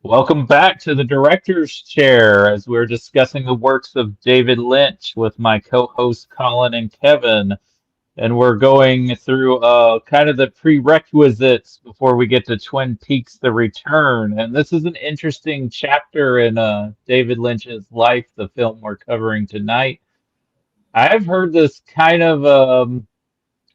Welcome back to the director's chair as we're discussing the works of David Lynch with my co-hosts Colin and Kevin. And we're going through kind of the prerequisites before we get to Twin Peaks: The Return. And this is an interesting chapter in David Lynch's life, the film we're covering tonight. I've heard this kind of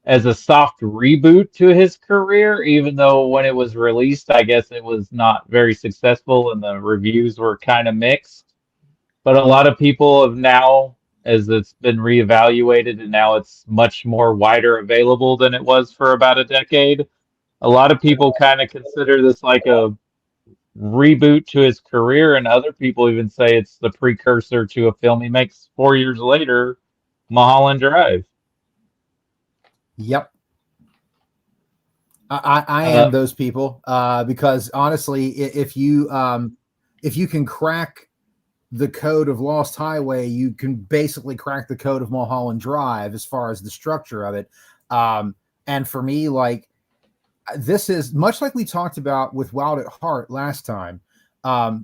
as a soft reboot to his career, even though when it was released, I guess it was not very successful and the reviews were kind of mixed. But a lot of people have now, as it's been reevaluated and now it's much more wider available than it was for about a decade, a lot of people kind of consider this like a reboot to his career, and other people even say it's the precursor to a film he makes 4 years later, Mulholland Drive. Yep. I Uh, am those people because honestly, if you can crack the code of Lost Highway, you can basically crack the code of Mulholland Drive as far as the structure of it. And for me, like this is much like we talked about with Wild at Heart last time.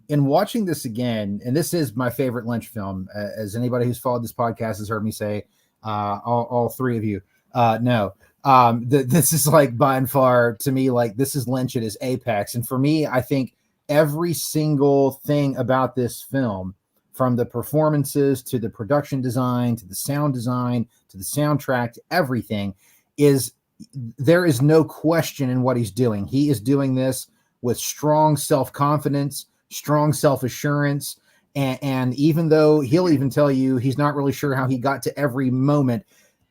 In watching this again, and this is my favorite Lynch film, as anybody who's followed this podcast has heard me say, all three of you know. This is like by and far to me, like this is Lynch at his apex. And for me, I think every single thing about this film, from the performances to the production design to the sound design to the soundtrack to everything, is there is no question in what he's doing. He is doing this with strong self-confidence, strong self-assurance. And even though he'll even tell you he's not really sure how he got to every moment,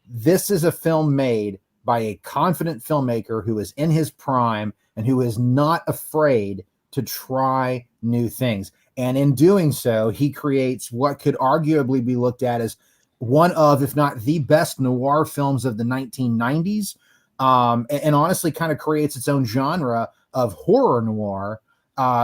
this is a film made by a confident filmmaker who is in his prime and who is not afraid to try new things. And in doing so, he creates what could arguably be looked at as one of, if not the best noir films of the 1990s. And honestly kind of creates its own genre of horror noir.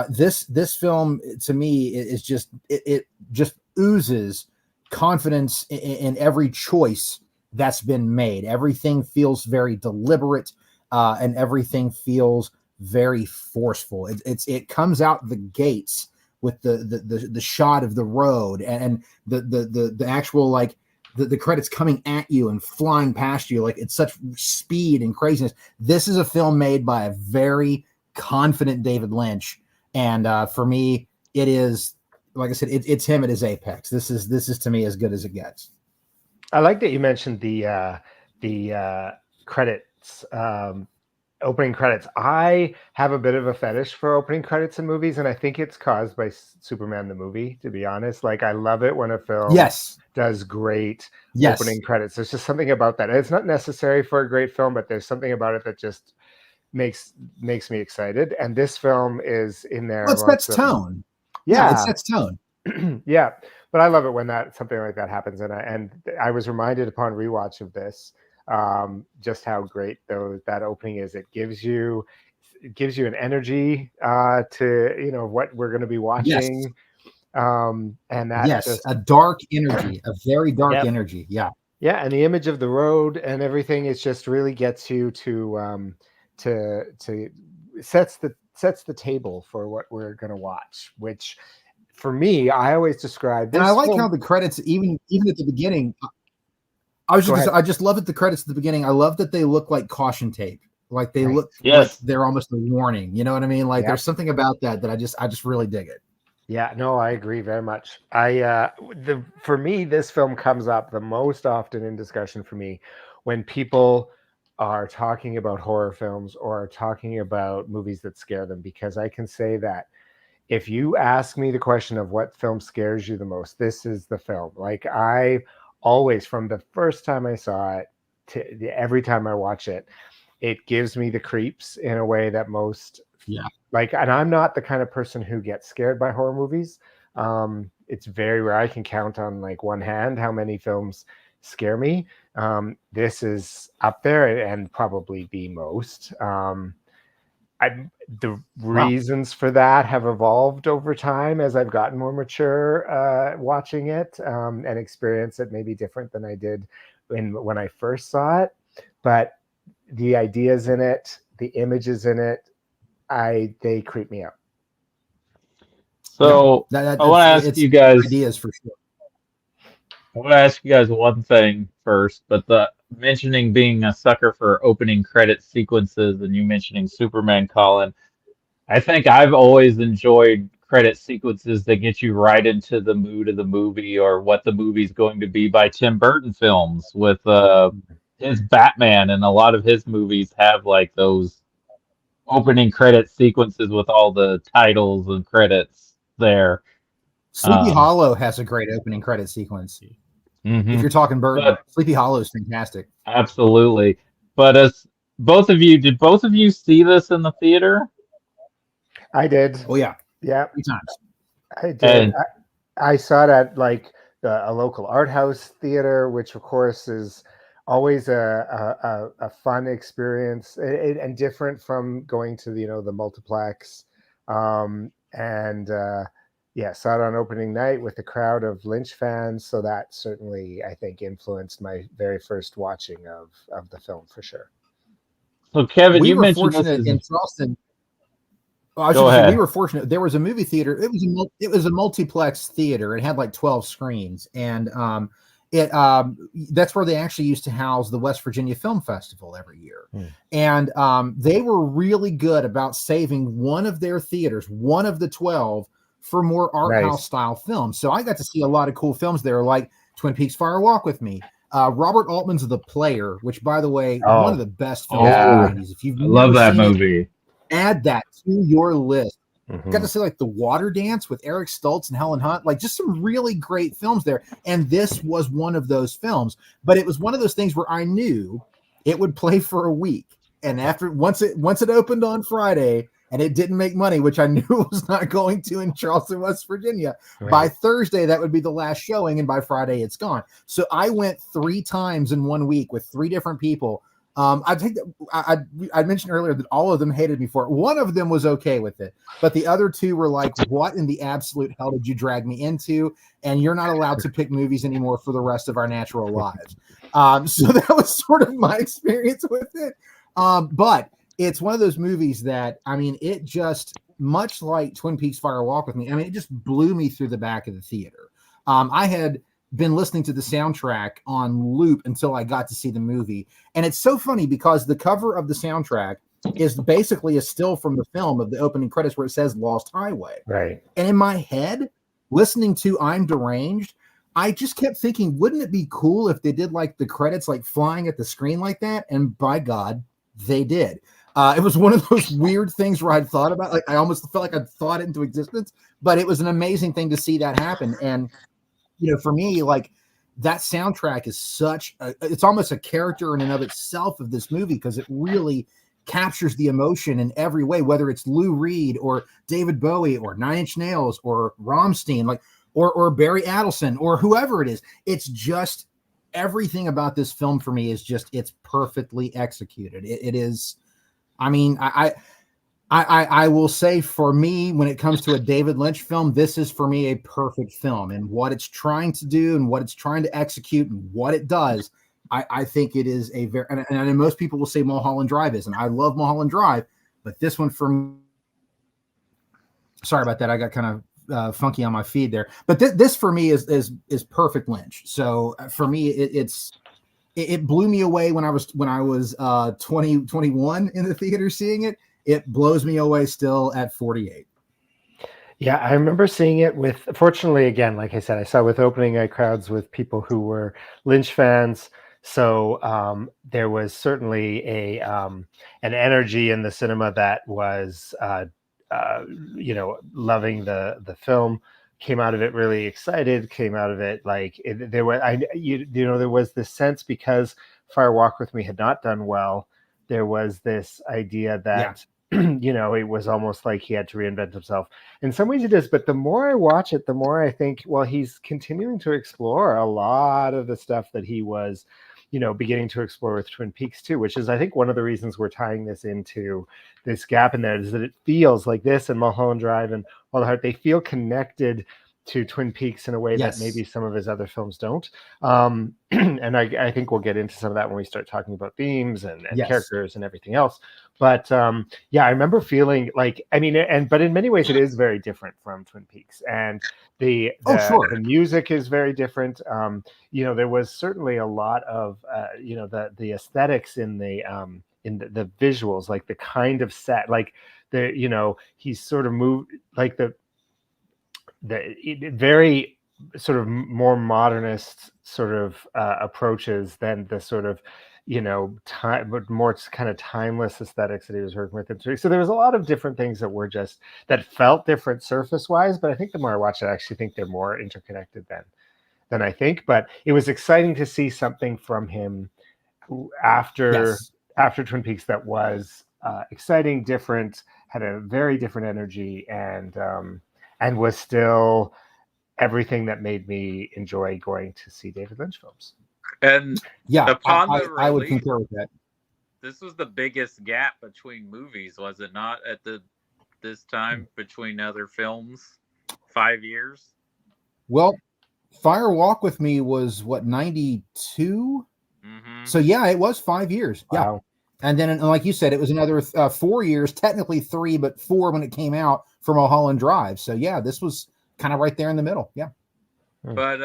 This film to me is just, it just oozes confidence in every choice that's been made. Everything feels very deliberate, and everything feels very forceful. It comes out the gates with the shot of the road and the actual like the credits coming at you and flying past you, like it's such speed and craziness. This is a film made by a very confident David Lynch, and for me, it is, like I said, it's him at his apex. This is to me as good as it gets. I like that you mentioned the credits, opening credits. I have a bit of a fetish for opening credits in movies, and I think it's caused by Superman the movie. To be honest, like I love it when a film does great opening credits. There's just something about that. It's not necessary for a great film, but there's something about it that just makes me excited. And this film is in there. Well, it sets tone. Yeah, it sets tone. Yeah, but I love it when something like that happens, and I was reminded upon rewatch of this just how great that opening is. It gives you an energy to what we're going to be watching, and that just a dark energy, a very dark energy. Yeah, and the image of the road and everything, it just really gets you to sets the table for what we're going to watch, which. For me, I always describe this. And I like how the credits, even at the beginning, I just love that the credits at the beginning. I love that they look like caution tape, like they look like they're almost a warning. You know what I mean? Like there's something about that I just really dig it. Yeah, no, I agree very much. For me, this film comes up the most often in discussion for me when people are talking about horror films or are talking about movies that scare them, because I can say that. If you ask me the question of what film scares you the most, this is the film. Like I always, from the first time I saw it to every time I watch it, it gives me the creeps in a way that most like, and I'm not the kind of person who gets scared by horror movies. It's very rare. I can count on like one hand how many films scare me. This is up there and probably the most. The reasons for that have evolved over time as I've gotten more mature watching it, and experience it maybe different than I did when I first saw it. But the ideas in it, the images in it, they creep me out. So I want to ask it's you guys. ideas for sure. I want to ask you guys one thing first, but the mentioning being a sucker for opening credit sequences and you mentioning Superman, Colin, I think I've always enjoyed credit sequences that get you right into the mood of the movie or what the movie's going to be by Tim Burton films with his Batman, and a lot of his movies have like those opening credit sequences with all the titles and credits there. Sleepy Um, Hollow has a great opening credit sequence. If mhm. you're talking Burton, But Sleepy Hollow is fantastic. absolutely. But as both of you, did both of you see this in the theater? I did. Oh yeah, Yeah, 3 times. I did. And I saw it at like a local art house theater, which of course is always a fun experience and different from going to the multiplex. And yeah, saw it on opening night with a crowd of Lynch fans. So that certainly, I think, influenced my very first watching of the film for sure. so, Kevin, We you were mentioned this fortunate is. in Charleston. I was Go going to say we ahead. were fortunate. There was a movie theater. It was a multiplex theater. It had like 12 screens, and that's where they actually used to house the West Virginia Film Festival every year. And they were really good about saving one of their theaters, one of the 12, for more art Nice. house style films. So I got to see a lot of cool films there, like Twin Peaks: Fire Walk with Me. Robert Altman's The Player, which, by the way, one of the best films of Oh, the 90s. If you've I love never that seen it, movie. add that to your list. Got to Mhm. see like The Water Dance with Eric Stoltz and Helen Hunt, like just some really great films there. And this was one of those films, but it was one of those things where I knew it would play for a week. And once it opened on Friday and it didn't make money, which I knew it was not going to in Charleston, West Virginia, by Right. Thursday, that would be the last showing. And by Friday, it's gone. So I went 3 times in 1 week with 3 different people. I think I mentioned earlier that all of them hated me for it. One of them was okay with it, but the other 2 were like, "What in the absolute hell did you drag me into? And you're not allowed to pick movies anymore for the rest of our natural lives." So that was sort of my experience with it. But it's one of those movies that, I mean, it just, much like Twin Peaks: Fire Walk with Me, I mean, it just blew me through the back of the theater. I had been listening to the soundtrack on loop until I got to see the movie. And it's so funny because the cover of the soundtrack is basically a still from the film of the opening credits where it says Lost Highway. Right. And in my head, listening to I'm Deranged, I just kept thinking, wouldn't it be cool if they did like the credits like flying at the screen like that? And by God, they did. It was one of those weird things where I'd thought about, like I almost felt like I'd thought it into existence, but it was an amazing thing to see that happen. And for me, like that soundtrack is it's almost a character in and of itself of this movie because it really captures the emotion in every way, whether it's Lou Reed or David Bowie or Nine Inch Nails or Rammstein, like, or Barry Adelson or whoever it is. It's just everything about this film for me is just, it's perfectly executed. It is, I mean, I will say for me, when it comes to a David Lynch film, this is for me a perfect film, and what it's trying to do and what it's trying to execute and what it does. I think it is a very, and I know most people will say Mulholland Drive is, and I love Mulholland Drive, but this one for me, sorry about that. I got kind of funky on my feed there, but this for me is perfect Lynch. So for me, it blew me away when I was 21 in the theater seeing it. It blows me away still at 48. Yeah, I remember seeing it with, fortunately, again, like I said, I saw with opening night crowds with people who were Lynch fans. So there was certainly an energy in the cinema that was, loving the film. Came out of it really excited. Came out of it like there was this sense, because Fire Walk with Me had not done well. There was this idea that it was almost like he had to reinvent himself. In some ways it is, but the more I watch it, the more I think, well, he's continuing to explore a lot of the stuff that he was, beginning to explore with Twin Peaks too, which is, I think, one of the reasons we're tying this into this gap in there, is that it feels like this and Mulholland Drive and All the Heart, they feel connected to Twin Peaks in a way that Yes. maybe some of his other films don't. And I think we'll get into some of that when we start talking about themes and Yes. characters and everything else. But yeah, I remember feeling like, I mean, but in many ways it is very different from Twin Peaks, and the music is very different. You know, there was certainly a lot of you know, the aesthetics in the visuals, like the kind of set, like the, you know, he's sort of moved like the very sort of more modernist sort of approaches than the sort of, you know, time, but more kind of timeless aesthetics that he was working with. So there was a lot of different things that were just, that felt different surface wise, but I think the more I watch it, I actually think they're more interconnected than I think. But it was exciting to see something from him after Twin Peaks that was exciting, different, had a very different energy, and was still everything that made me enjoy going to see David Lynch films. And yeah, upon the I would release, concur with that. this was the biggest gap between movies, was it not? At this time between other films, 5 years. Well, Fire Walk with Me was what, 92? Mm-hmm. So yeah, it was 5 years. Wow. Yeah. And then, like you said, it was another 4 years, technically 3, but 4 when it came out for Mulholland Drive. So yeah, this was kind of right there in the middle. Yeah. But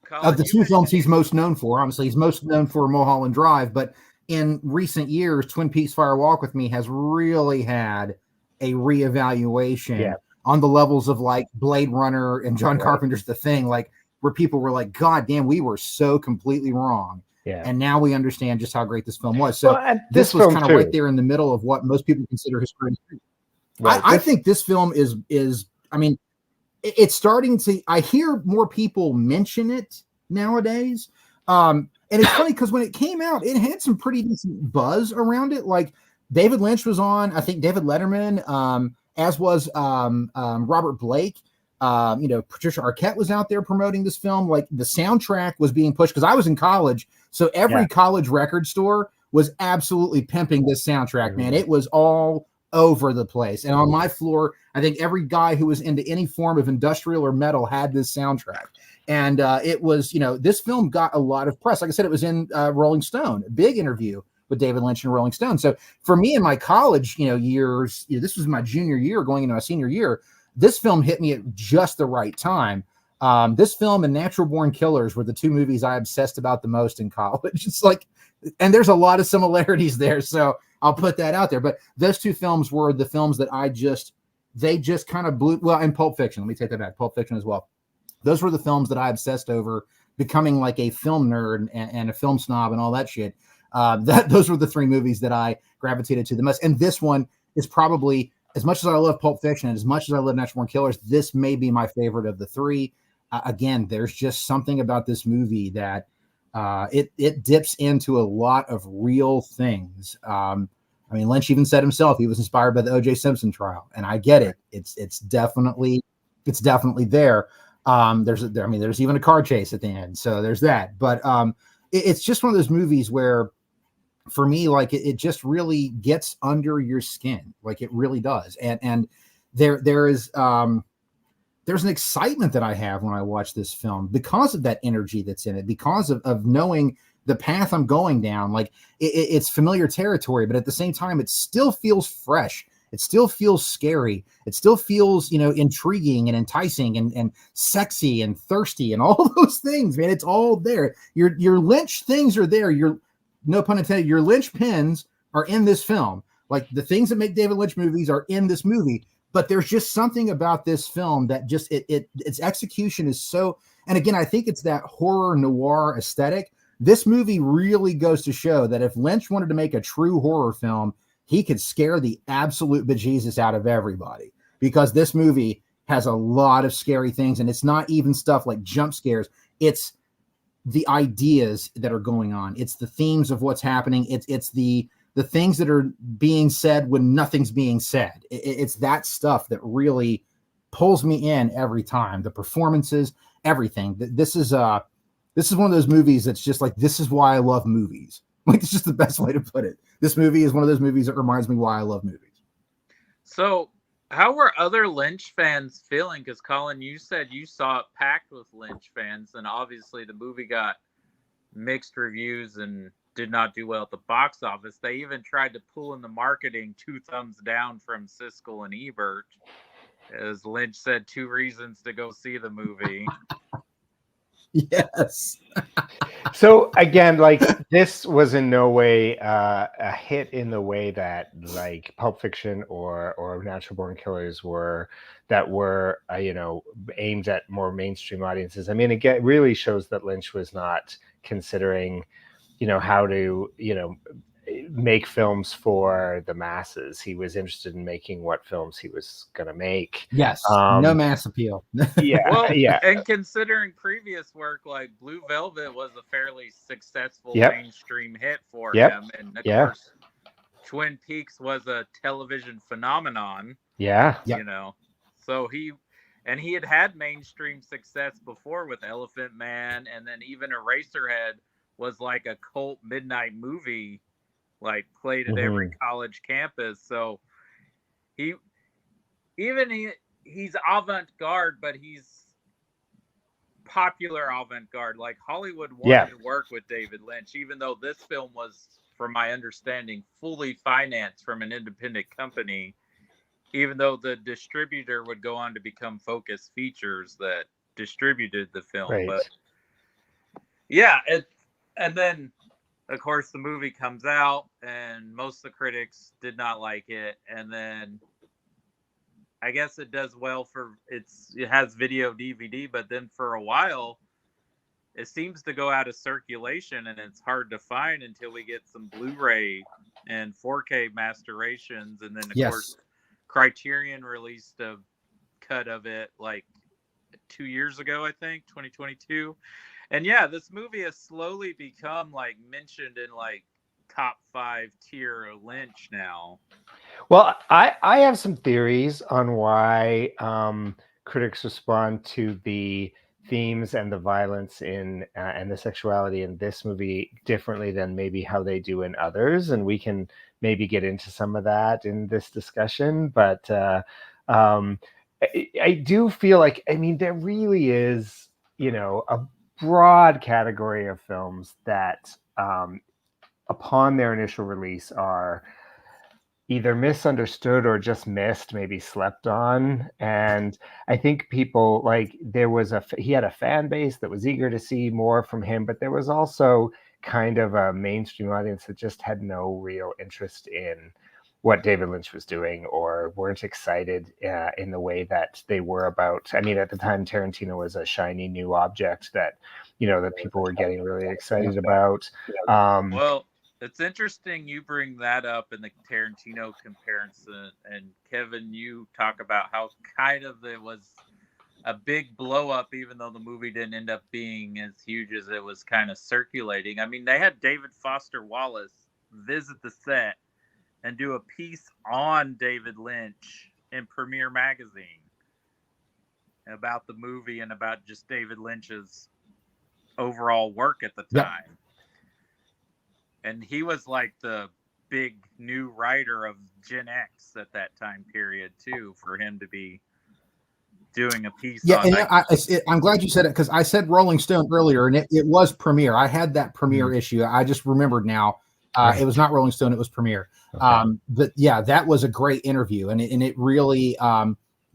Colin, of the two films he's most known for, obviously he's most known for Mulholland Drive, but in recent years, Twin Peaks Fire Walk with Me has really had a reevaluation on the levels of like Blade Runner and John Carpenter's The Thing, like where people were like, God damn, we were so completely wrong. Yeah. And now we understand just how great this film was. So this was kind of right there in the middle of what most people consider his career. Right. I think this film is, I mean, it's starting to, I hear more people mention it nowadays. And it's funny because when it came out, it had some pretty decent buzz around it. Like David Lynch was on, I think David Letterman, as was Robert Blake. You know, Patricia Arquette was out there promoting this film. Like the soundtrack was being pushed because I was in college. So every college record store was absolutely pimping this soundtrack, man. It was all over the place. And on my floor, I think every guy who was into any form of industrial or metal had this soundtrack. And it was, you know, this film got a lot of press. Like I said, it was in Rolling Stone, a big interview with David Lynch and Rolling Stone. So for me in my college, you know, years, you know, this was my junior year going into my senior year. This film hit me at just the right time. This film and Natural Born Killers were the two movies I obsessed about the most in college. It's like, and there's a lot of similarities there. So I'll put that out there. But those two films were the films that they just kind of blew. Well, and Pulp Fiction. Let me take that back. Pulp Fiction as well. Those were the films that I obsessed over, becoming like a film nerd and a film snob and all that shit. Those were the three movies that I gravitated to the most. And this one is probably, as much as I love Pulp Fiction and as much as I love Natural Born Killers, this may be my favorite of the three. Again, there's just something about this movie that it dips into a lot of real things. I mean, Lynch even said himself he was inspired by the O.J. Simpson trial, and I get it. It's definitely there. There's even a car chase at the end, so there's that. But it's just one of those movies where, for me, like it just really gets under your skin, like it really does. And there's an excitement that I have when I watch this film because of that energy that's in it, because of knowing the path I'm going down. Like it's familiar territory, but at the same time, it still feels fresh. It still feels scary. It still feels, you know, intriguing and enticing and sexy and thirsty and all those things, man. It's all there. Your Lynch things are there. No pun intended, your Lynch pins are in this film. Like the things that make David Lynch movies are in this movie. But there's just something about this film that just its execution is so. And again, I think it's that horror noir aesthetic. This movie really goes to show that if Lynch wanted to make a true horror film, he could scare the absolute bejesus out of everybody, because this movie has a lot of scary things, and it's not even stuff like jump scares. It's the ideas that are going on. It's the themes of what's happening. It's the things that are being said when nothing's being said. It's that stuff that really pulls me in every time. The performances, everything. This is one of those movies that's just like, this is why I love movies. Like, it's just the best way to put it. This movie is one of those movies that reminds me why I love movies. So How were other Lynch fans feeling? Because Colin, you said you saw it packed with Lynch fans, and obviously the movie got mixed reviews and did not do well at the box office. They even tried to pull in the marketing 2 thumbs down from Siskel and Ebert. As Lynch said, 2 reasons to go see the movie. Yes. So again, like this was in no way a hit in the way that like Pulp Fiction or Natural Born Killers were, that were aimed at more mainstream audiences. I mean, again, really shows that Lynch was not considering how to make films for the masses. He was interested in making what films he was going to make. Yes. No mass appeal. Yeah. And considering previous work, like Blue Velvet was a fairly successful mainstream hit for him. And of course, Twin Peaks was a television phenomenon. Yeah. So he had mainstream success before with Elephant Man, and then even Eraserhead was like a cult midnight movie, like played at every college campus. So he's avant-garde, but he's popular avant-garde. Like Hollywood wanted to work with David Lynch, even though this film was, from my understanding, fully financed from an independent company, even though the distributor would go on to become Focus Features that distributed the film. Right. But and then of course the movie comes out and most of the critics did not like it, and then I guess it does well for it has video DVD, but then for a while it seems to go out of circulation and it's hard to find until we get some Blu-ray and 4K masturations, and then of course Criterion released a cut of it like 2 years ago, I think 2022. And this movie has slowly become like mentioned in like top 5 tier Lynch now. Well, I have some theories on why critics respond to the themes and the violence in and the sexuality in this movie differently than maybe how they do in others, and we can maybe get into some of that in this discussion. But I do feel like, I mean, there really is a broad category of films that upon their initial release are either misunderstood or just missed, maybe slept on. And I think people like he had a fan base that was eager to see more from him, but there was also kind of a mainstream audience that just had no real interest in what David Lynch was doing, or weren't excited in the way that they were about. I mean, at the time, Tarantino was a shiny new object that, that people were getting really excited about. Well, it's interesting you bring that up in the Tarantino comparison. And Kevin, you talk about how kind of it was a big blow up, even though the movie didn't end up being as huge as it was kind of circulating. I mean, they had David Foster Wallace visit the set and do a piece on David Lynch in Premiere Magazine about the movie and about just David Lynch's overall work at the time. And he was like the big new writer of Gen X at that time period too, for him to be doing a piece on. I'm glad you said it, because I said Rolling Stone earlier, and it was Premiere. I had that Premiere issue. I just remembered now. It was not Rolling Stone, it was Premiere. Okay. But that was a great interview, and it really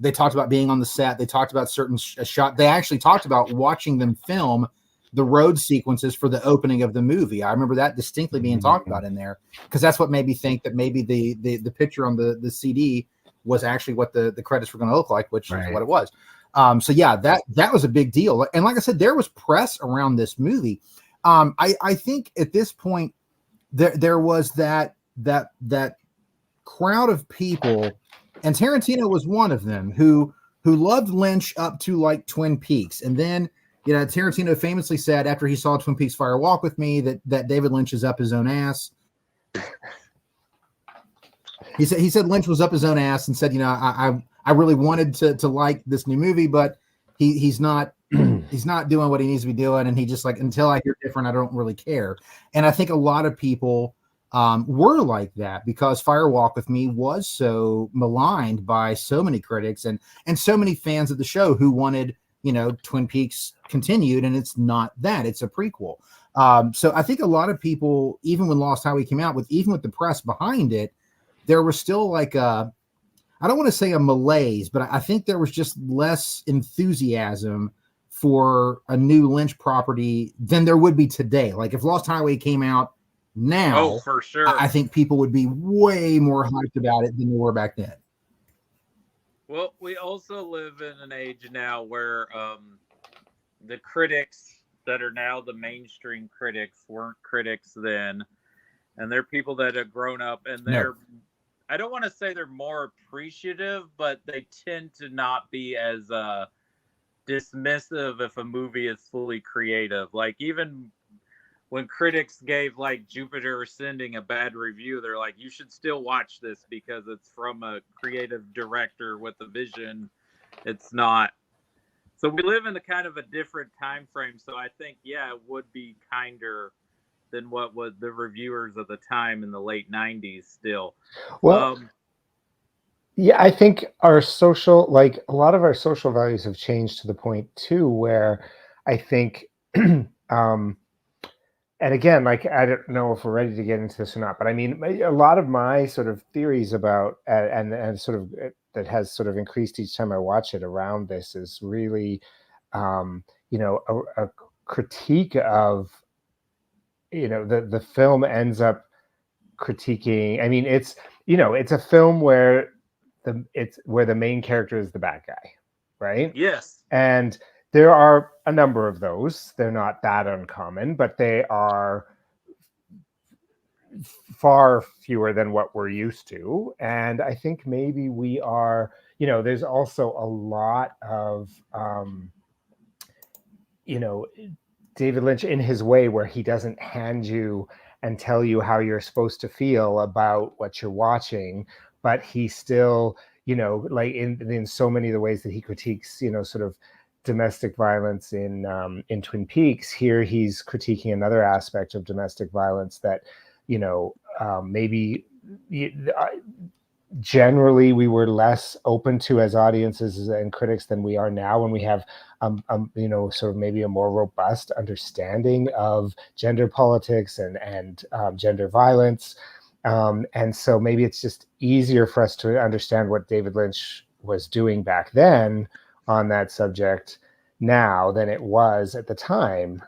they talked about being on the set. They talked about certain shot. They actually talked about watching them film the road sequences for the opening of the movie. I remember that distinctly being talked about in there, because that's what made me think that maybe the picture on the CD was actually what the credits were going to look like, which is what it was. That was a big deal. And like I said, there was press around this movie. I think at this point there was that crowd of people, and Tarantino was one of them, who loved Lynch up to like Twin Peaks. And then, Tarantino famously said after he saw Twin Peaks Fire Walk with Me that David Lynch is up his own ass. He said Lynch was up his own ass and said, I really wanted to like this new movie, but he's not he's not doing what he needs to be doing, and he just like, until I hear different, I don't really care. And I think a lot of people were like that, because Fire Walk with Me was so maligned by so many critics and so many fans of the show who wanted, Twin Peaks continued, and it's not that, it's a prequel. So I think a lot of people, even when Lost Highway came out, even with the press behind it, there was still like I don't want to say a malaise, but I think there was just less enthusiasm for a new Lynch property than there would be today. Like if Lost Highway came out now, for sure. I think people would be way more hyped about it than they were back then. Well, we also live in an age now where the critics that are now the mainstream critics weren't critics then, and they're people that have grown up, and they're, I don't want to say they're more appreciative, but they tend to not be as dismissive if a movie is fully creative. Like even when critics gave like Jupiter Ascending a bad review, they're like, you should still watch this because it's from a creative director with a vision. It's not. So we live in a kind of a different time frame. So I think, yeah, it would be kinder than what was the reviewers of the time in the late 90s still. Well, yeah, I think our social, like a lot of our social values have changed to the point too, where I think, and again, like, I don't know if we're ready to get into this or not, but I mean, a lot of my sort of theories about, and sort of that has sort of increased each time I watch it around this is really, a critique of, the film ends up critiquing. I mean, it's a film where the main character is the bad guy, right? Yes. And there are a number of those. They're not that uncommon, but they are far fewer than what we're used to. And I think maybe we are, there's also a lot of, David Lynch in his way, where he doesn't hand you and tell you how you're supposed to feel about what you're watching, but he still, like in so many of the ways that he critiques, sort of domestic violence in Twin Peaks, here he's critiquing another aspect of domestic violence that, maybe generally we were less open to as audiences and critics than we are now, when we have sort of maybe a more robust understanding of gender politics and gender violence, and so maybe it's just easier for us to understand what David Lynch was doing back then on that subject now than it was at the time,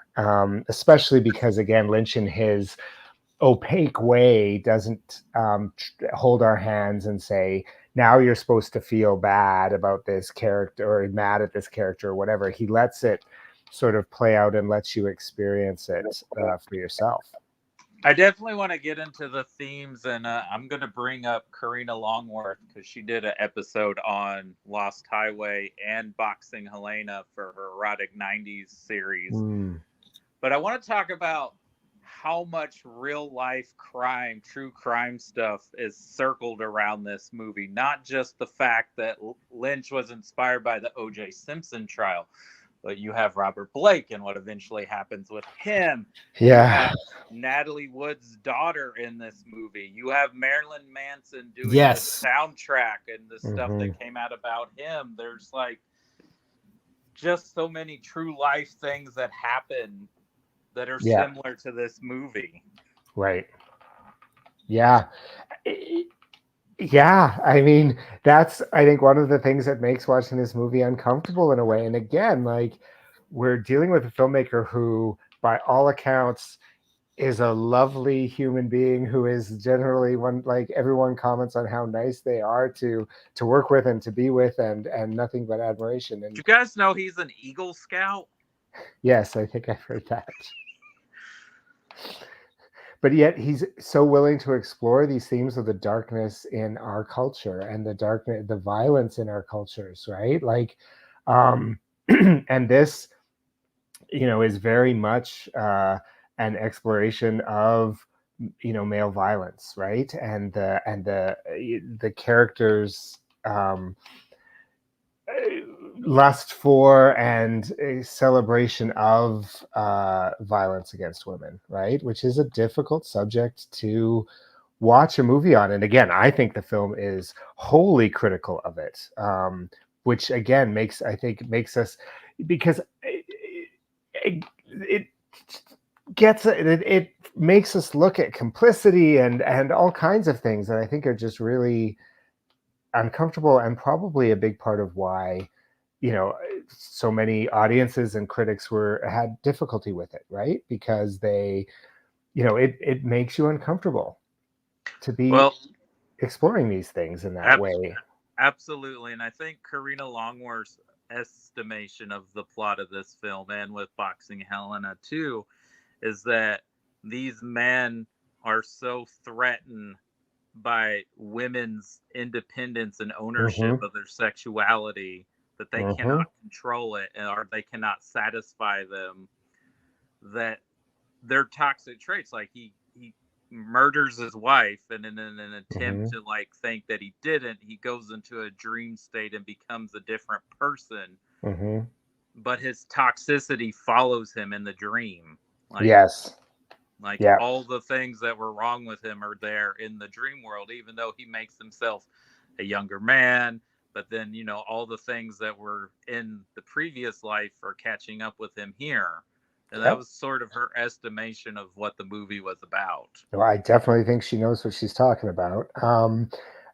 especially because, again, Lynch in his opaque way doesn't hold our hands and say, now you're supposed to feel bad about this character or mad at this character or whatever. He lets it sort of play out and lets you experience it for yourself. I definitely want to get into the themes, and I'm going to bring up Karina Longworth because she did an episode on Lost Highway and Boxing Helena for her Erotic 90s series. But I want to talk about how much real life crime, true crime stuff is circled around this movie. Not just the fact that Lynch was inspired by the O.J. Simpson trial, but you have Robert Blake and what eventually happens with him. Yeah. You have Natalie Wood's daughter in this movie. You have Marilyn Manson doing the soundtrack and the stuff that came out about him. There's like just so many true life things that happen that are similar to this movie. Right. Yeah. Yeah. I mean, that's, I think, one of the things that makes watching this movie uncomfortable in a way. And again, like, we're dealing with a filmmaker who, by all accounts, is a lovely human being who is generally one, like, everyone comments on how nice they are to work with and to be with, and nothing but admiration. And do you guys know he's an Eagle Scout? Yes, I think I've heard that. But yet he's so willing to explore these themes of the darkness in our culture and the darkness, the violence in our cultures, right? Like, and this, is very much an exploration of, male violence, right? And the characters lust for and a celebration of violence against women, right? Which is a difficult subject to watch a movie on. And again, I think the film is wholly critical of it, which again makes us, because it gets it makes us look at complicity and all kinds of things that I think are just really uncomfortable, and probably a big part of why, you know, so many audiences and critics had difficulty with it, right? Because they, you know, it makes you uncomfortable to be Well, exploring these things in that way. absolutely. And I think Karina Longworth's estimation of the plot of this film, and with Boxing Helena too, is that these men are so threatened by women's independence and ownership of their sexuality that they cannot control it, or they cannot satisfy them, that they're toxic traits. Like he murders his wife, and in an attempt to like think that he didn't, he goes into a dream state and becomes a different person. But his toxicity follows him in the dream. Like, yes. Like all the things that were wrong with him are there in the dream world, even though he makes himself a younger man. But then, you know, all the things that were in the previous life are catching up with him here. And that was sort of her estimation of what the movie was about. Well, I definitely think she knows what she's talking about. I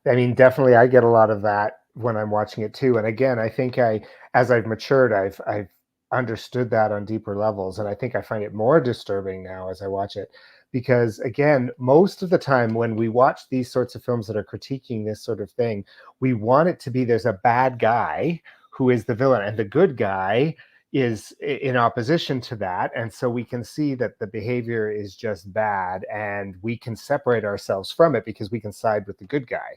mean, definitely I get a lot of that when I'm watching it too. And again, I think as I've matured, I've understood that on deeper levels. And I think I find it more disturbing now as I watch it, because again, most of the time when we watch these sorts of films that are critiquing this sort of thing, we want it to be, there's a bad guy who is the villain, and the good guy is in opposition to that. And so we can see that the behavior is just bad, and we can separate ourselves from it because we can side with the good guy.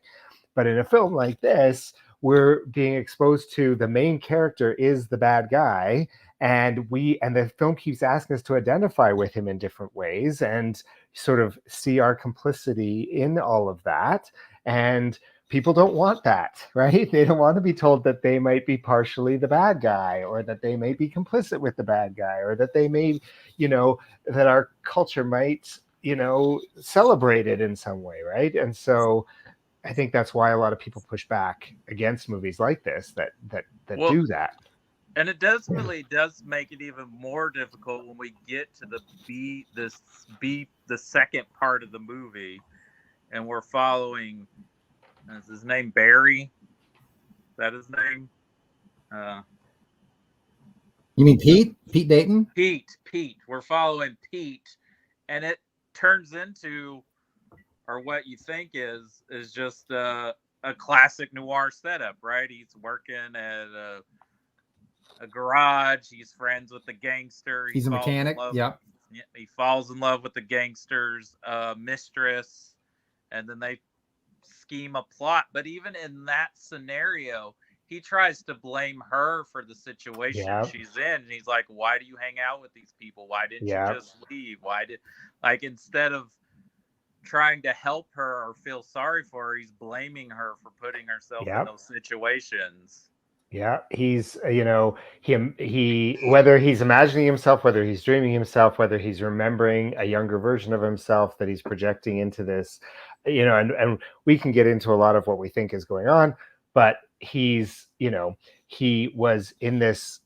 But in a film like this, we're being exposed to the main character is the bad guy, and the film keeps asking us to identify with him in different ways and sort of see our complicity in all of that. And people don't want that, right? They don't want to be told that they might be partially the bad guy, or that they may be complicit with the bad guy, or that they may, you know, that our culture might, you know, celebrate it in some way, right? And so I think that's why a lot of people push back against movies like this that do that. And it definitely does make it even more difficult when we get to the second part of the movie, and we're following. Is his name Barry? Is that his name? You mean Pete? Pete Dayton? Pete. We're following Pete, and it turns into, or what you think is just a classic noir setup, right? He's working at a garage. He's friends with the gangster. He's a mechanic. Yeah. He falls in love with the gangster's mistress, and then they scheme a plot. But even in that scenario, he tries to blame her for the situation she's in. And he's like, why do you hang out with these people? Why didn't you just leave? Instead of trying to help her or feel sorry for her, he's blaming her for putting herself in those situations. Yeah, he's, you know, he whether he's imagining himself, whether he's dreaming himself, whether he's remembering a younger version of himself that he's projecting into this, you know, and we can get into a lot of what we think is going on, but he's, you know, he was in this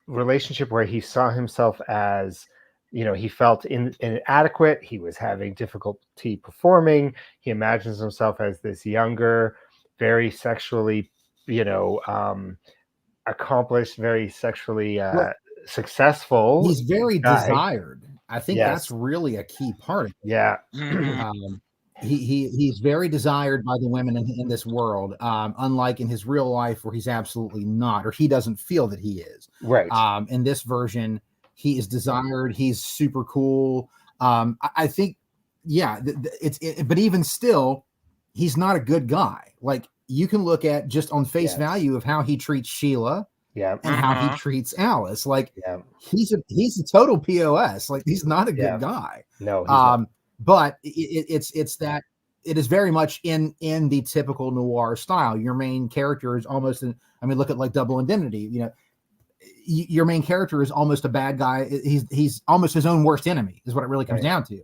relationship where he saw himself as, you know, he felt inadequate. He was having difficulty performing. He imagines himself as this younger, very sexually, you know, accomplished, very sexually successful. He's very desired. I think that's really a key part of it. Yeah. He's very desired by the women in this world, unlike in his real life where he's absolutely not, or he doesn't feel that he is. Right. In this version, he is desired. He's super cool. I think, but even still, he's not a good guy. Like, you can look at just on face value of how he treats Sheila and how he treats Alice. Like, he's a total POS. Like, he's not a good guy. No, he's not. But it's that it is very much in the typical noir style. Your main character is almost look at like Double Indemnity. Your main character is almost a bad guy. He's almost his own worst enemy is what it really comes down to.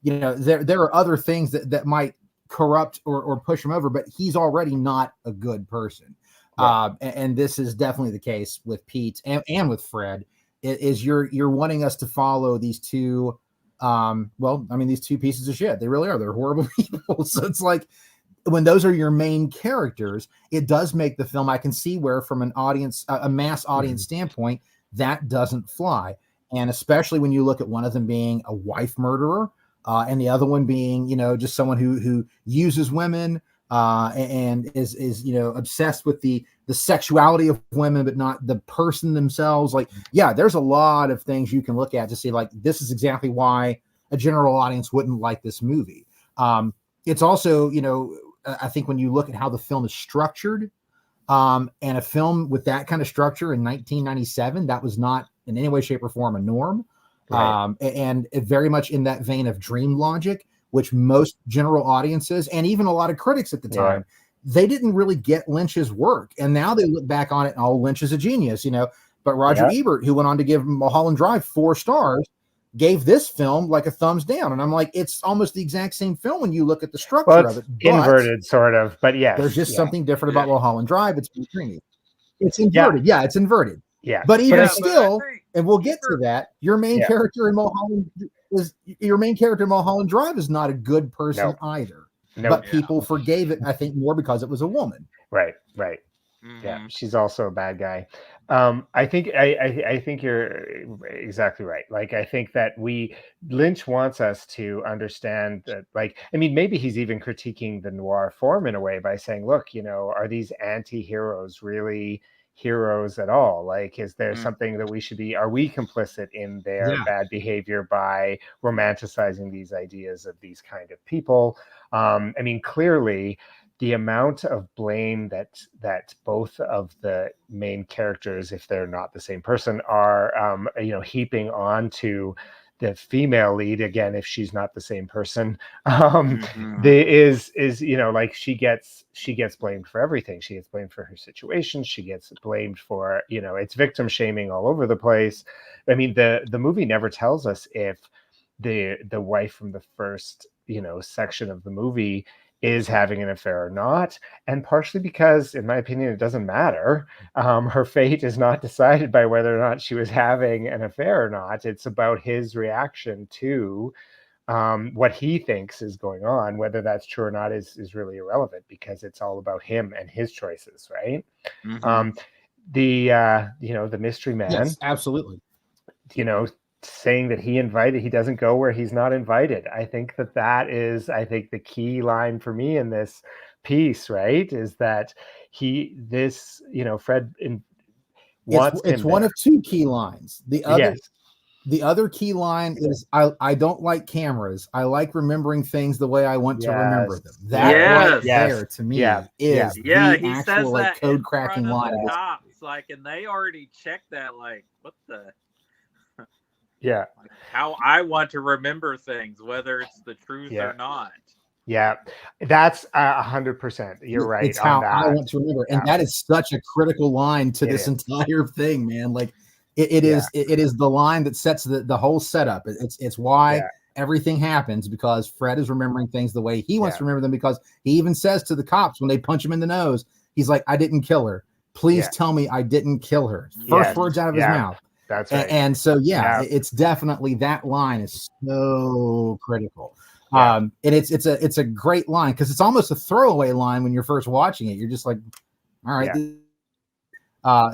There are other things that might corrupt or push him over, but he's already not a good person. Right. And this is definitely the case with Pete and with Fred. Is you're wanting us to follow these two, these two pieces of shit. They really are. They're horrible people. So it's like when those are your main characters, it does make the film. I can see where from an audience, a mass audience standpoint, that doesn't fly. And especially when you look at one of them being a wife murderer, and the other one being, just someone who uses women, and is obsessed with the sexuality of women, but not the person themselves. Like, yeah, there's a lot of things you can look at to see, like, this is exactly why a general audience wouldn't like this movie. It's also, I think when you look at how the film is structured, and a film with that kind of structure in 1997, that was not in any way, shape, or form a norm. Right. And very much in that vein of dream logic, which most general audiences and even a lot of critics at the time, they didn't really get Lynch's work. And now they look back on it and, Lynch is a genius, But Roger Ebert, who went on to give Mulholland Drive 4 stars, gave this film like a thumbs down. And I'm like, it's almost the exact same film when you look at the structure of it. Inverted, sort of, but yes. There's just something different about Mulholland Drive. It's dreamy. It's inverted. Yeah, it's inverted. Yeah. But even still, and we'll get to that, your main character in Mulholland Drive is not a good person either. But people forgave it, I think, more because it was a woman. Right. Mm-hmm. Yeah, she's also a bad guy. I think you're exactly right. Like, I think that Lynch wants us to understand that, maybe he's even critiquing the noir form in a way by saying, look, are these anti-heroes really heroes at all? Like, is there something that are we complicit in their bad behavior by romanticizing these ideas of these kind of people? Clearly the amount of blame that both of the main characters, if they're not the same person, are heaping onto the female lead, again, if she's not the same person, she gets blamed for everything. She gets blamed for her situation. She gets blamed for, it's victim shaming all over the place. The movie never tells us if the wife from the first, section of the movie is having an affair or not, and partially because, in my opinion, it doesn't matter. Her fate is not decided by whether or not she was having an affair or not. It's about his reaction to what he thinks is going on. Whether that's true or not is really irrelevant, because it's all about him and his choices, right? Mm-hmm. The mystery man, yes, absolutely, saying that he doesn't go where he's not invited. I think that is the key line for me in this piece, right? Is that Fred wants it's one of two key lines. The other key line is I don't like cameras. I like remembering things the way I want to remember them. That right there to me is the actual code cracking line. And they already checked that. Like, what the. Yeah, how I want to remember things, whether it's the truth or not. Yeah, that's 100%. You're right. It's how I want to remember, and that is such a critical line to this entire thing, man. Like, it is the line that sets the whole setup. It's why everything happens, because Fred is remembering things the way he wants to remember them. Because he even says to the cops when they punch him in the nose, he's like, "I didn't kill her. Please tell me I didn't kill her." First words out of his mouth. That's right. And so, it's definitely, that line is so critical. And it's a great line, because it's almost a throwaway line when you're first watching it. You're just like, all right,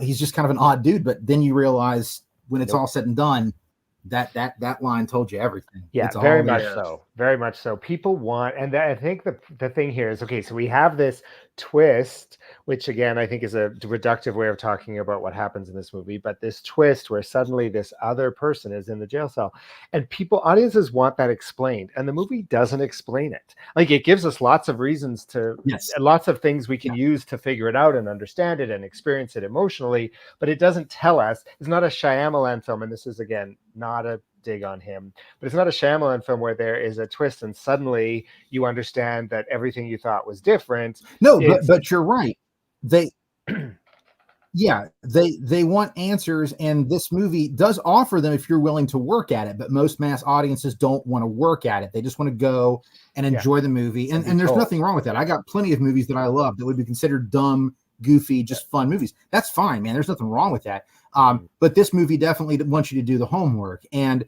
he's just kind of an odd dude. But then you realize when it's all said and done, that line told you everything. Yeah, it's very much so. Very much so. People want, and I think the thing here is, okay, so we have this twist, which again, I think is a reductive way of talking about what happens in this movie, but this twist where suddenly this other person is in the jail cell, and audiences want that explained, and the movie doesn't explain it. Like, it gives us lots of reasons lots of things we can use to figure it out and understand it and experience it emotionally, but it doesn't tell us. It's not a Shyamalan film, and this is, again, not a dig on him. But it's not a Shyamalan film where there is a twist and suddenly you understand that everything you thought was different. No, but you're right. They Yeah, they want answers, and this movie does offer them if you're willing to work at it. But most mass audiences don't want to work at it; they just want to go and enjoy the movie. And there's nothing wrong with that. I got plenty of movies that I love that would be considered dumb, goofy, just fun movies. That's fine, man. There's nothing wrong with that. But this movie definitely wants you to do the homework. And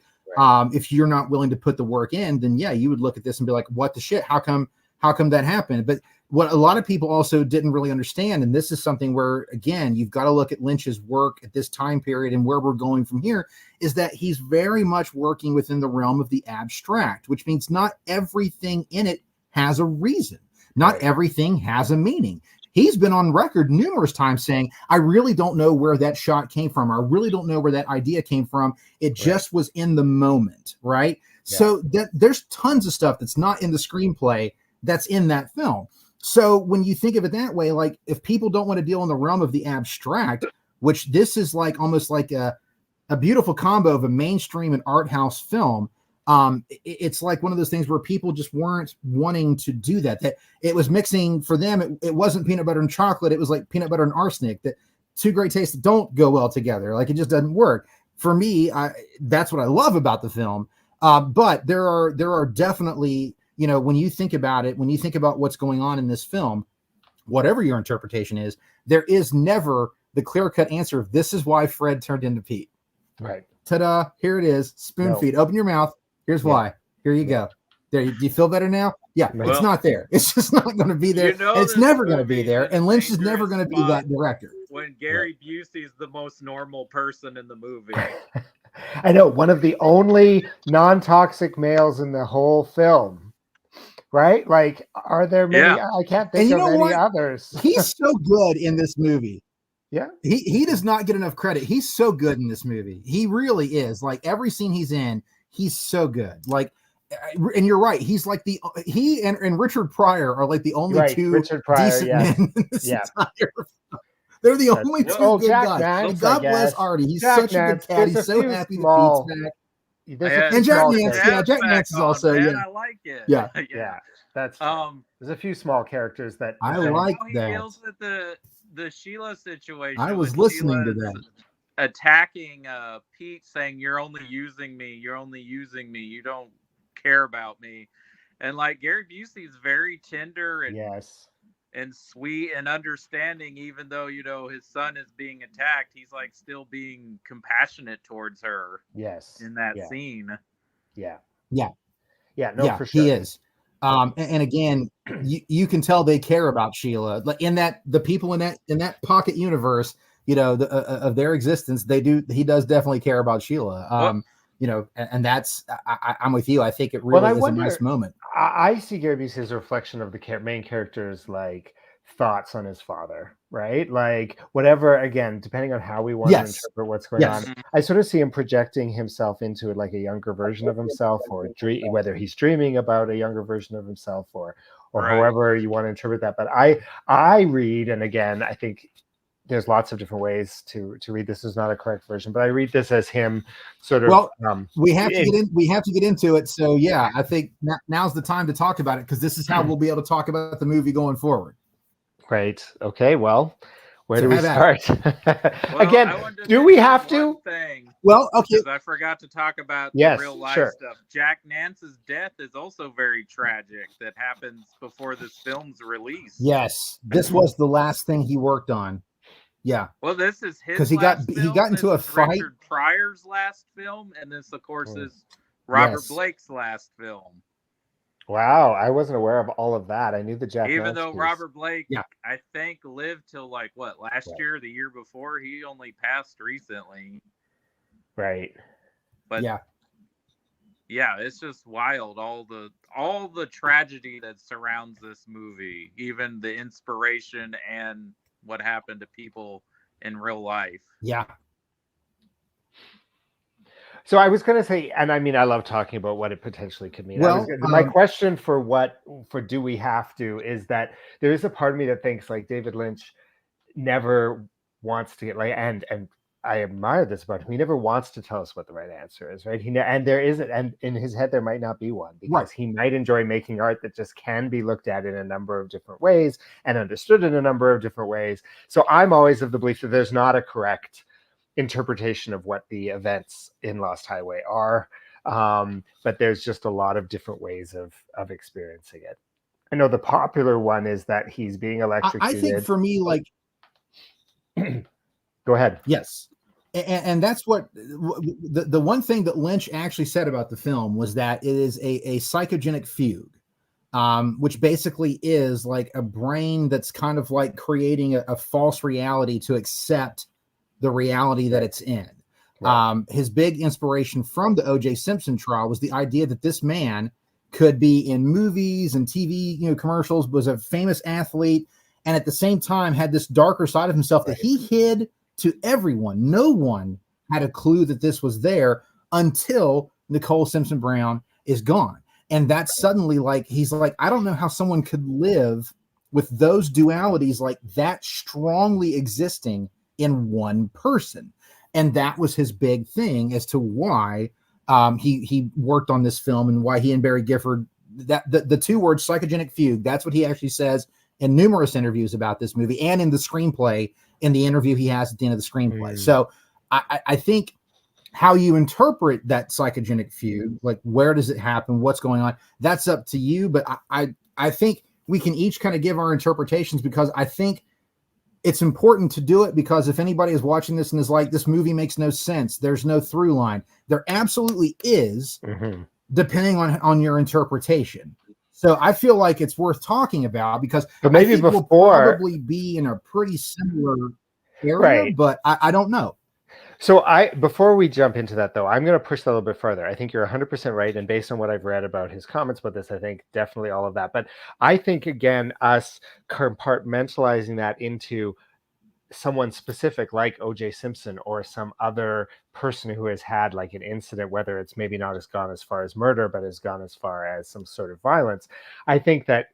if you're not willing to put the work in, then yeah, you would look at this and be like, "What the shit? How come that happened?" But what a lot of people also didn't really understand, and this is something where, again, you've got to look at Lynch's work at this time period and where we're going from here, is that he's very much working within the realm of the abstract, which means not everything in it has a reason. Not everything has a meaning. He's been on record numerous times saying, I really don't know where that shot came from. I really don't know where that idea came from. It just was in the moment, right? Yeah. So there's tons of stuff that's not in the screenplay that's in that film. So when you think of it that way, like if people don't want to deal in the realm of the abstract, which this is like almost like a beautiful combo of a mainstream and art house film, it's like one of those things where people just weren't wanting to do that. That it was mixing for them. It wasn't peanut butter and chocolate. It was like peanut butter and arsenic. That two great tastes that don't go well together. Like it just doesn't work. For me, that's what I love about the film. But there are definitely, you know, when you think about it, when you think about what's going on in this film, whatever your interpretation is, there is never the clear-cut answer of this is why Fred turned into Pete. Right. Ta-da, here it is. Spoon feed. Open your mouth. Here's why. Here you go. There. Do you feel better now? Yeah, well, it's not there. It's just not going to be there. You know, it's never going to be there. And Lynch is never going to be that director. When Gary Busey is the most normal person in the movie. I know, one of the only non-toxic males in the whole film. Right? Like, are there many? I can't think of any others. He's so good in this movie. Yeah. He does not get enough credit. He's so good in this movie. He really is. Like every scene he's in, he's so good. Like, and you're right. He's like he and Richard Pryor are like the only two Richard Pryor, decent men in this entire film. They're the only two good guys. Nance, and God bless Artie. He's such a good cat. He's so happy that Pete's back. And Jack Nance, Jack Nance is also, I like it. Yeah. That's there's a few small characters that I like that. He deals with the Sheila situation. I was listening to that. Attacking Pete, saying you're only using me. You don't care about me. And like Gary Busey's very tender and sweet and understanding, even though, you know, his son is being attacked, he's like still being compassionate towards her. Yes. In that scene. Yeah. No, for sure. He is. And again, you can tell they care about Sheila. Like in that, the people in that pocket universe, you know, of their existence, he does definitely care about Sheila. You know, and that's, I'm with you. I think it really is a nice moment. I see Gary Busey's reflection of the main character's like thoughts on his father, right? Like whatever, again, depending on how we want to interpret what's going on, I sort of see him projecting himself into it like a younger version of himself, or whether he's dreaming about a younger version of himself, or however you want to interpret that. But I read, and again, I think there's lots of different ways to read this. Is not a correct version, but I read this as him sort of. Well, we have to get into it. So yeah, I think now's the time to talk about it, because this is how we'll be able to talk about the movie going forward. Right. Okay. Well, where do we start? Again, do we have to? Well, okay. I forgot to talk about the real life stuff. Jack Nance's death is also very tragic. That happens before this film's release. Yes, this was the last thing he worked on. Yeah. Well, this is his because he got into a fight. Richard Pryor's last film, and this, of course, is Robert Blake's last film. Wow, I wasn't aware of all of that. I knew the Jack. Even though Robert Blake, I think, lived till like last year, the year before. He only passed recently. Right. But it's just wild. All the tragedy that surrounds this movie, even the inspiration and what happened to people in real life. Yeah. So I was going to say, and I mean, I love talking about what it potentially could mean. Well, my question for do we have to is that there is a part of me that thinks like David Lynch never wants to get like, and I admire this about him. He never wants to tell us what the right answer is, right? And there isn't, and in his head there might not be one, because he might enjoy making art that just can be looked at in a number of different ways and understood in a number of different ways. So I'm always of the belief that there's not a correct interpretation of what the events in Lost Highway are, but there's just a lot of different ways of experiencing it. I know the popular one is that he's being electrocuted. I think for me, like, go ahead. Yes. And that's what the one thing that Lynch actually said about the film was that it is a psychogenic fugue, which basically is like a brain that's kind of like creating a false reality to accept the reality that it's in. Right. His big inspiration from the O.J. Simpson trial was the idea that this man could be in movies and TV, commercials, was a famous athlete, and at the same time had this darker side of himself that he hid to everyone. No one had a clue that this was there until Nicole Simpson Brown is gone. And that's suddenly like, he's like, I don't know how someone could live with those dualities like that strongly existing in one person. And that was his big thing as to why he worked on this film and why he and Barry Gifford, that the two words psychogenic fugue, that's what he actually says in numerous interviews about this movie and in the screenplay, in the interview he has at the end of the screenplay. So I think how you interpret that psychogenic fugue, like where does it happen, what's going on, that's up to you. But I think we can each kind of give our interpretations, because I think it's important to do it, because if anybody is watching this and is like, this movie makes no sense, there's no through line, there absolutely is, depending on your interpretation. So I feel like it's worth talking about, because but maybe I think we'll probably be in a pretty similar area, but I don't know. So before we jump into that, though, I'm going to push that a little bit further. I think you're 100% right. And based on what I've read about his comments about this, I think definitely all of that. But I think, again, us compartmentalizing that into someone specific like O.J. Simpson or some other person who has had like an incident, whether it's maybe not as gone as far as murder, but has gone as far as some sort of violence. I think that,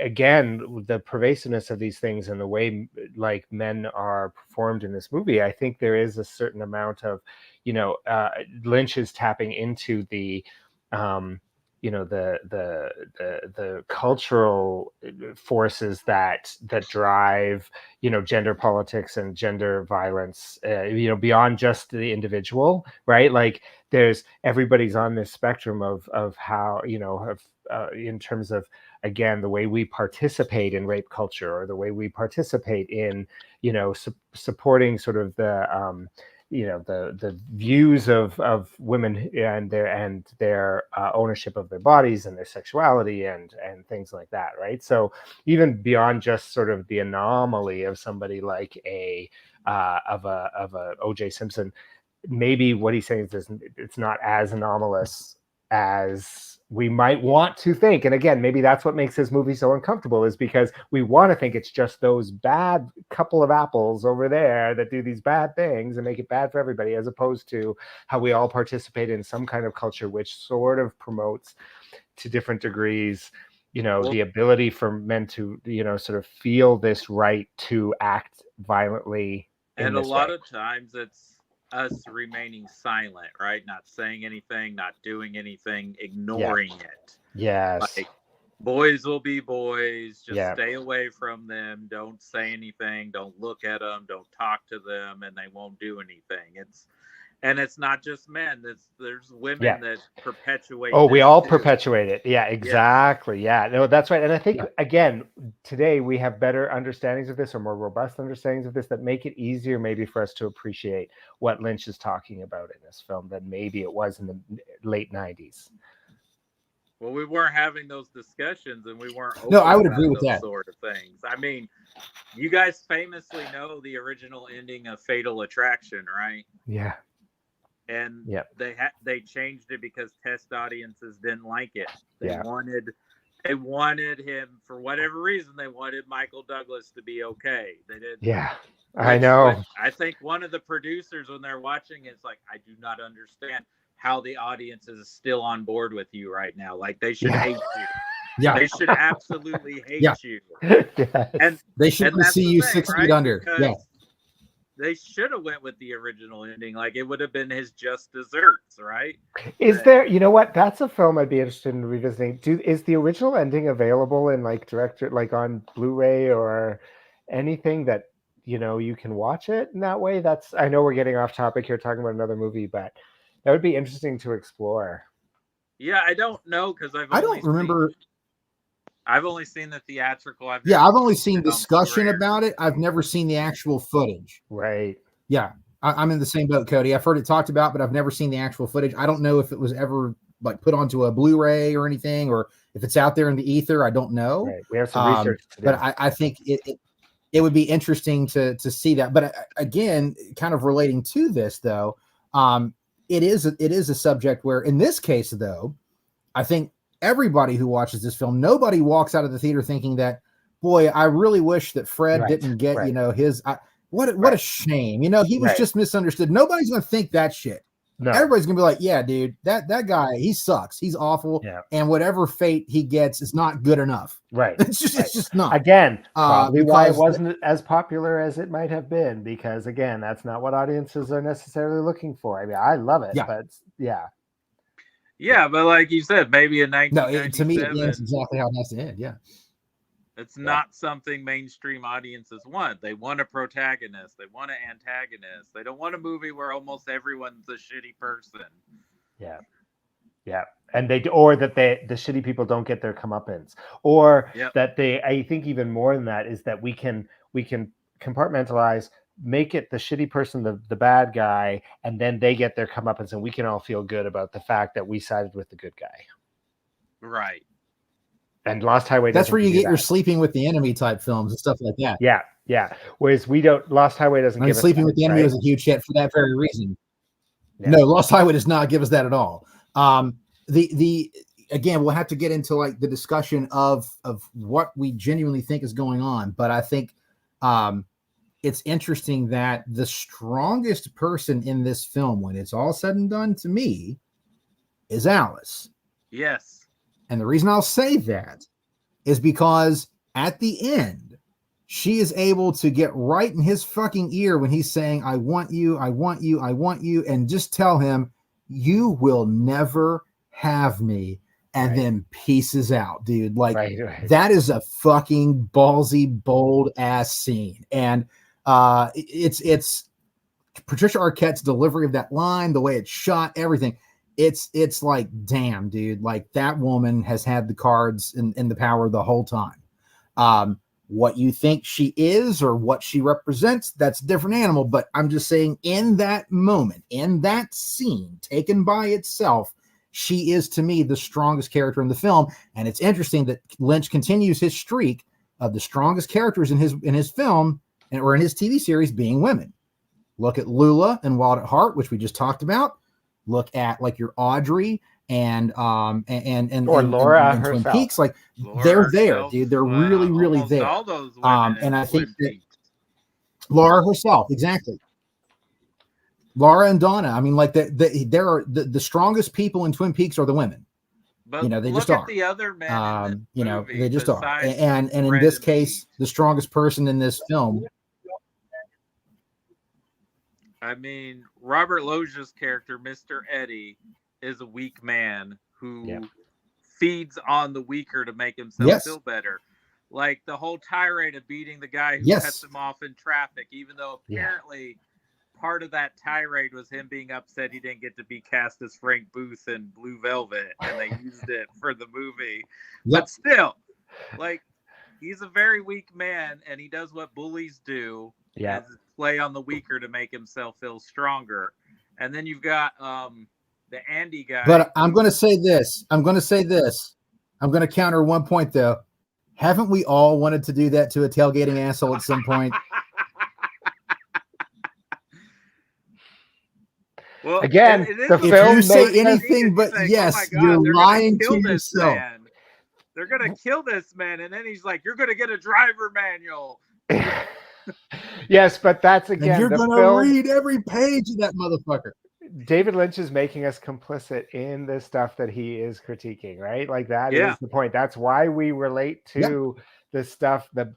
again, the pervasiveness of these things and the way like men are performed in this movie, I think there is a certain amount of, Lynch is tapping into the the cultural forces that drive gender politics and gender violence, beyond just the individual, right? Like everybody's on this spectrum of how in terms of, again, the way we participate in rape culture, or the way we participate in supporting sort of the the views of women and their ownership of their bodies and their sexuality and things like that, right? So even beyond just sort of the anomaly of somebody like a O.J. Simpson, maybe what he's saying is it's not as anomalous as we might want to think. And again, maybe that's what makes this movie so uncomfortable, is because we want to think it's just those bad couple of apples over there that do these bad things and make it bad for everybody, as opposed to how we all participate in some kind of culture which sort of promotes, to different degrees, the ability for men to sort of feel this right to act violently. And a lot of times it's us remaining silent, right? Not saying anything, not doing anything, ignoring it. Yes. Like, boys will be boys. Just stay away from them. Don't say anything. Don't look at them. Don't talk to them, and they won't do anything. It's not just men. There's women that perpetuate. Oh, we all perpetuate it. Yeah, exactly. Yeah, no, that's right. And I think, again, today we have better understandings of this, or more robust understandings of this, that make it easier maybe for us to appreciate what Lynch is talking about in this film than maybe it was in the late 90s. Well, we weren't having those discussions, and we weren't. No, I would agree with that sort of things. I mean, you guys famously know the original ending of Fatal Attraction, right? Yeah. And they changed it because test audiences didn't like it. They wanted him, for whatever reason, they wanted Michael Douglas to be okay. They didn't. Yeah, I know. I think one of the producers, when they're watching, is like, I do not understand how the audience is still on board with you right now. Like, they should hate you. Yeah, they should absolutely hate you. Yes. And they should see you 6 feet under. they should have went with the original ending. Like it would have been his just desserts, right? Is there, you know what? That's a film I'd be interested in revisiting. Is the original ending available in like like on Blu-ray or anything that, you know, you can watch it in that way? I know we're getting off topic here talking about another movie, but that would be interesting to explore. Yeah, I don't know because I don't remember. I've only seen the theatrical. I've only seen discussion about it. I've never seen the actual footage. Right. Yeah, I'm in the same boat, Cody. I've heard it talked about, but I've never seen the actual footage. I don't know if it was ever like put onto a Blu-ray or anything, or if it's out there in the ether. I don't know. Right. We have some research to do. But I think it would be interesting to see that. But again, kind of relating to this though, it is a subject where, in this case though, I think everybody who watches this film, nobody walks out of the theater thinking that, boy, I really wish that Fred didn't get, you know, his, what a shame. You know, he was just misunderstood. Nobody's going to think that shit. No. Everybody's going to be like, yeah, dude, that guy, he sucks. He's awful. Yeah. And whatever fate he gets is not good enough. Right. It's just not. Again, probably why it wasn't as popular as it might have been, because again, that's not what audiences are necessarily looking for. I mean, I love it, but yeah, but like you said, maybe in 1997. No, to me, it ends exactly how it has to end. Yeah. It's not something mainstream audiences want. They want a protagonist. They want an antagonist. They don't want a movie where almost everyone's a shitty person. Yeah. Yeah. And the shitty people don't get their comeuppance. Or that I think even more than that is that we can compartmentalize, make it the shitty person, the bad guy, and then they get their comeuppance, and we can all feel good about the fact that we sided with the good guy. Right. And Lost Highway. That's where you get your sleeping with the enemy type films and stuff like that. Yeah, yeah. Whereas Lost Highway doesn't give us sleeping with the enemy was a huge hit for that very reason. Yeah. No, Lost Highway does not give us that at all. Again, we'll have to get into like the discussion of what we genuinely think is going on, but I think it's interesting that the strongest person in this film, when it's all said and done, to me, is Alice. Yes. And the reason I'll say that is because at the end, she is able to get right in his fucking ear when he's saying, I want you, I want you, I want you, and just tell him, you will never have me, and then pieces out, dude. Like, that is a fucking ballsy, bold ass scene. And it's Patricia Arquette's delivery of that line, the way it's shot, everything. It's like, damn, dude, like that woman has had the cards and the power the whole time. What you think she is or what she represents, that's a different animal. But I'm just saying, in that moment, in that scene, taken by itself, she is, to me, the strongest character in the film. And it's interesting that Lynch continues his streak of the strongest characters in his film or in his TV series being women. Look at Lula and Wild at Heart, which we just talked about. Look at like your Audrey and Laura and Twin Peaks. Like Laura they're there, dude. They're really there. All those and I think that Laura herself, exactly. Laura and Donna. I mean, like there are the strongest people in Twin Peaks are the women. But you know, they look just at are. The other men you know, they just are. And in this case, the strongest person in this film. I mean, Robert Loggia's character, Mr. Eddie, is a weak man who feeds on the weaker to make himself feel better. Like the whole tirade of beating the guy who cuts him off in traffic, even though apparently part of that tirade was him being upset he didn't get to be cast as Frank Booth in Blue Velvet, and they used it for the movie. But still, like, he's a very weak man, and he does what bullies do. Yeah. Play on the weaker to make himself feel stronger. And then you've got the Andy guy. But I'm going to say this. I'm going to counter one point, though. Haven't we all wanted to do that to a tailgating asshole at some point? Well, again, the film. If you say anything but yes, you're lying to yourself. Man. They're going to kill this man. And then he's like, you're going to get a driver manual. Yes, but that's again. And you're going to read every page of that motherfucker. David Lynch is making us complicit in the stuff that he is critiquing, right? Like that is the point. That's why we relate to the stuff, the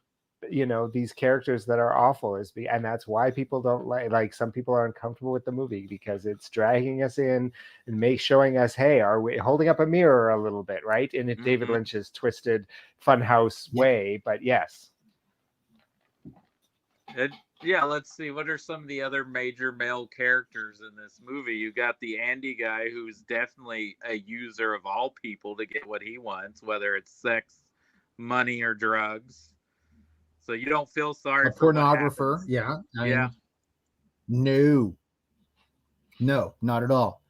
these characters that are awful, and that's why people don't like some people are uncomfortable with the movie, because it's dragging us in and showing us, hey, are we holding up a mirror a little bit, right? In David Lynch's twisted funhouse way, but yes. Yeah, let's see. What are some of the other major male characters in this movie? You got the Andy guy, who's definitely a user of all people to get what he wants, whether it's sex, money, or drugs. So you don't feel sorry A for pornographer. what happens. Yeah. Yeah. No, not at all.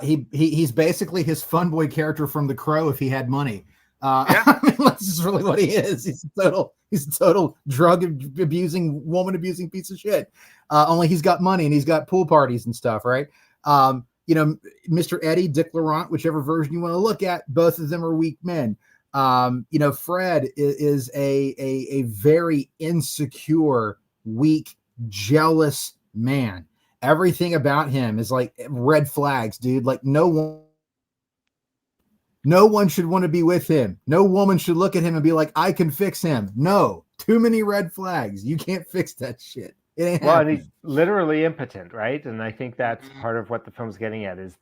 He's basically his fun boy character from The Crow if he had money. Yeah. I mean, this is really what he is. He's a total drug abusing, woman abusing piece of shit. Only he's got money and he's got pool parties and stuff, right? Mr. Eddie, Dick Laurent, whichever version you want to look at, both of them are weak men. Fred is a very insecure, weak, jealous man. Everything about him is like red flags, dude. Like no one should want to be with him. No woman should look at him and be like, I can fix him. No, too many red flags. You can't fix that shit. It ain't Well, and happening. he's literally impotent, right? And I think that's part of what the film's getting at, is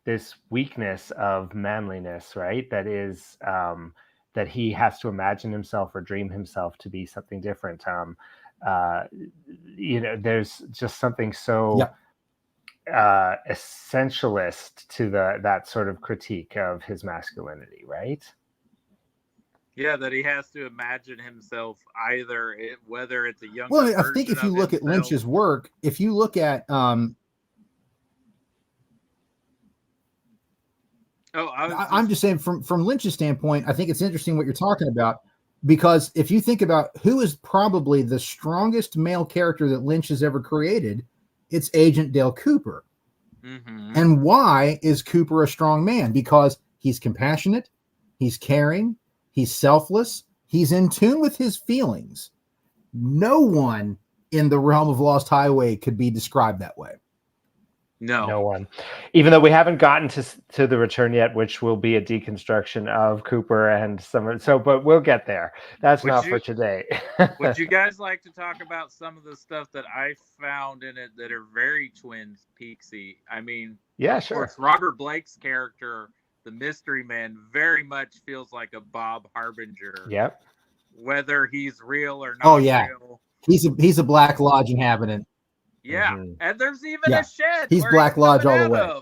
this weakness of manliness, right? That is that he has to imagine himself or dream himself to be something different. There's just something so essentialist to that sort of critique of his masculinity, right? Yeah, that he has to imagine himself whether it's a younger. Well, I think if you look at Lynch's work, if you look at I'm just saying from Lynch's standpoint, I think it's interesting what you're talking about, because if you think about who is probably the strongest male character that Lynch has ever created, it's Agent Dale Cooper. Mm-hmm. And why is Cooper a strong man? Because he's compassionate, he's caring, he's selfless, he's in tune with his feelings. No one in the realm of Lost Highway could be described that way. No one. Even though we haven't gotten to the return yet, which will be a deconstruction of Cooper and but we'll get there. That's not for today. Would you guys like to talk about some of the stuff that I found in it that are very Twin Peaksy? I mean, yeah, of sure. course, Robert Blake's character, the mystery man, very much feels like a Bob Harbinger. Yep. Whether he's real or not real. He's a Black Lodge inhabitant. Yeah, and there's even a shed. He's Black Lodge all the way.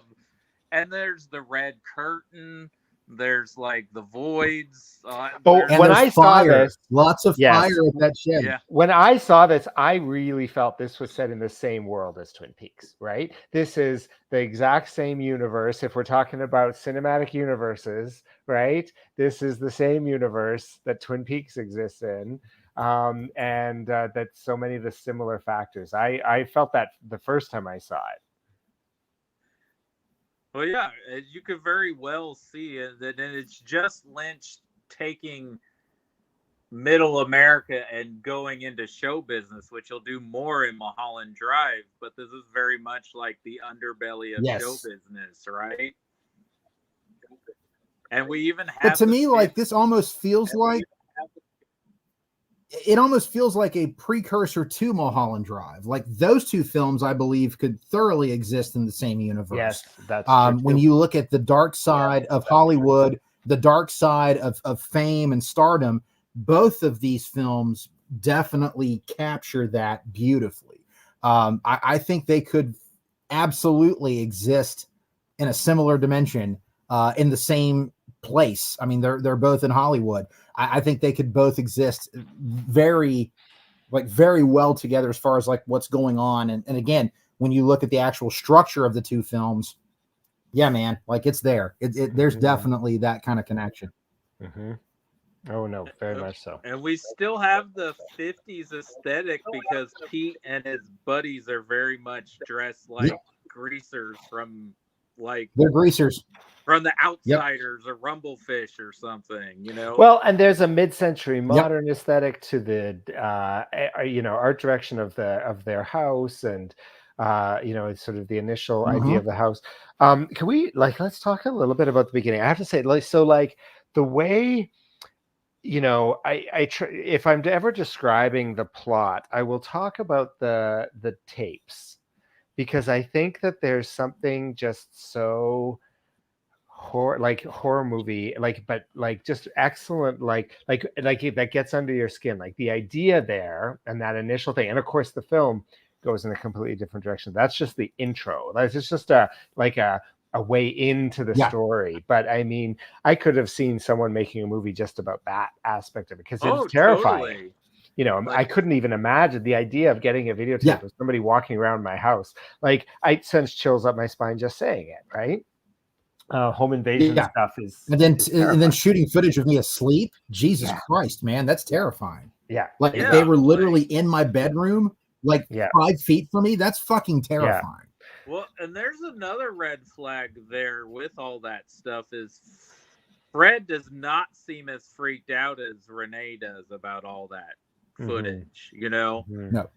And there's the red curtain. There's like the voids. When I saw this, lots of fire at that shed. Yeah. When I saw this, I really felt this was set in the same world as Twin Peaks, right? This is the exact same universe. If we're talking about cinematic universes, right? This is the same universe that Twin Peaks exists in. And that so many of the similar factors. I felt that the first time I saw it. Well, yeah, you could very well see it, and it's just Lynch taking middle America and going into show business, which he'll do more in Mulholland Drive, but this is very much like the underbelly of show business, right? And we even have... But to me, like, this almost feels like... It almost feels like a precursor to Mulholland Drive. Like those two films, I believe, could thoroughly exist in the same universe. Yes, that's true. When you look at the dark side of Hollywood, the dark side of fame and stardom, both of these films definitely capture that beautifully. I think they could absolutely exist in a similar dimension in the same place. I mean, they're both in Hollywood. I think they could both exist very well together as far as like what's going on. And again, when you look at the actual structure of the two films, yeah, man, like it's there. There's definitely that kind of connection. Mm-hmm. Oh no, very much so. And we still have the 50s aesthetic because Pete and his buddies are very much dressed like greasers from they're greasers. From The Outsiders or Rumblefish or something, you know. Well, and there's a mid-century modern aesthetic to the art direction of their house, and it's sort of the initial idea of the house. Can we let's talk a little bit about the beginning? I have to say, the way you know, if I'm ever describing the plot, I will talk about the tapes, because I think that there's something just so horror movie, but just excellent, that gets under your skin, like the idea there and that initial thing. And of course the film goes in a completely different direction. That's just the intro. That's just a way into the story. But I mean, I could have seen someone making a movie just about that aspect of it, because it's terrifying. Totally. You know, I couldn't even imagine the idea of getting a videotape of somebody walking around my house. Like, I sense chills up my spine just saying it, right? Home invasion stuff is, and then shooting footage of me asleep. Jesus Christ, man, that's terrifying. Like if they were literally in my bedroom, like 5 feet from me, that's fucking terrifying. Well, and there's another red flag there with all that stuff is Fred does not seem as freaked out as Renee does about all that footage, you know? No.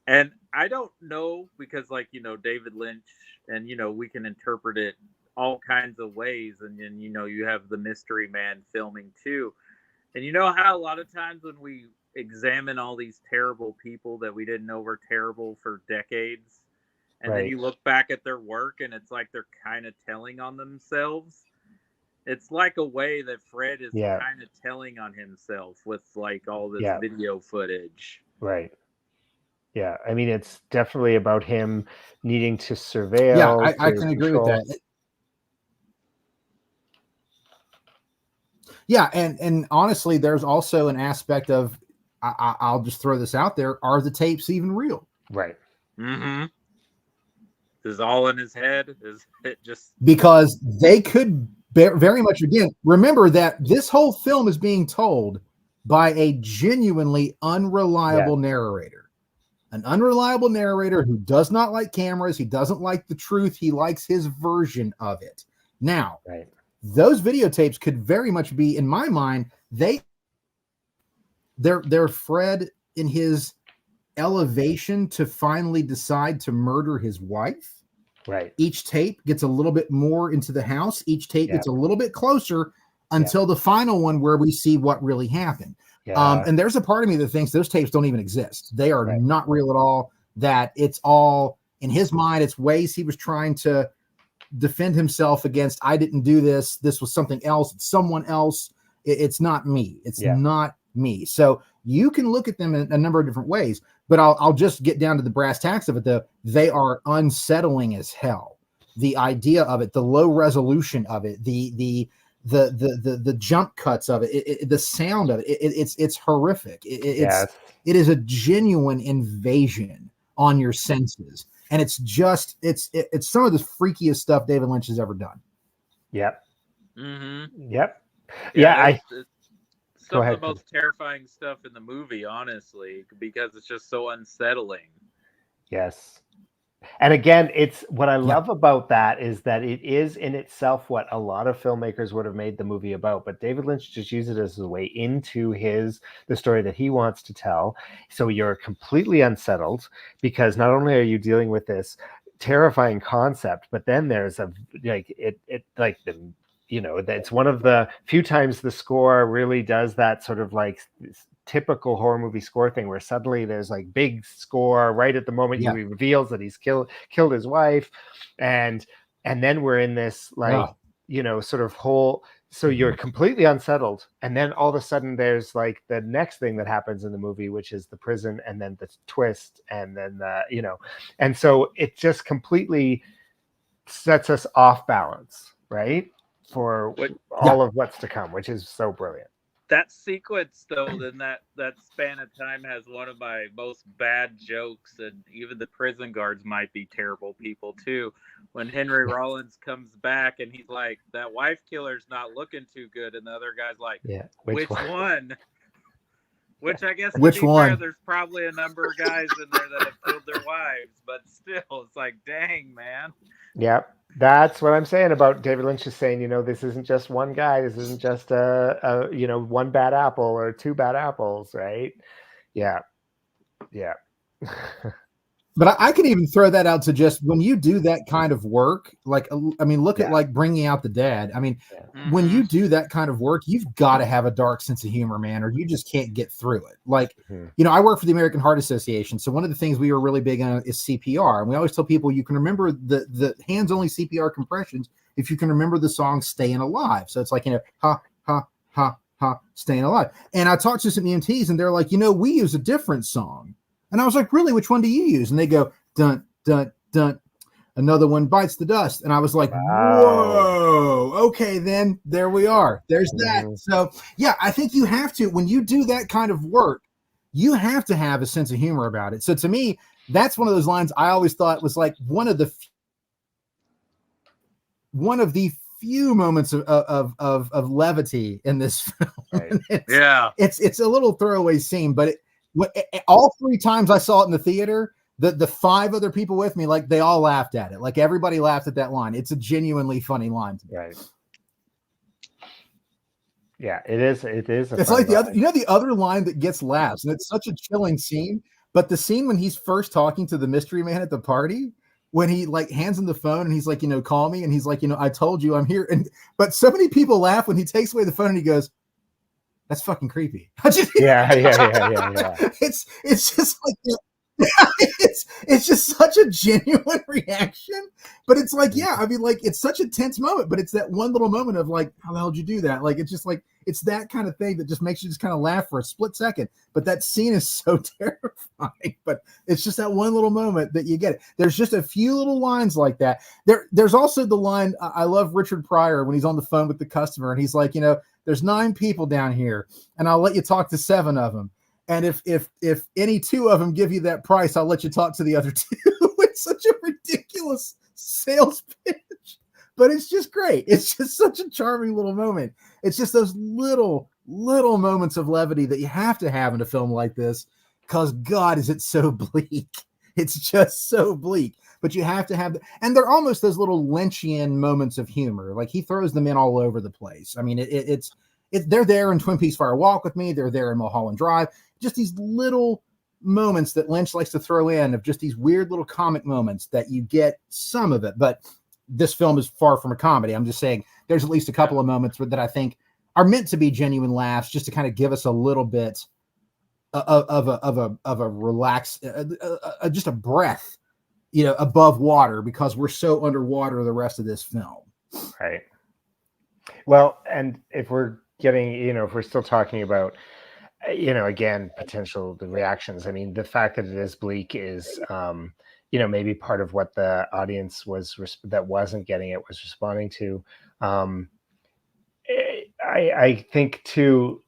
And I don't know, because like, you know, David Lynch, and, you know, we can interpret it all kinds of ways. And then, you know, you have the mystery man filming too. And you know how a lot of times when we examine all these terrible people that we didn't know were terrible for decades, and then you look back at their work and it's like they're kind of telling on themselves. It's like a way that Fred is kind of telling on himself with like all this video footage. Right. Yeah. I mean, it's definitely about him needing to surveil. Yeah, I can agree with that. Yeah, and honestly, there's also an aspect of, I'll just throw this out there: are the tapes even real? Right. Mm-hmm. Is all in his head? Is it just because they could very much, again, remember that this whole film is being told by a genuinely unreliable narrator, an unreliable narrator who does not like cameras. He doesn't like the truth. He likes his version of it. Now, those videotapes could very much be, in my mind, they're Fred in his elevation to finally decide to murder his wife. Right. Each tape gets a little bit more into the house. Each tape gets a little bit closer until the final one where we see what really happened. And there's a part of me that thinks those tapes don't even exist. They are not real at all. That it's all in his mind. It's ways he was trying to defend himself against, I didn't do this. This was something else. It's someone else. It's not me. It's not me. So you can look at them in a number of different ways, but I'll just get down to the brass tacks of it though. They are unsettling as hell. The idea of it, the low resolution of it, the jump cuts of it, the sound of it, it's horrific. It is a genuine invasion on your senses. And it's some of the freakiest stuff David Lynch has ever done. Yep. Mm-hmm. Yep. It's some of the most terrifying stuff in the movie, honestly, because it's just so unsettling. Yes. And again, it's what I love about that is that it is in itself what a lot of filmmakers would have made the movie about, but David Lynch just uses it as a way into the story that he wants to tell. So you're completely unsettled because not only are you dealing with this terrifying concept, but then there's it's one of the few times the score really does that sort of like typical horror movie score thing where suddenly there's like big score right at the moment he reveals that he's killed his wife, and then we're in this sort of whole, so you're completely unsettled, and then all of a sudden there's like the next thing that happens in the movie, which is the prison, and then the twist, and then and so it just completely sets us off balance, right, for all of what's to come, which is so brilliant. That sequence, though, then that span of time has one of my most bad jokes, and even the prison guards might be terrible people too. When Henry Rollins comes back and he's like, "That wife killer's not looking too good," and the other guy's like, "Which one?" Which I guess, which one? Fair, there's probably a number of guys in there that have killed their wives, but still, it's like, dang, man. Yep. That's what I'm saying about David Lynch is saying, this isn't just one guy. This isn't just a one bad apple or two bad apples, right? Yeah. Yeah. But I can even throw that out to just when you do that kind of work, like, I mean, look at like Bringing Out the Dead. I mean, when you do that kind of work, you've got to have a dark sense of humor, man, or you just can't get through it. Like, you know, I work for the American Heart Association. So one of the things we were really big on is CPR. And we always tell people you can remember the hands-only CPR compressions if you can remember the song Staying Alive. So it's like, you know, ha, ha, ha, ha, Staying Alive. And I talked to some EMTs and they're like, you know, we use a different song. And I was like, really, which one do you use? And they go, dun, dun, dun. Another one bites the dust. And I was like, whoa, okay, then there we are. There's that. So, yeah, I think you have to, when you do that kind of work, you have to have a sense of humor about it. So to me, that's one of those lines I always thought was like one of the few moments of levity in this film. Right. It's a little throwaway scene, but all 3 times I saw it in the theater, the 5 other people with me, like they all laughed at it. Like everybody laughed at that line. It's a genuinely funny line. Right. Yeah, it is. It's like the other line that gets laughs, and it's such a chilling scene. But the scene when he's first talking to the mystery man at the party, when he like hands him the phone and he's like, you know, call me, and he's like, you know, I told you I'm here. But so many people laugh when he takes away the phone and he goes, "That's fucking creepy." Yeah. It's just like it's just such a genuine reaction, but it's like, yeah, I mean, like it's such a tense moment, but it's that one little moment of like, how the hell did you do that? Like, it's just like, it's that kind of thing that just makes you just kind of laugh for a split second. But that scene is so terrifying, but it's just that one little moment that you get it. There's just a few little lines like that. There's also the line, I love Richard Pryor when he's on the phone with the customer and he's like, you know, there's 9 people down here and I'll let you talk to 7 of them. And if any 2 of them give you that price, I'll let you talk to the other 2. It's such a ridiculous sales pitch, but it's just great. It's just such a charming little moment. It's just those little moments of levity that you have to have in a film like this, because God, is it so bleak. It's just so bleak. But you have to have, and they're almost those little Lynchian moments of humor. Like he throws them in all over the place. I mean, they're there in Twin Peaks Fire Walk with Me. They're there in Mulholland Drive. Just these little moments that Lynch likes to throw in of just these weird little comic moments that you get some of it. But this film is far from a comedy. I'm just saying there's at least a couple of moments that I think are meant to be genuine laughs, just to kind of give us a little bit of a relax, just a breath, you know, above water, because we're so underwater the rest of this film. Right. Well, and if we're getting, you know, if we're still talking about, you know, again, the reactions. I mean, the fact that it is bleak is, you know, maybe part of what the audience that wasn't getting it was responding to. I think too,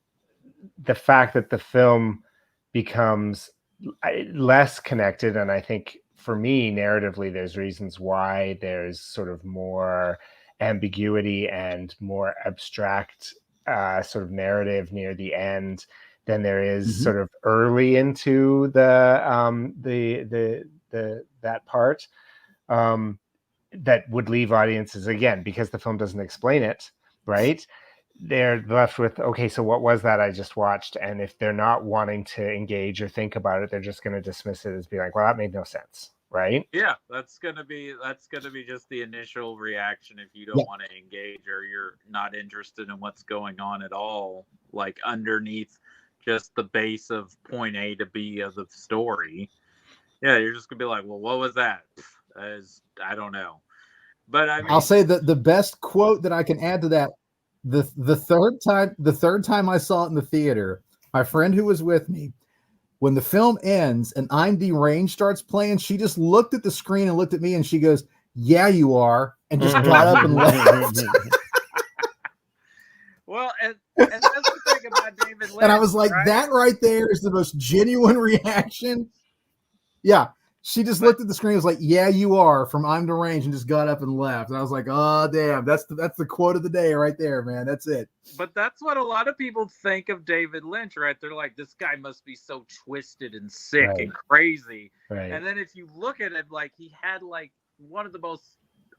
the fact that the film becomes less connected, and I think for me, narratively, there's reasons why there's sort of more ambiguity and more abstract sort of narrative near the end than there is sort of early into that part, that would leave audiences, again, because the film doesn't explain it, right? They're left with, okay, so what was that I just watched? And if they're not wanting to engage or think about it, they're just going to dismiss it as being like, well, that made no sense, right? Yeah, that's gonna be just the initial reaction if you don't want to engage or you're not interested in what's going on at all, like underneath just the base of point A to B of the story. Yeah, you're just gonna be like, well, what was that? I don't know. But I mean, I'll say that the best quote that I can add to that, the third time I saw it in the theater, my friend who was with me, when the film ends and I'm Deranged starts playing, she just looked at the screen and looked at me and she goes, "Yeah, you are," and just got up and left. Well, and that's the thing about David Lynch. And I was like, right? That right there is the most genuine reaction. Yeah. She just looked at the screen and was like, "Yeah, you are," from I'm Deranged, and just got up and left. And I was like, oh, damn, that's the quote of the day right there, man. That's it. But that's what a lot of people think of David Lynch, right? They're like, this guy must be so twisted and sick and crazy. Right. And then if you look at it, like he had like one of the most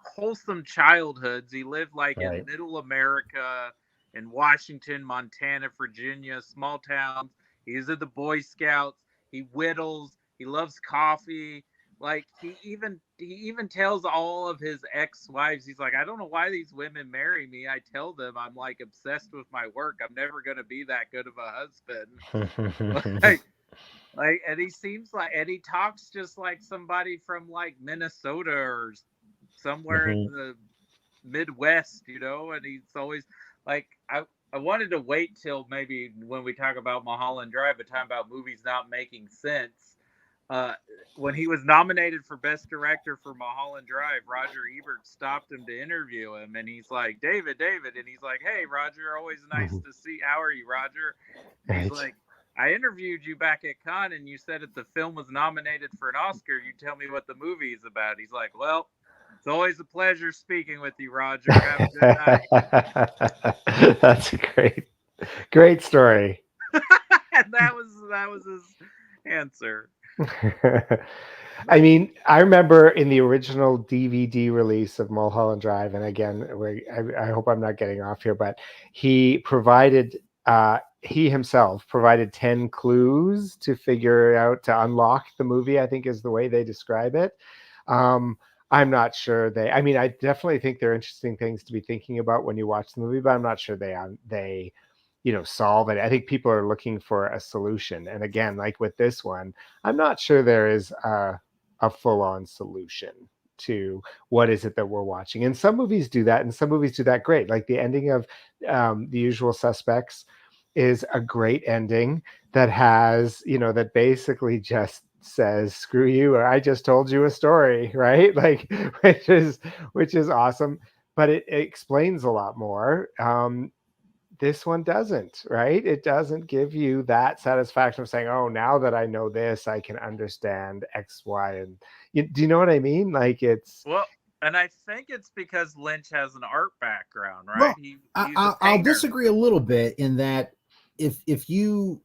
wholesome childhoods. He lived like in middle America, in Washington, Montana, Virginia, small towns. He was at the Boy Scouts. He whittles. He loves coffee. Like he even tells all of his ex-wives, he's like, I don't know why these women marry me. I tell them I'm like obsessed with my work. I'm never gonna be that good of a husband. And he seems like, and he talks just like somebody from like Minnesota or somewhere in the Midwest, and he's always like, I wanted to wait till maybe when we talk about Mulholland Drive, but talking about movies not making sense. When he was nominated for Best Director for Mulholland Drive, Roger Ebert stopped him to interview him, and he's like, David, and he's like, hey, Roger, always nice to see. How are you, Roger? And he's like, I interviewed you back at Cannes, and you said if the film was nominated for an Oscar, you tell me what the movie is about. He's like, well, it's always a pleasure speaking with you, Roger. Have a good night. That's a great story. And that was his answer. I mean, I remember in the original DVD release of Mulholland Drive, and again, I hope I'm not getting off here, but he himself provided 10 clues to figure out, to unlock the movie, I think is the way they describe it. I'm not sure I mean, I definitely think they're interesting things to be thinking about when you watch the movie, but I'm not sure they solve it. I think people are looking for a solution. And again, like with this one, I'm not sure there is a full-on solution to what is it that we're watching. And some movies do that, and some movies do that great. Like the ending of The Usual Suspects is a great ending that has, that basically just says, screw you, or I just told you a story, right? Like, which is awesome. But it explains a lot more. This one doesn't, right? It doesn't give you that satisfaction of saying, oh, now that I know this, I can understand X, Y, and do you know what I mean? Like well, and I think it's because Lynch has an art background, right? Well, I'll disagree a little bit in that if you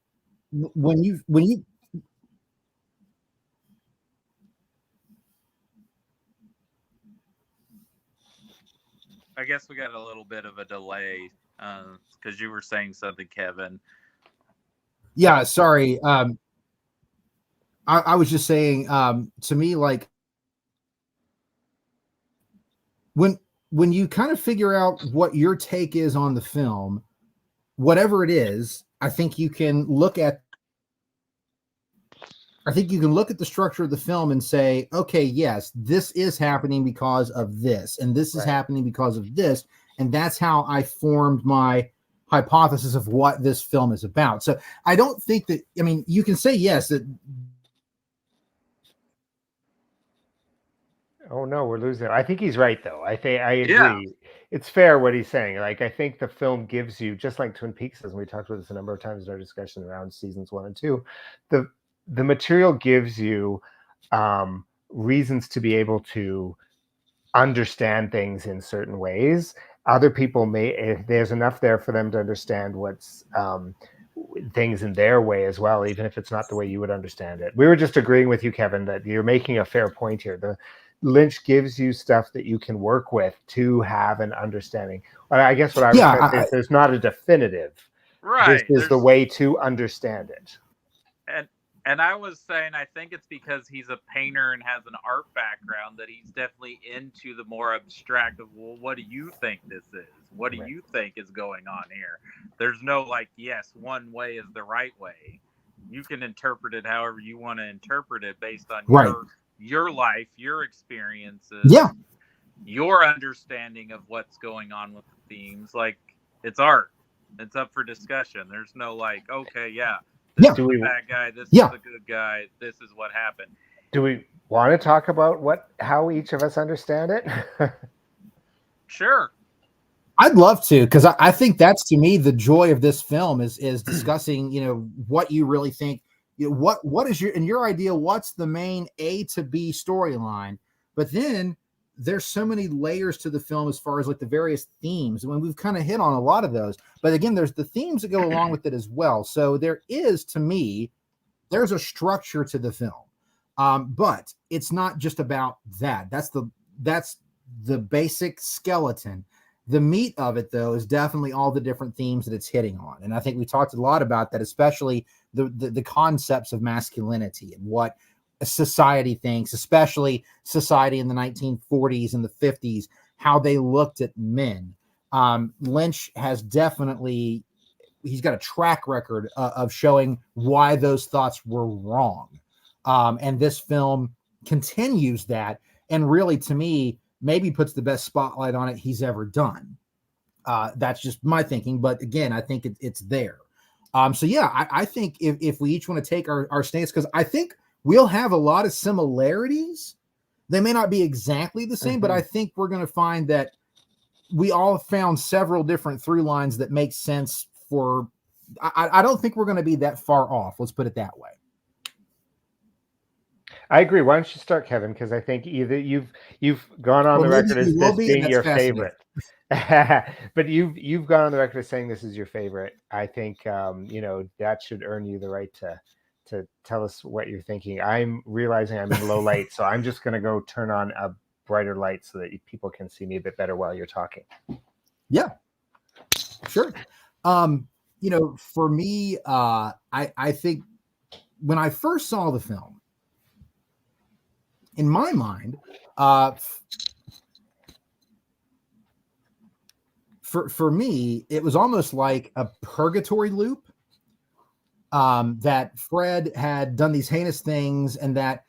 when you I guess we got a little bit of a delay because you were saying something, Kevin. Yeah, sorry. I was just saying, to me, like when you kind of figure out what your take is on the film, whatever it is, I think you can look at the structure of the film and say, okay, yes, this is happening because of this, and this is happening because of this, and that's how I formed my hypothesis of what this film is about. So I don't think that, I mean, you can say yes that. Oh no, we're losing. I think he's right though. I agree. Yeah. It's fair what he's saying. Like, I think the film gives you, just like Twin Peaks does, and we talked about this a number of times in our discussion around seasons 1 and 2, the material gives you reasons to be able to understand things in certain ways. Other people may, there's enough there for them to understand what's things in their way as well, even if it's not the way you would understand it. We were just agreeing with you, Kevin, that you're making a fair point here. The Lynch gives you stuff that you can work with to have an understanding. I guess what I was trying to say is there's not a definitive. Right. This is the way to understand it. And I was saying, I think it's because he's a painter and has an art background that he's definitely into the more abstract of, well, what do you think this is? What do you think is going on here? There's no like, yes, one way is the right way. You can interpret it however you want to interpret it based on your life, your experiences, your understanding of what's going on with the themes. Like, it's art. It's up for discussion. There's no like, okay, this is the bad guy, this is the good guy, this is what happened. Do we want to talk about how each of us understand it? Sure. I'd love to, because I think that's, to me, the joy of this film is discussing, what you really think. What is in your idea, what's the main A to B storyline? But then there's so many layers to the film as far as like the various themes. I mean, we've kind of hit on a lot of those, but again, there's the themes that go along with it as well. So there is, to me, there's a structure to the film, but it's not just about that. That's the basic skeleton. The meat of it, though, is definitely all the different themes that it's hitting on. And I think we talked a lot about that, especially the concepts of masculinity and what society thinks, especially society in the 1940s and the 50s, how they looked at men. Lynch has definitely, he's got a track record of showing why those thoughts were wrong. And this film continues that, and really, to me, maybe puts the best spotlight on it he's ever done. That's just my thinking, but again, I think it's there. So yeah, I think if we each want to take our stance, because I think we'll have a lot of similarities. They may not be exactly the same, but I think we're going to find that we all found several different through lines that make sense for. I don't think we're going to be that far off. Let's put it that way. I agree. Why don't you start, Kevin? Because I think either you've gone on the record as this being your favorite, but you've gone on the record as saying this is your favorite. I think that should earn you the right to tell us what you're thinking. I'm realizing I'm in low light, so I'm just going to go turn on a brighter light so that people can see me a bit better while you're talking. Yeah, sure. For me, I think when I first saw the film, in my mind, for me, it was almost like a purgatory loop. That Fred had done these heinous things, and that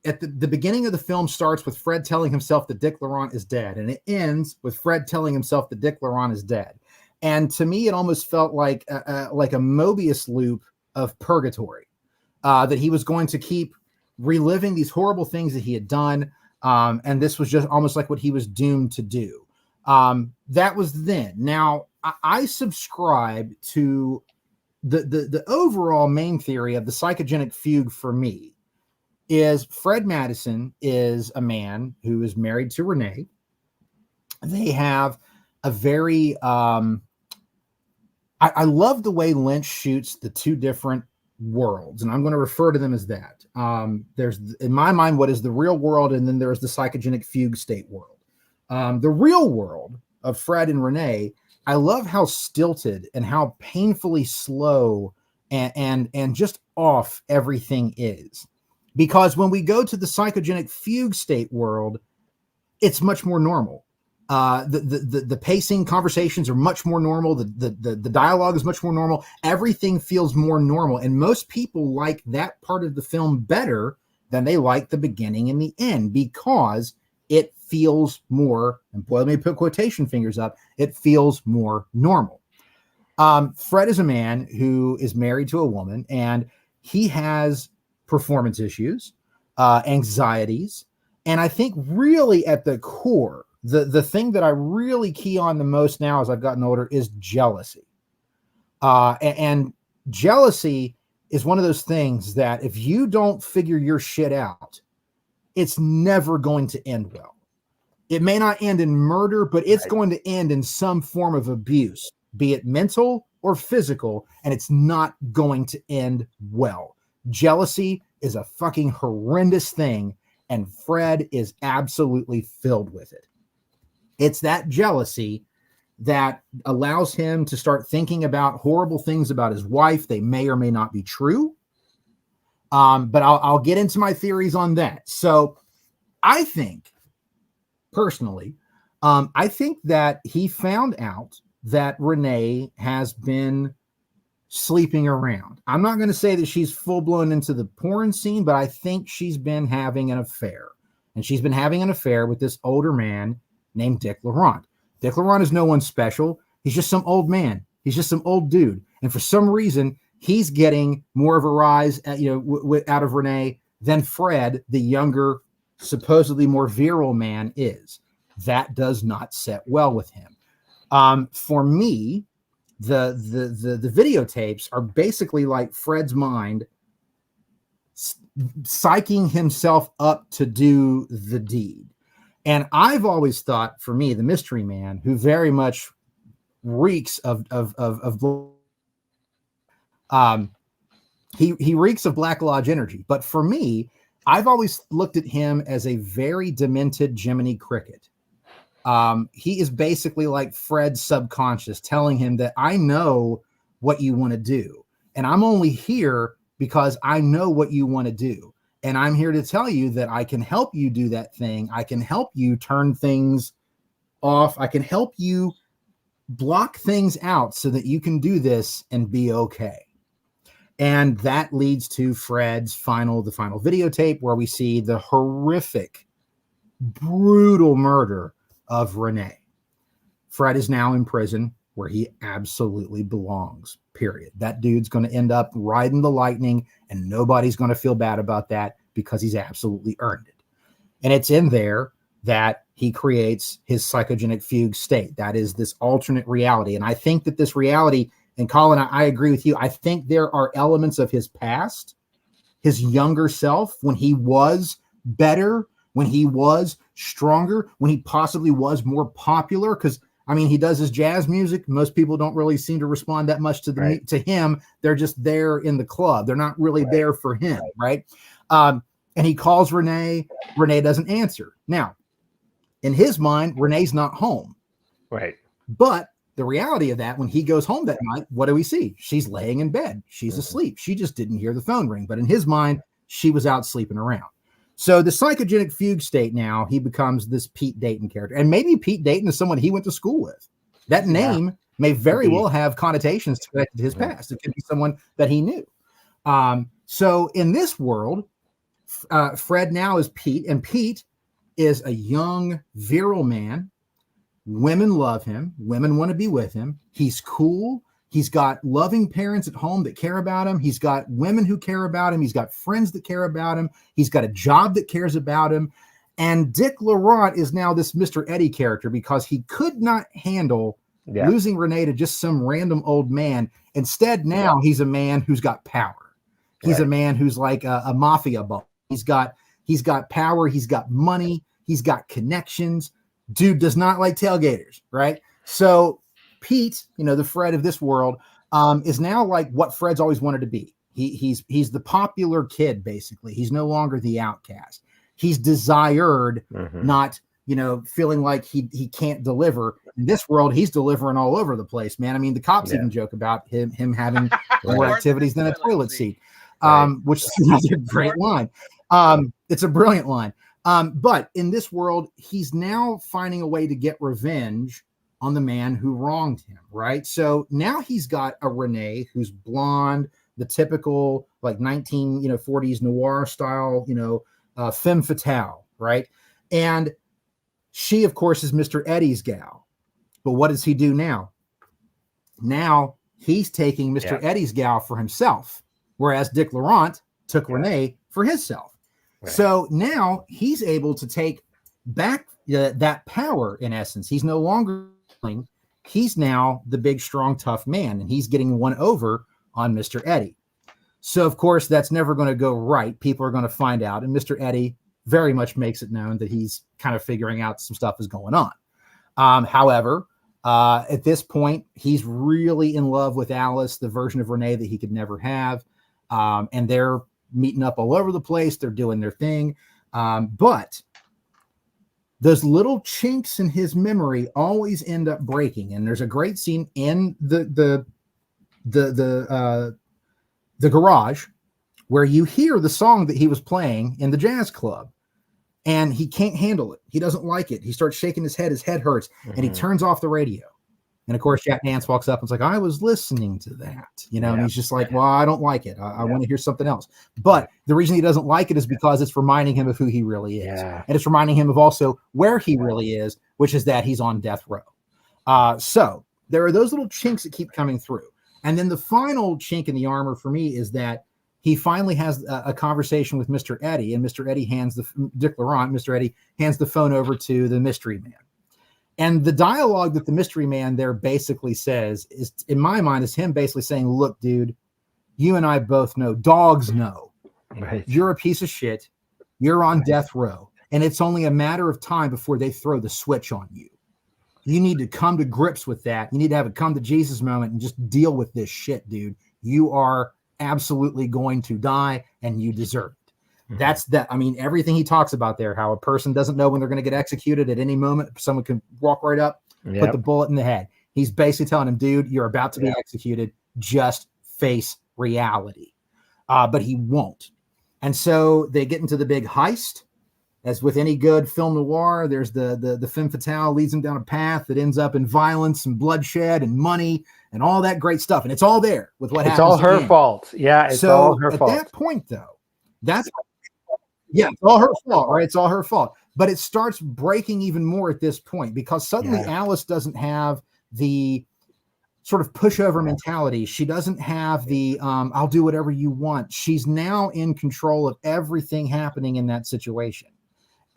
at the beginning of the film starts with Fred telling himself that Dick Laurent is dead, and it ends with Fred telling himself that Dick Laurent is dead. And to me, it almost felt like a Mobius loop of purgatory, that he was going to keep reliving these horrible things that he had done. And this was just almost like what he was doomed to do. That was then. Now, I subscribe to the overall main theory of the psychogenic fugue for me is Fred Madison is a man who is married to Renee. They have a very, I love the way Lynch shoots the two different worlds, and I'm going to refer to them as that. There's, in my mind, what is the real world, and then there's the psychogenic fugue state world. The real world of Fred and Renee, I love how stilted and how painfully slow and just off everything is. Because when we go to the psychogenic fugue state world, it's much more normal. The pacing conversations are much more normal. The dialogue is much more normal. Everything feels more normal. And most people like that part of the film better than they like the beginning and the end, because it feels more, and boy, let me put quotation fingers up, it feels more normal. Fred is a man who is married to a woman, and he has performance issues, anxieties, and I think really at the core, the thing that I really key on the most now as I've gotten older is jealousy. And jealousy is one of those things that if you don't figure your shit out, it's never going to end well. It may not end in murder, but it's going to end in some form of abuse, be it mental or physical, and it's not going to end well. Jealousy is a fucking horrendous thing, and Fred is absolutely filled with it. It's that jealousy that allows him to start thinking about horrible things about his wife. They may or may not be true. But I'll get into my theories on that. So I think, personally, I think that he found out that Renee has been sleeping around. I'm not going to say that she's full-blown into the porn scene, but I think she's been having an affair. And she's been having an affair with this older man named Dick Laurent. Dick Laurent is no one special. He's just some old man. He's just some old dude. And for some reason, he's getting more of a rise out of Renee than Fred, the younger, supposedly more virile man, is. That does not set well with him. For me, the videotapes are basically like Fred's mind psyching himself up to do the deed. And I've always thought, for me, the mystery man, who very much reeks of he reeks of Black Lodge energy. But for me, I've always looked at him as a very demented Jiminy Cricket. He is basically like Fred's subconscious telling him that I know what you want to do. And I'm only here because I know what you want to do. And I'm here to tell you that I can help you do that thing. I can help you turn things off. I can help you block things out so that you can do this and be okay. And that leads to Fred's the final videotape, where we see the horrific, brutal murder of Renee. Fred is now in prison, where he absolutely belongs, period. That dude's going to end up riding the lightning, and nobody's going to feel bad about that because he's absolutely earned it. And it's in there that he creates his psychogenic fugue state. That is this alternate reality. And I think that this reality, and Colin, I agree with you, I think there are elements of his past, his younger self, when he was better, when he was stronger, when he possibly was more popular, because I mean, he does his jazz music. Most people don't really seem to respond that much to to him. They're just there in the club. They're not really there for him, right? And he calls Renee. Renee doesn't answer. Now, in his mind, Renee's not home. Right. But the reality of that, when he goes home that night, what do we see? She's laying in bed. She's asleep. She just didn't hear the phone ring. But in his mind, she was out sleeping around. So the psychogenic fugue state, now he becomes this Pete Dayton character. And maybe Pete Dayton is someone he went to school with. That name may very well have connotations connected to his past. It could be someone that he knew. So in this world, Fred now is Pete, and Pete is a young, virile man. Women love him. Women want to be with him. He's cool. He's got loving parents at home that care about him. He's got women who care about him. He's got friends that care about him. He's got a job that cares about him. And Dick Laurent is now this Mr. Eddie character because he could not handle losing Renee to just some random old man. Instead, now he's a man who's got power. He's a man who's like a mafia boss. He's got power. He's got money. He's got connections. Dude does not like tailgaters, right? So Pete, the Fred of this world, is now like what Fred's always wanted to be. He's the popular kid, basically. He's no longer the outcast. He's desired, not feeling like he can't deliver. In this world, he's delivering all over the place, man. I mean, the cops even joke about him having more activities than a toilet seat, which is another great line. It's a brilliant line. But in this world, he's now finding a way to get revenge on the man who wronged him, right? So now he's got a Renee who's blonde, the typical like 1940s noir style, femme fatale, right? And she, of course, is Mr. Eddie's gal. But what does he do now? Now he's taking Mr. Eddie's gal for himself, whereas Dick Laurent took Renee for himself. Right. So now he's able to take back that power, in essence. He's no longer, he's now the big, strong, tough man, and he's getting one over on Mr. Eddie. So, of course, that's never going to go right. People are going to find out, and Mr. Eddie very much makes it known that he's kind of figuring out some stuff is going on. However, at this point, he's really in love with Alice, the version of Renee that he could never have, and they're meeting up all over the place. They're doing their thing. But those little chinks in his memory always end up breaking. And there's a great scene in the garage where you hear the song that he was playing in the jazz club, and he can't handle it. He doesn't like it. He starts shaking his head. His head hurts, and he turns off the radio. And of course, Jack Nance walks up and's like, I was listening to that, and he's just like, well, I don't like it. I want to hear something else. But the reason he doesn't like it is because it's reminding him of who he really is. And it's reminding him of also where he really is, which is that he's on death row. So there are those little chinks that keep coming through. And then the final chink in the armor for me is that he finally has a conversation with Mr. Eddie, and Mr. Eddie Dick Laurent, Mr. Eddie hands the phone over to the mystery man. And the dialogue that the mystery man there basically says is, in my mind, is him basically saying, look, dude, you and I both know, dogs know, you're a piece of shit. You're on death row. And it's only a matter of time before they throw the switch on you. You need to come to grips with that. You need to have a come to Jesus moment and just deal with this shit, dude. You are absolutely going to die, and you deserve it. That's that. I mean, everything he talks about there, how a person doesn't know when they're going to get executed at any moment. Someone can walk right up, put the bullet in the head. He's basically telling him, dude, you're about to be executed. Just face reality. But he won't. And so they get into the big heist. As with any good film noir, there's the femme fatale leads them down a path that ends up in violence and bloodshed and money and all that great stuff. And it's all there with what happens. It's all her fault. Yeah, it's all her fault. At that point, though, it's all her fault, right? It's all her fault. But it starts breaking even more at this point because suddenly Alice doesn't have the sort of pushover mentality. She doesn't have the I'll do whatever you want. She's now in control of everything happening in that situation.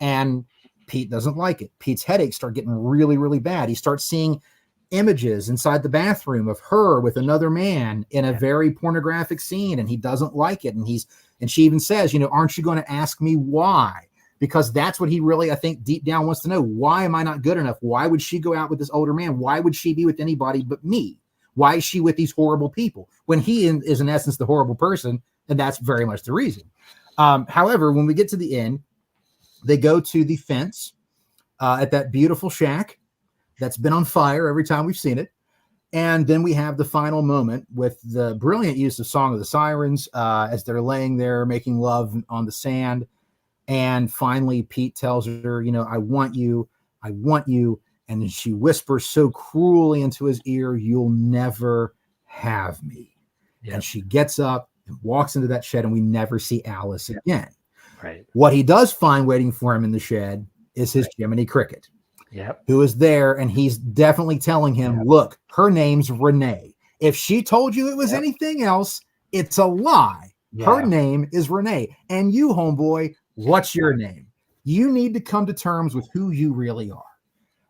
And Pete doesn't like it. Pete's headaches start getting really, really bad. He starts seeing images inside the bathroom of her with another man in a very pornographic scene, and he doesn't like it. And she even says, aren't you going to ask me why? Because that's what he really, I think, deep down wants to know. Why am I not good enough? Why would she go out with this older man? Why would she be with anybody but me? Why is she with these horrible people? When he is, in essence, the horrible person, and that's very much the reason. However, when we get to the end, they go to the fence at that beautiful shack that's been on fire every time we've seen it. And then we have the final moment with the brilliant use of Song of the Sirens as they're laying there making love on the sand. And finally, Pete tells her, I want you. And then she whispers so cruelly into his ear, you'll never have me. Yep. And she gets up and walks into that shed, and we never see Alice again. Right. What he does find waiting for him in the shed is his Jiminy Cricket, who is there, and he's definitely telling him, look, her name's Renee. If she told you it was anything else, it's a lie. Her name is Renee. And you, homeboy, what's your name? You need to come to terms with who you really are.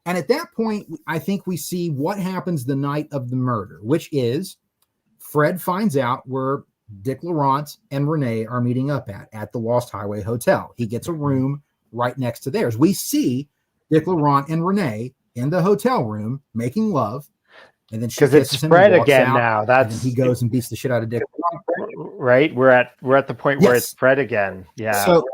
And at that point, I think we see what happens the night of the murder, which is Fred finds out where Dick Laurent and Renee are meeting up at the Lost Highway Hotel. He gets a room right next to theirs. We see Dick Laurent and Renee in the hotel room making love, and then she kisses him Fred and walks again out, now. and then he goes and beats the shit out of Dick Laurent. Right. We're at the point where it's Fred again. Yeah. So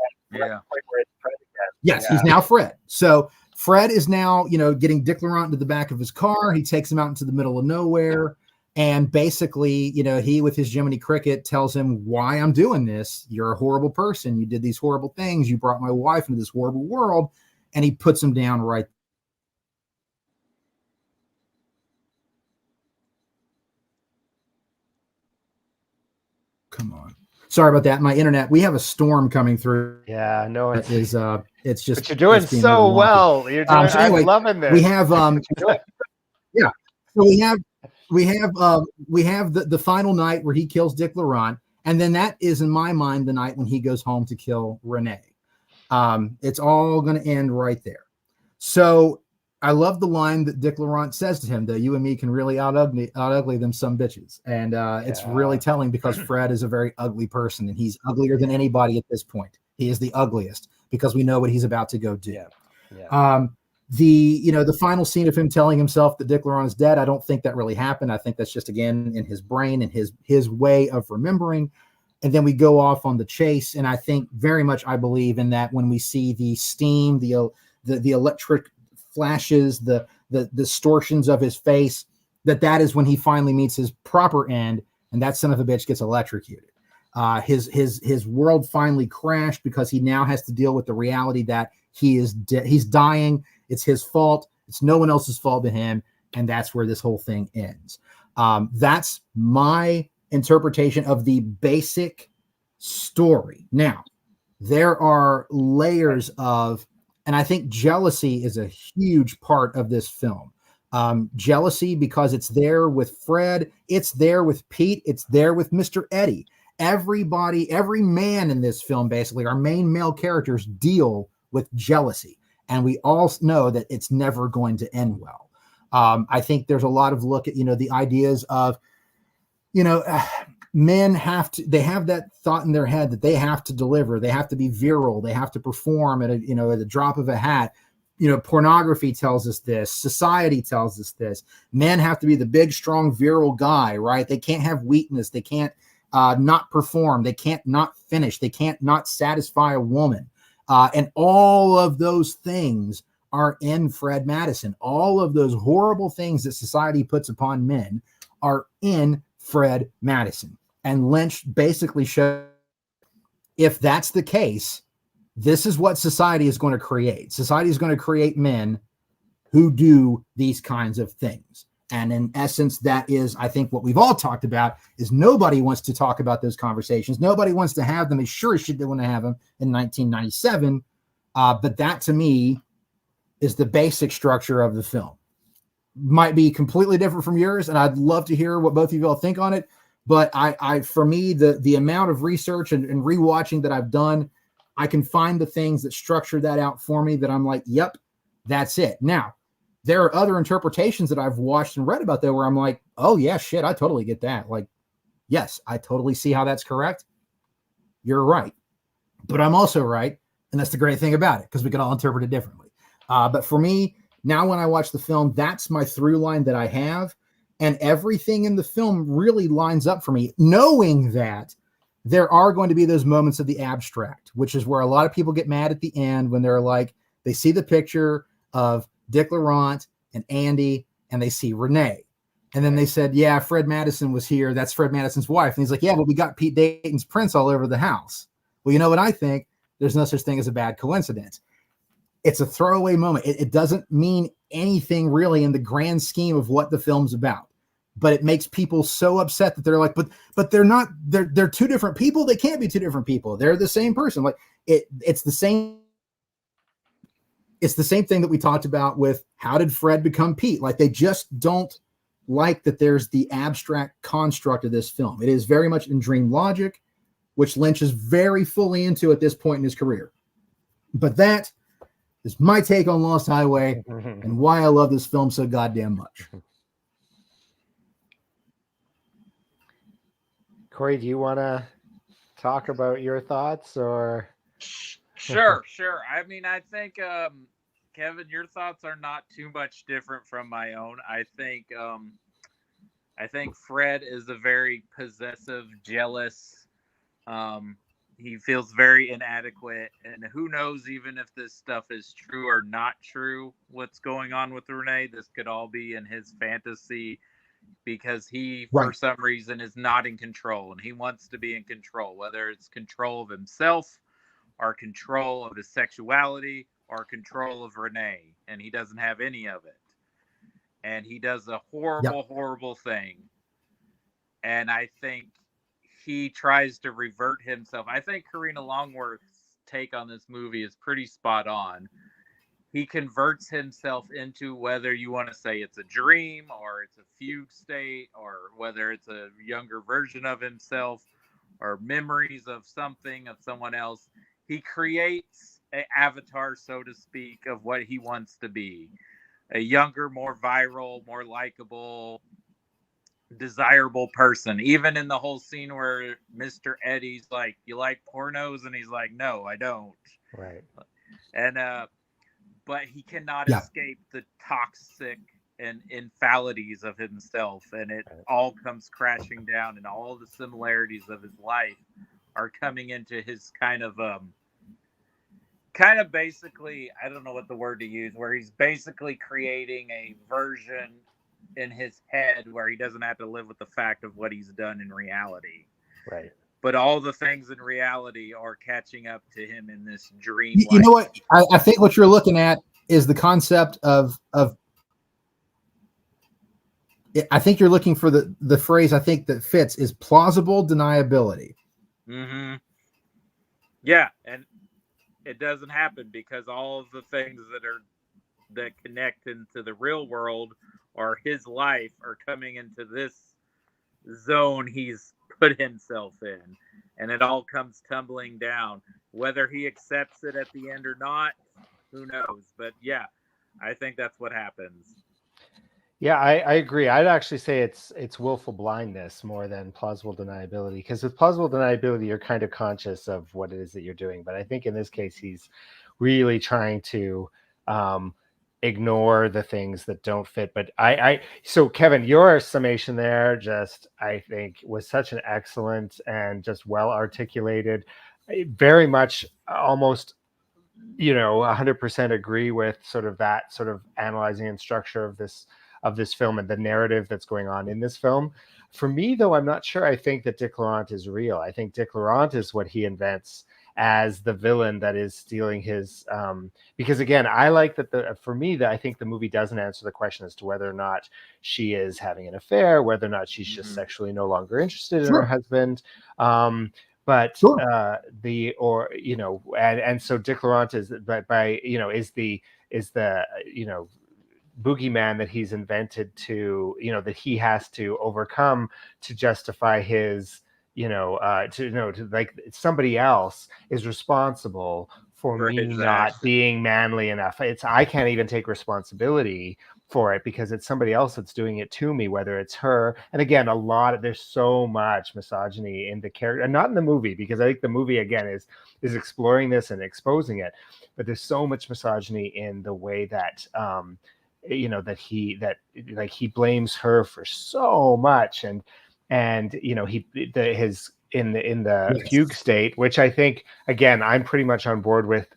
yes, he's now Fred. So Fred is now, getting Dick Laurent into the back of his car. He takes him out into the middle of nowhere. And basically, he with his Jiminy Cricket tells him, why I'm doing this. You're a horrible person. You did these horrible things. You brought my wife into this horrible world. And he puts him down right. Come on. Sorry about that. My internet. We have a storm coming through. Yeah, no, it's just. But you're doing so well. You're doing. So anyway, I'm loving this. We have yeah. So we have the final night where he kills Dick Laurent, and then that is, in my mind, the night when he goes home to kill Renee. It's all going to end right there. So I love the line that Dick Laurent says to him, that you and me can really out ugly them some bitches. And it's really telling, because Fred is a very ugly person, and he's uglier than anybody at this point. He is the ugliest, because we know what he's about to go do. The final scene of him telling himself that Dick Laurent is dead, I don't think that really happened. I think that's just, again, in his brain and his way of remembering. And then we go off on the chase. And I think very much, I believe in that, when we see the steam, the electric flashes, the distortions of his face, that is when he finally meets his proper end, and that son of a bitch gets electrocuted. His world finally crashed, because he now has to deal with the reality that he's dying. It's his fault. It's no one else's fault but him. And that's where this whole thing ends. That's my interpretation of the basic story. Now, there are layers of, and I think jealousy is a huge part of this film. Jealousy, because it's there with Fred, it's there with Pete, it's there with Mr. Eddie. Everybody, every man in this film, basically, our main male characters deal with jealousy. And we all know that it's never going to end well. I think there's a lot of look at, the ideas of, men have that thought in their head that they have to deliver, they have to be virile, they have to perform at a drop of a hat. Pornography tells us this, society tells us this. Men have to be the big, strong, virile guy, right? They can't have weakness. They can't not perform. They can't not finish. They can't not satisfy a woman. And all of those things are in Fred Madison. All of those horrible things that society puts upon men are in Fred Madison. And Lynch basically showed if that's the case, this is what society is going to create. Society is going to create men who do these kinds of things. And in essence, that is, I think, what we've all talked about is nobody wants to talk about those conversations. Nobody wants to have them. They sure as shit they want to have them in 1997. But that, to me, is the basic structure of the film. Might be completely different from yours, and I'd love to hear what both of you all think on it. But I for me, the amount of research and rewatching that I've done, I can find the things that structure that out for me that I'm like, yep, that's it. Now, there are other interpretations that I've watched and read about that where I'm like, oh yeah, shit, I totally get that. Like, yes, I totally see how that's correct. You're right. But I'm also right. And that's the great thing about it, because we can all interpret it differently. But for me, now when I watch the film, that's my through line that I have. And everything in the film really lines up for me, knowing that there are going to be those moments of the abstract, which is where a lot of people get mad at the end when they're like, they see the picture of Dick Laurent and Andy, and they see Renee. And then they said, yeah, Fred Madison was here. That's Fred Madison's wife. And he's like, yeah, but we got Pete Dayton's prints all over the house. Well, you know what I think? There's no such thing as a bad coincidence. It's a throwaway moment. It doesn't mean anything really in the grand scheme of what the film's about. But it makes people so upset that they're like, but they're not, they're two different people. They can't be two different people. They're the same person. Like it's the same. It's the same thing that we talked about with how did Fred become Pete? Like they just don't like that there's the abstract construct of this film. It is very much in dream logic, which Lynch is very fully into at this point in his career. But that is my take on Lost Highway and why I love this film so goddamn much. Corey, do you want to talk about your thoughts or? Sure. I mean, I think, Kevin, your thoughts are not too much different from my own. I think Fred is a very possessive, jealous. He feels very inadequate, and who knows even if this stuff is true or not true. What's going on with Renee? This could all be in his fantasy, because he, for some reason, is not in control, and he wants to be in control, whether it's control of himself or control of his sexuality or control of Renee, and he doesn't have any of it. And he does a horrible thing. And I think he tries to revert himself. I think Karina Longworth's take on this movie is pretty spot on. He converts himself into, whether you want to say it's a dream or it's a fugue state, or whether it's a younger version of himself or memories of something, of someone else. He creates an avatar, so to speak, of what he wants to be. A younger, more viral, more likable, desirable person. Even in the whole scene where Mr. Eddie's like, you like pornos? And he's like, no, I don't. Right. And, but he cannot escape the toxic and infallibilities of himself. And it all comes crashing down, and all the similarities of his life are coming into his kind of basically, I don't know what the word to use, where he's basically creating a version in his head where he doesn't have to live with the fact of what he's done in reality. Right. But all the things in reality are catching up to him in this dream. You know what? I think what you're looking at is the concept of I think you're looking for the phrase I think that fits is plausible deniability. Mm-hmm. Yeah, and it doesn't happen because all of the things that connect into the real world or his life are coming into this zone he's put himself in, and it all comes tumbling down. Whether he accepts it at the end or not, who knows? But yeah, I think that's what happens. Yeah, I agree. I'd actually say it's willful blindness more than plausible deniability, because with plausible deniability, you're kind of conscious of what it is that you're doing. But I think in this case, he's really trying to ignore the things that don't fit. But so Kevin, your summation there just, I think, was such an excellent and just well articulated, very much almost, 100% agree with sort of that sort of analyzing and structure of this this film and the narrative that's going on in this film. For me, though, I'm not sure. I think that Dick Laurent is real. I think Dick Laurent is what he invents as the villain that is stealing his. Because again, I like that. For me, that I think the movie doesn't answer the question as to whether or not she is having an affair, whether or not she's just sexually no longer interested in her husband. But and so Dick Laurent is is the boogeyman that he's invented to, that he has to overcome to justify his, like somebody else is responsible for me not being manly enough. I can't even take responsibility for it because it's somebody else that's doing it to me, whether it's her. And again, there's so much misogyny in the character, and not in the movie, because I think the movie again is exploring this and exposing it, but there's so much misogyny in the way that he blames her for so much, and his in the fugue state, which I think, again, I'm pretty much on board with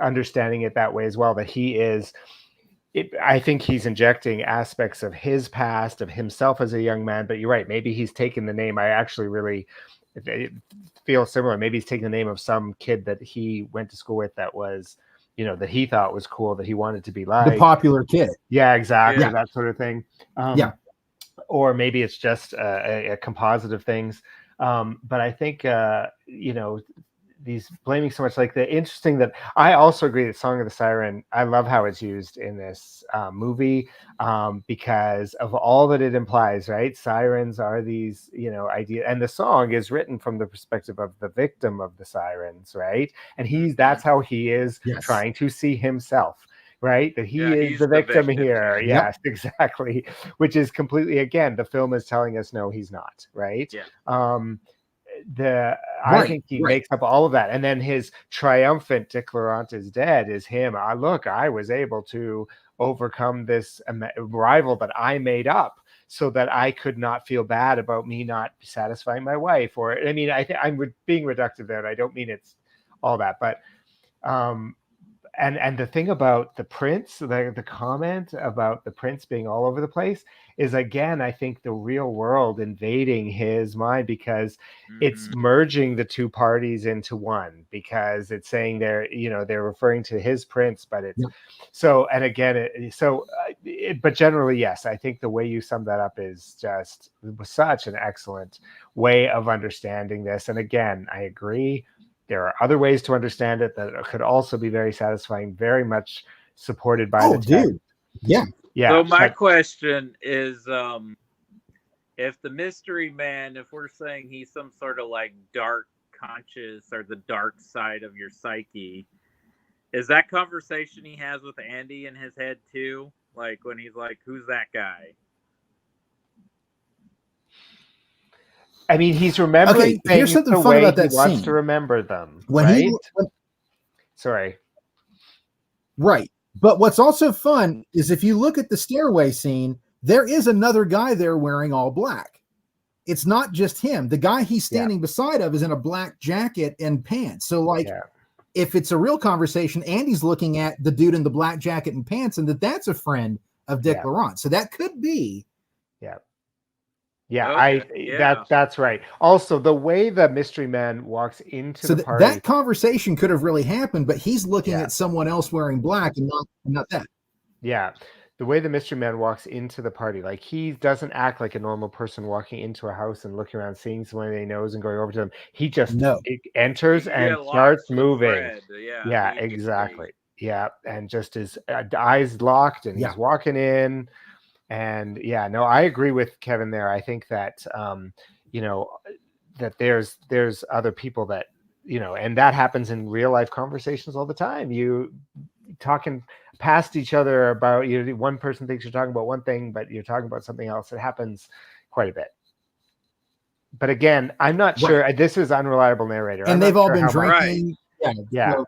understanding it that way as well, that he is, I think he's injecting aspects of his past, of himself as a young man, but you're right, maybe he's taken the name, I actually really feel similar, maybe he's taking the name of some kid that he went to school with that was, that he thought was cool, that he wanted to be like. The popular kid. Yeah, exactly, that sort of thing. Or maybe it's just a composite of things. But I think, these blaming so much, like the interesting that I also agree that Song of the Siren, I love how it's used in this movie because of all that it implies, right? Sirens are these, idea, and the song is written from the perspective of the victim of the sirens, right? And that's how he is trying to see himself. Right, that he is the victim here. Yes, exactly. Which is completely, again, the film is telling us no, he's not. Right. I think he makes up all of that, and then his triumphant "Dick Laurent is dead" is him. Look, I was able to overcome this rival that I made up, so that I could not feel bad about me not satisfying my wife. Or, I mean, I'm being reductive there. And I don't mean it's all that, but. And the thing about the prince, the comment about the prince being all over the place is, again, I think the real world invading his mind, because it's merging the two parties into one, because it's saying they're referring to his prince, but it's so, and again, but generally, yes, I think the way you sum that up is just such an excellent way of understanding this. And again, I agree. There are other ways to understand it that could also be very satisfying, very much supported by the text. Yeah. So my question is, if the mystery man, if we're saying he's some sort of like dark conscious or the dark side of your psyche, is that conversation he has with Andy in his head too? Like when he's like, "Who's that guy?" I mean, he's remembering things. Here's something fun about that he wants scene. to remember them. Sorry. Right. But what's also fun is if you look at the stairway scene, there is another guy there wearing all black. It's not just him. The guy he's standing beside of is in a black jacket and pants. So if it's a real conversation, Andy's looking at the dude in the black jacket and pants, and that's a friend of Dick Laurent. So that could be. That's right. Also, the way the mystery man walks into the party, that conversation could have really happened, but he's looking at someone else wearing black and not that. Yeah. The way the mystery man walks into the party, like he doesn't act like a normal person walking into a house and looking around, seeing someone he knows and going over to them. He just enters and starts moving. Yeah, exactly. Yeah. And just his eyes locked, and he's walking in. And I agree with Kevin there. I think that, that there's other people that, and that happens in real life conversations all the time. You talking past each other about, one person thinks you're talking about one thing, but you're talking about something else. It happens quite a bit. But again, I'm not sure. This is unreliable narrator. And they've all been drinking. So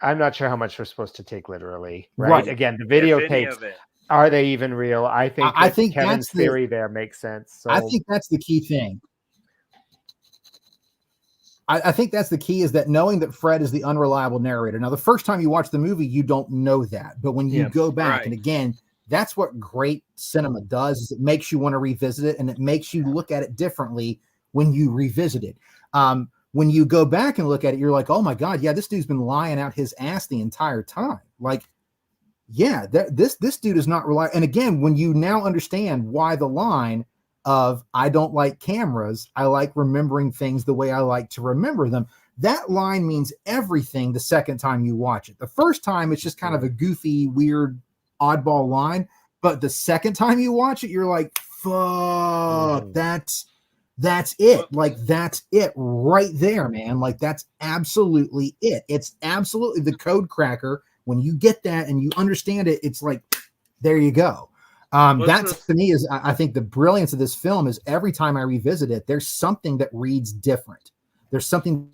I'm not sure how much we're supposed to take literally. Right. Again, the videotapes. Are they even real? I think Kevin's theory there makes sense. So I think that's the key thing. I think that's the key, is that knowing that Fred is the unreliable narrator. Now, the first time you watch the movie, you don't know that. But when you go back, and again, That's what great cinema does, is it makes you want to revisit it, and it makes you look at it differently when you revisit it. When you go back and look at it, you're like, oh my God, yeah, this dude's been lying out his ass the entire time. Like, yeah, this dude is not relying. And again, when you now understand why the line of I don't like cameras, I like remembering things the way I like to remember them, that line means everything the second time you watch it. The first time, it's just kind of a goofy, weird, oddball line. But the second time you watch it, you're like, fuck, that's it. Like, that's it right there, man. Like, that's absolutely it. It's absolutely the code cracker. When you get that and you understand it, it's like, there you go. That's to me is, I think the brilliance of this film is every time I revisit it, there's something that reads different. There's something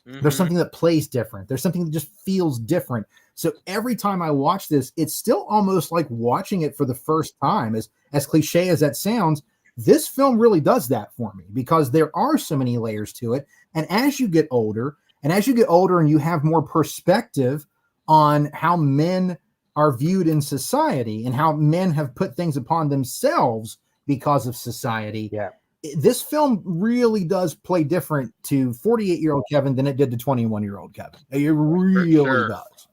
that plays different. There's something that just feels different. So every time I watch this, it's still almost like watching it for the first time. As cliche as that sounds, this film really does that for me, because there are so many layers to it. And as you get older and you have more perspective on how men are viewed in society and how men have put things upon themselves because of society. Yeah. This film really does play different to 48-year-old Kevin than it did to 21-year-old Kevin. It really does.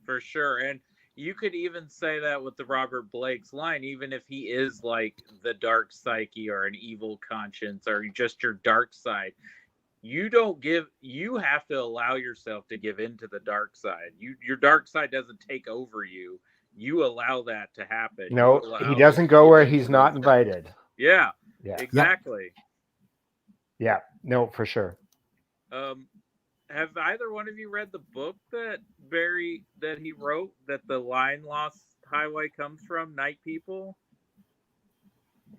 For sure. And you could even say that with the Robert Blake's line, even if he is like the dark psyche or an evil conscience or just your dark side, you have to allow yourself to give into the dark side. Your dark side doesn't take over you. You allow that to happen. No, he doesn't go where he's not invited. Yeah, exactly. Yeah, no, for sure. Have either one of you read the book that he wrote, that the line Lost Highway comes from, Night People?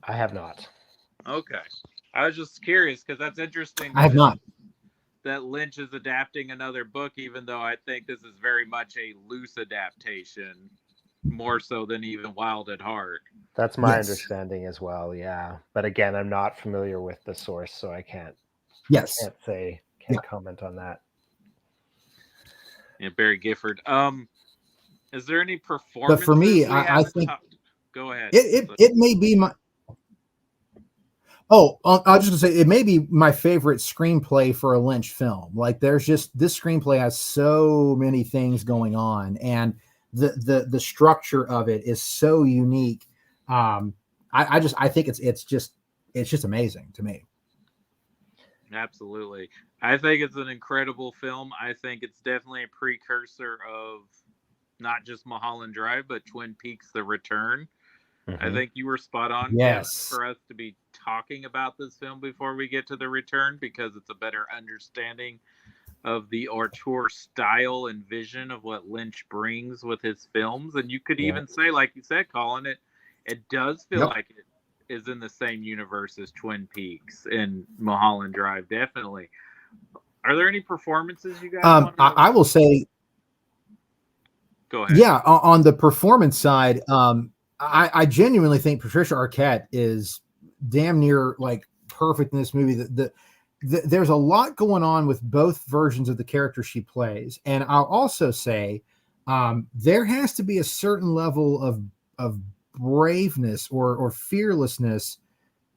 I have not. Okay. I was just curious because that's interesting. I have not. That Lynch is adapting another book, even though I think this is very much a loose adaptation, more so than even Wild at Heart. That's my understanding as well, yeah. But again, I'm not familiar with the source, so I can't comment on that. Yeah, Barry Gifford. Is there any performance? But for me, I think go ahead. It may be my. Oh, I was just gonna say, it may be my favorite screenplay for a Lynch film. Like, there's just, this screenplay has so many things going on, and the structure of it is so unique. I think it's just amazing to me. Absolutely. I think it's an incredible film. I think it's definitely a precursor of not just Mulholland Drive, but Twin Peaks: The Return. Mm-hmm. I think you were spot on, yes, for us to be talking about this film before we get to The Return, because it's a better understanding of the auteur style and vision of what Lynch brings with his films. And you could even say, like you said, Colin, it does feel like it is in the same universe as Twin Peaks and Mulholland Drive, definitely. Are there any performances you guys want to... I will say, go ahead. Yeah, on the performance side, I genuinely think Patricia Arquette is damn near like perfect in this movie. There's a lot going on with both versions of the character she plays. And I'll also say there has to be a certain level of braveness or fearlessness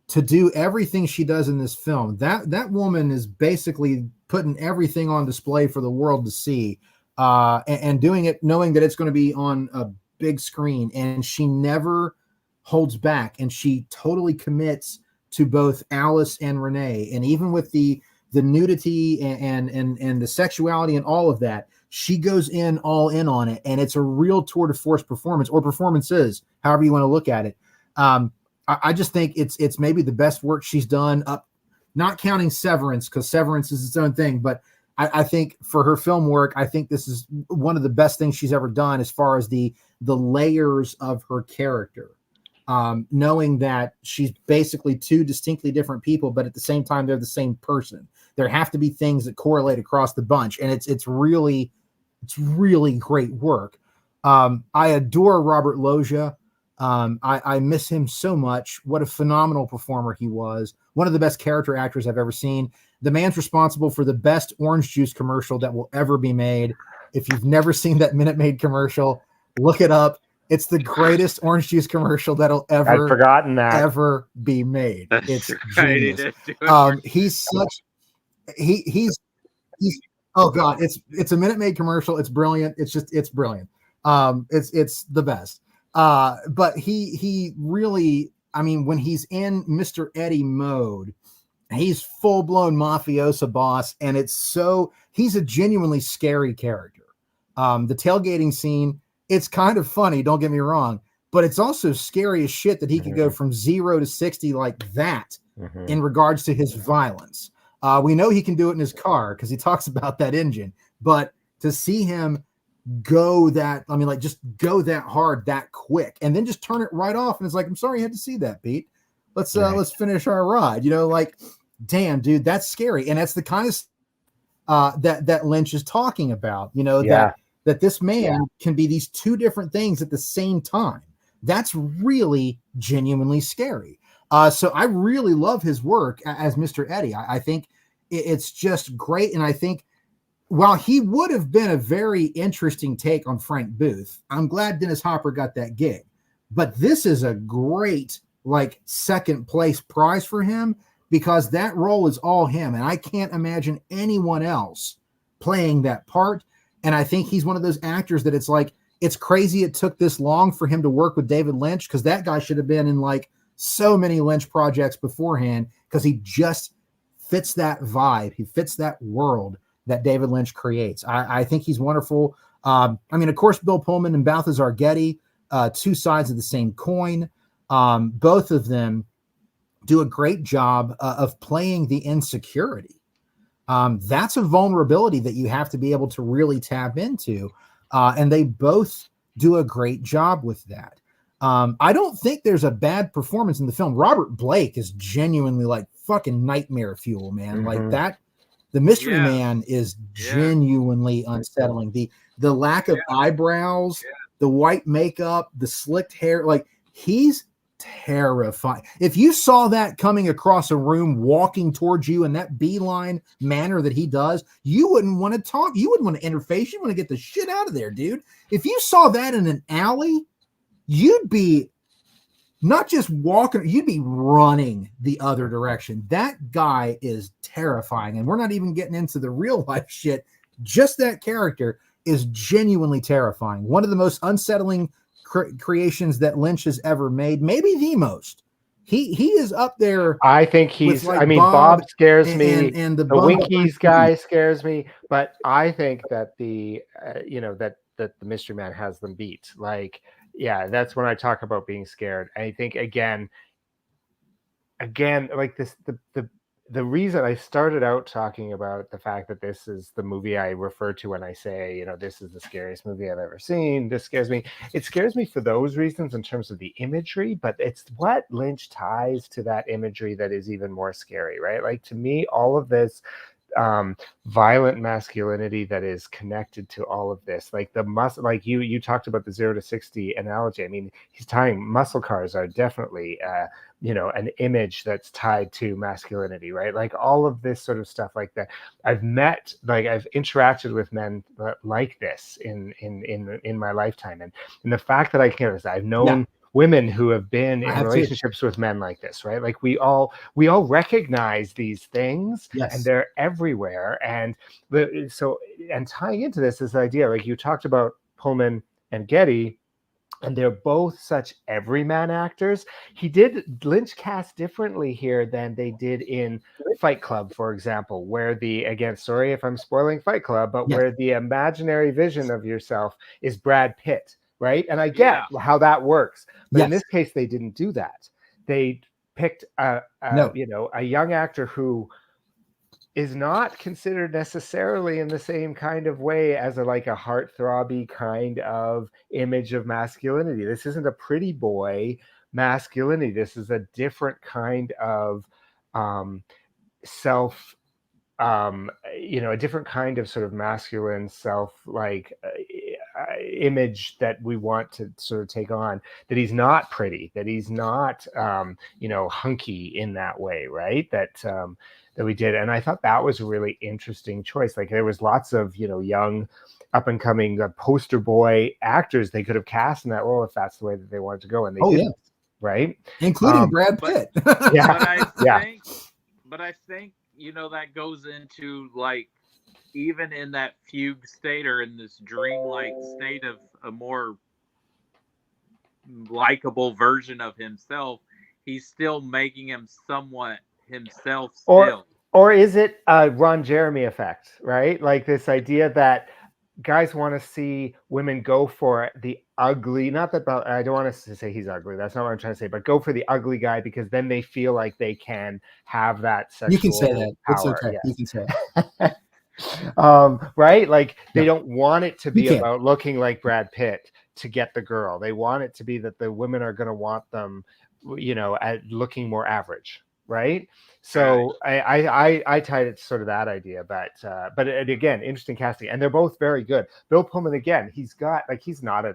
to do everything she does in this film. That woman is basically putting everything on display for the world to see, and doing it knowing that it's going to be on a big screen, and she never holds back, and she totally commits to both Alice and Renee. And even with the nudity and the sexuality and all of that, she goes all in on it, and it's a real tour de force performance, or performances, however you want to look at it. I just think it's maybe the best work she's done, up, not counting Severance, because Severance is its own thing, but I think for her film work, I think this is one of the best things she's ever done as far as the layers of her character. Knowing that she's basically two distinctly different people, but at the same time, they're the same person. There have to be things that correlate across the bunch, and it's really great work. I adore Robert Loggia. I miss him so much. What a phenomenal performer he was. One of the best character actors I've ever seen. The man's responsible for the best orange juice commercial that will ever be made. If you've never seen that Minute Maid commercial, look it up. It's the greatest orange juice commercial that'll I'd ever forgotten that. ever be made. That's It's right. He genius. did do it. He's such he's oh god, it's a Minute Maid commercial. It's brilliant. It's brilliant. It's the best. But he really, I mean, when he's in Mr. Eddie mode, he's full blown mafioso boss, and he's a genuinely scary character. The tailgating scene, it's kind of funny, don't get me wrong, but it's also scary as shit that he could go from 0 to 60 like that in regards to his violence. We know he can do it in his car because he talks about that engine, but to see him go that, I mean, like just go that hard, that quick, and then just turn it right off, and it's like, I'm sorry you had to see that, Pete. Let's finish our ride. You know, like, damn, dude, that's scary, and that's the kind of that Lynch is talking about. You know, that this man can be these two different things at the same time. That's really genuinely scary. So I really love his work as Mr. Eddie. I think it's just great, and I think while he would have been a very interesting take on Frank Booth, I'm glad Dennis Hopper got that gig. But this is a great, like, second place prize for him because that role is all him. And I can't imagine anyone else playing that part. And I think he's one of those actors that it's like, it's crazy it took this long for him to work with David Lynch because that guy should have been in like so many Lynch projects beforehand because he just fits that vibe. He fits that world that David Lynch creates. I think he's wonderful. I mean, of course, Bill Pullman and Balthazar Getty, two sides of the same coin. Both of them do a great job of playing the insecurity. That's a vulnerability that you have to be able to really tap into. And they both do a great job with that. I don't think there's a bad performance in the film. Robert Blake is genuinely like fucking nightmare fuel, man. Like that. The Mystery Man is genuinely unsettling. The lack of eyebrows, the white makeup, the slicked hair, like he's terrifying. If you saw that coming across a room, walking towards you in that beeline manner that he does, you wouldn't want to talk. You wouldn't want to interface. You want to get the shit out of there, dude. If you saw that in an alley, you'd be not just walking, you'd be running the other direction. That guy is terrifying. And we're not even getting into the real life shit. Just that character is genuinely terrifying. One of the most unsettling creations that Lynch has ever made. Maybe the most. He is up there. I think he's, like I mean, Bob scares me. And the Winkies guy scares me. But I think that that the Mystery Man has them beat. Like, yeah, that's when I talk about being scared. I think again, like this, the reason I started out talking about the fact that this is the movie I refer to when I say, this is the scariest movie I've ever seen. This scares me. It scares me for those reasons in terms of the imagery, but it's what Lynch ties to that imagery that is even more scary, right? Like, to me, all of this violent masculinity that is connected to all of this, like the muscle, like you talked about the 0 to 60 analogy. I mean, he's tying muscle cars are definitely an image that's tied to masculinity, right? Like all of this sort of stuff like that. I've interacted with men like this in my lifetime, and the fact that I can, I've known women who have been in relationships with men like this, right? Like we all recognize these things, and they're everywhere. And tying into this idea, like you talked about Pullman and Getty, and they're both such everyman actors. Lynch cast differently here than they did in Fight Club, for example, where again, sorry if I'm spoiling Fight Club, but where the imaginary vision of yourself is Brad Pitt. Right. And I get how that works. But in this case, they didn't do that. They picked a young actor who is not considered necessarily in the same kind of way as a heartthrobby kind of image of masculinity. This isn't a pretty boy masculinity. This is a different kind of self, a different kind of sort of masculine self, image that we want to sort of take on, that he's not pretty, that he's not hunky in that way, right? That we did. And I thought that was a really interesting choice. Like there was lots of young up and coming poster boy actors they could have cast in that role if that's the way that they wanted to go, and they didn't. Right, including Brad Pitt. But I think that goes into like, even in that fugue state or in this dreamlike state of a more likable version of himself, he's still making him somewhat himself still. Or is it a Ron Jeremy effect, right? Like this idea that guys want to see women go for the ugly, not that I don't want to say he's ugly, that's not what I'm trying to say, but go for the ugly guy because then they feel like they can have that sexual You can say that. Power. It's okay. Yes. You can say it. Right? Like they don't want it to be You about looking like Brad Pitt to get the girl. They want it to be that the women are going to want them, at looking more average. Right. So right. I tied it to sort of that idea, but again, interesting casting, and they're both very good. Bill Pullman, again, he's not an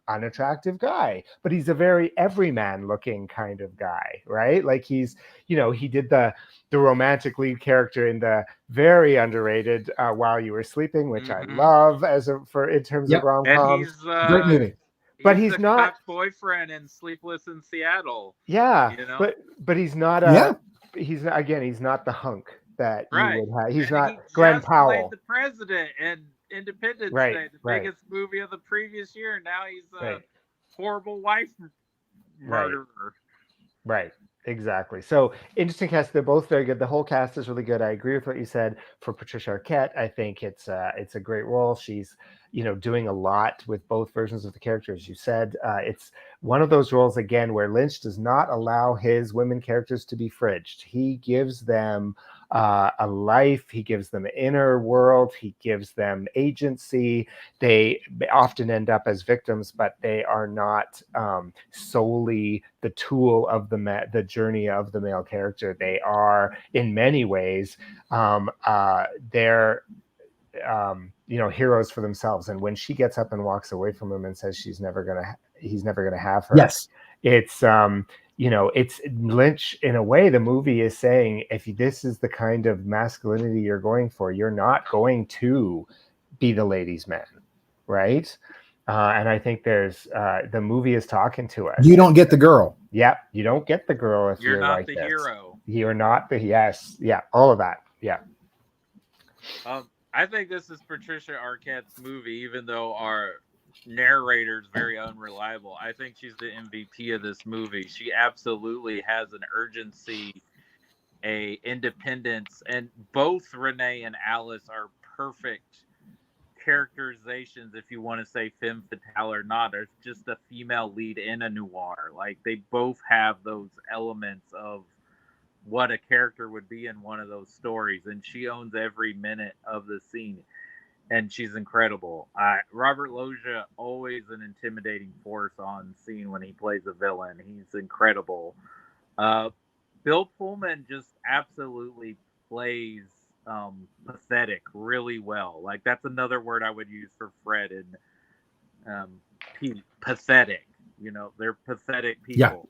unattractive guy, but he's a very everyman looking kind of guy, right? Like he's, he did the romantic lead character in the very underrated While You Were Sleeping, which I love in terms of rom-coms. Great movie. But he's not boyfriend in Sleepless in Seattle. Yeah, but he's not he's not the hunk that you would have. He's not Glenn Powell. He played the president in Independence Day, the biggest movie of the previous year. Now he's a horrible wife murderer. Right. Exactly. So interesting cast. They're both very good. The whole cast is really good. I agree with what you said. For Patricia Arquette, I think it's a great role. She's doing a lot with both versions of the character, as you said. It's one of those roles again where Lynch does not allow his women characters to be fridged. He gives them a life. He gives them an inner world. He gives them agency. They often end up as victims, but they are not solely the tool of the journey of the male character. They are, in many ways, they're heroes for themselves. And when she gets up and walks away from him and says he's never gonna have her. Yes, it's it's Lynch, in a way, the movie is saying, if this is the kind of masculinity you're going for, you're not going to be the ladies' man, right? And I think there's the movie is talking to us. You don't get the girl. Yeah, you don't get the girl if you're not like the this. hero. You're not the all of that. Yeah. I think this is Patricia Arquette's movie, even though our narrator is very unreliable. I think she's the MVP of this movie. She absolutely has an urgency, a independence, and both Renee and Alice are perfect characterizations, if you want to say femme fatale or not. There's just a female lead in a noir. Like, they both have those elements of what a character would be in one of those stories, and she owns every minute of the scene, and she's incredible. Robert Loggia, always an intimidating force on scene when he plays a villain. He's incredible. Bill Pullman just absolutely plays pathetic really well. Like, that's another word I would use for Fred and Pete. Pathetic. They're pathetic people.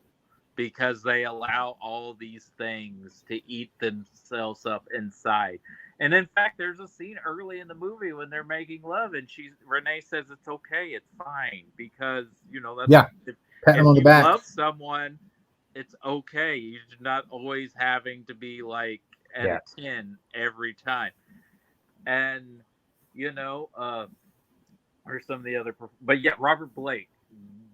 Because they allow all these things to eat themselves up inside. And in fact, there's a scene early in the movie when they're making love, and Renee says it's okay, it's fine, because that's pat him on the back. Love someone, it's okay. You're not always having to be like at a 10 every time. And or some of the other, but Robert Blake.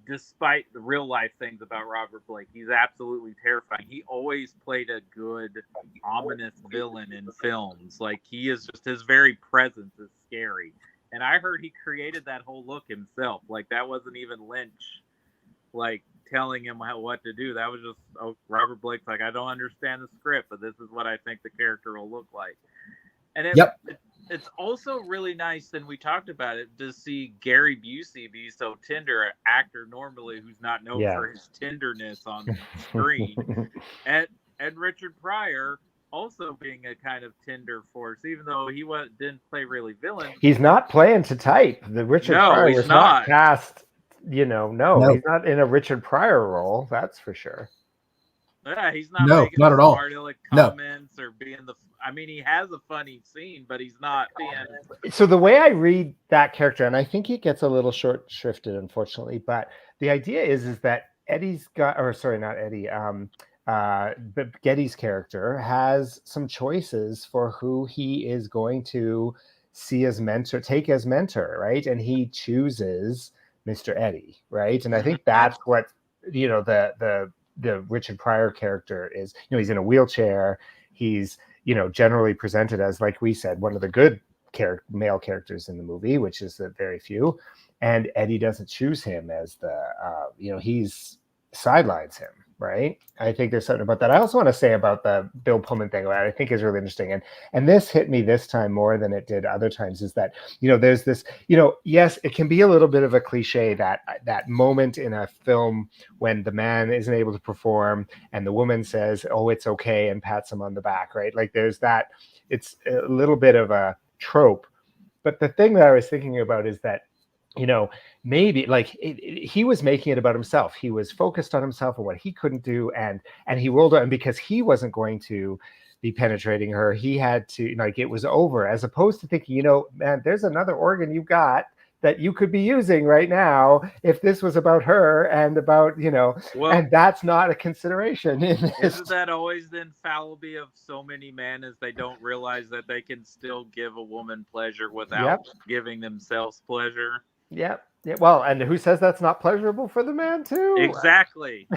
Despite the real life things about Robert Blake, he's absolutely terrifying. He always played a good, ominous villain in films. Like, he is just, his very presence is scary. And I heard he created that whole look himself. Like, that wasn't even Lynch, like, telling him what to do. That was just, Robert Blake's like, I don't understand the script, but this is what I think the character will look like. And it's also really nice, and we talked about it, to see Gary Busey be so tender, an actor normally who's not known for his tenderness on screen. and Richard Pryor, also being a kind of tender force, even though didn't play really villains. He's not playing to type. The Richard Pryor he's was not not. cast. No, No. he's not in a Richard Pryor role. That's for sure. Yeah, he's not No, making not at all. smart aleck No. comments or being the. I mean, he has a funny scene, but he's not being. So the way I read that character, and I think he gets a little short shrifted, unfortunately, but the idea is that Eddie's got, or sorry, not Eddie. But Getty's character has some choices for who he is going to see as mentor, take as mentor, right? And he chooses Mr. Eddie, right? And I think that's what the Richard Pryor character is. He's in a wheelchair. He's generally presented as, like we said, one of the good male characters in the movie, which is very few. And Eddie doesn't choose him as the he's sidelines him. Right. I think there's something about that. I also want to say about the Bill Pullman thing, what I think is really interesting. And this hit me this time more than it did other times, is that, there's this, yes, it can be a little bit of a cliche, that moment in a film when the man isn't able to perform and the woman says, oh, it's okay, and pats him on the back. Right. Like there's that, it's a little bit of a trope. But the thing that I was thinking about is that, maybe like he was making it about himself. He was focused on himself and what he couldn't do. And he rolled on, because he wasn't going to be penetrating her. He had to, like, it was over, as opposed to thinking, man, there's another organ you've got that you could be using right now if this was about her and about, well, and that's not a consideration in this. Isn't that always the infallibility of so many men, is they don't realize that they can still give a woman pleasure without giving themselves pleasure? Yeah. Well, and who says that's not pleasurable for the man too? Exactly.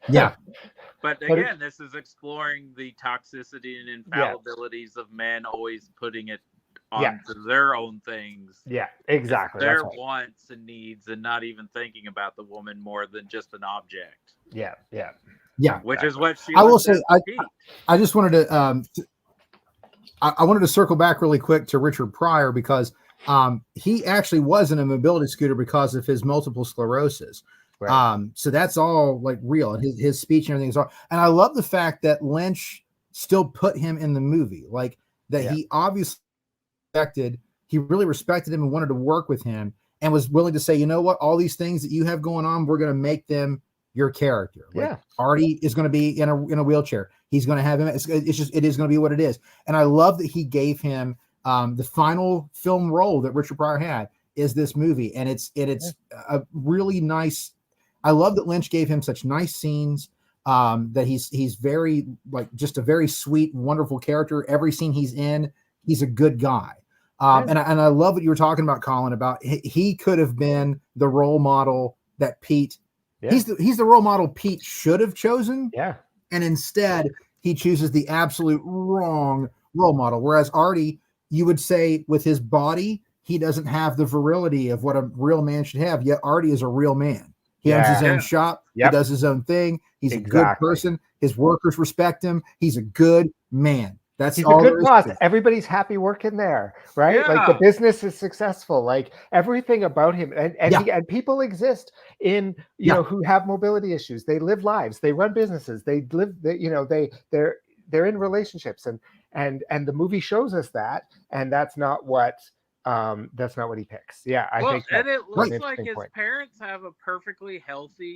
Yeah. But again, this is exploring the toxicity and infallibilities of men always putting it onto their own things. Yeah, exactly. Their wants and needs, and not even thinking about the woman more than just an object. Yeah. Which is what she. I will say. I just wanted to. I wanted to circle back really quick to Richard Pryor, because he actually was in a mobility scooter because of his multiple sclerosis. Right. So that's all like real, and his speech and everything is all. And I love the fact that Lynch still put him in the movie, like that. He obviously he really respected him and wanted to work with him, and was willing to say, you know what, all these things that you have going on, we're going to make them your character. Like, Artie is going to be in a wheelchair. He's going to have him. It is going to be what it is. And I love that he gave him the final film role that Richard Pryor had is this movie. And it's a really nice, I love that Lynch gave him such nice scenes, that he's very, like, just a very sweet, wonderful character. Every scene he's in, he's a good guy. And I love what you were talking about, Colin, about he could have been the role model that Pete, he's the role model Pete should have chosen. Yeah. And instead he chooses the absolute wrong role model. Whereas Artie, you would say, with his body, he doesn't have the virility of what a real man should have. Yet Artie is a real man. He owns his own shop. He does his own thing. He's a good person. His workers respect him. He's a good man. He's all a good boss. Everybody's happy working there, right? Yeah. Like the business is successful. Like everything about him, and people exist in who have mobility issues. They live lives. They run businesses. They live. They're in relationships, and the movie shows us that. And that's not what he picks. Yeah, I think. And it looks like his parents have a perfectly healthy,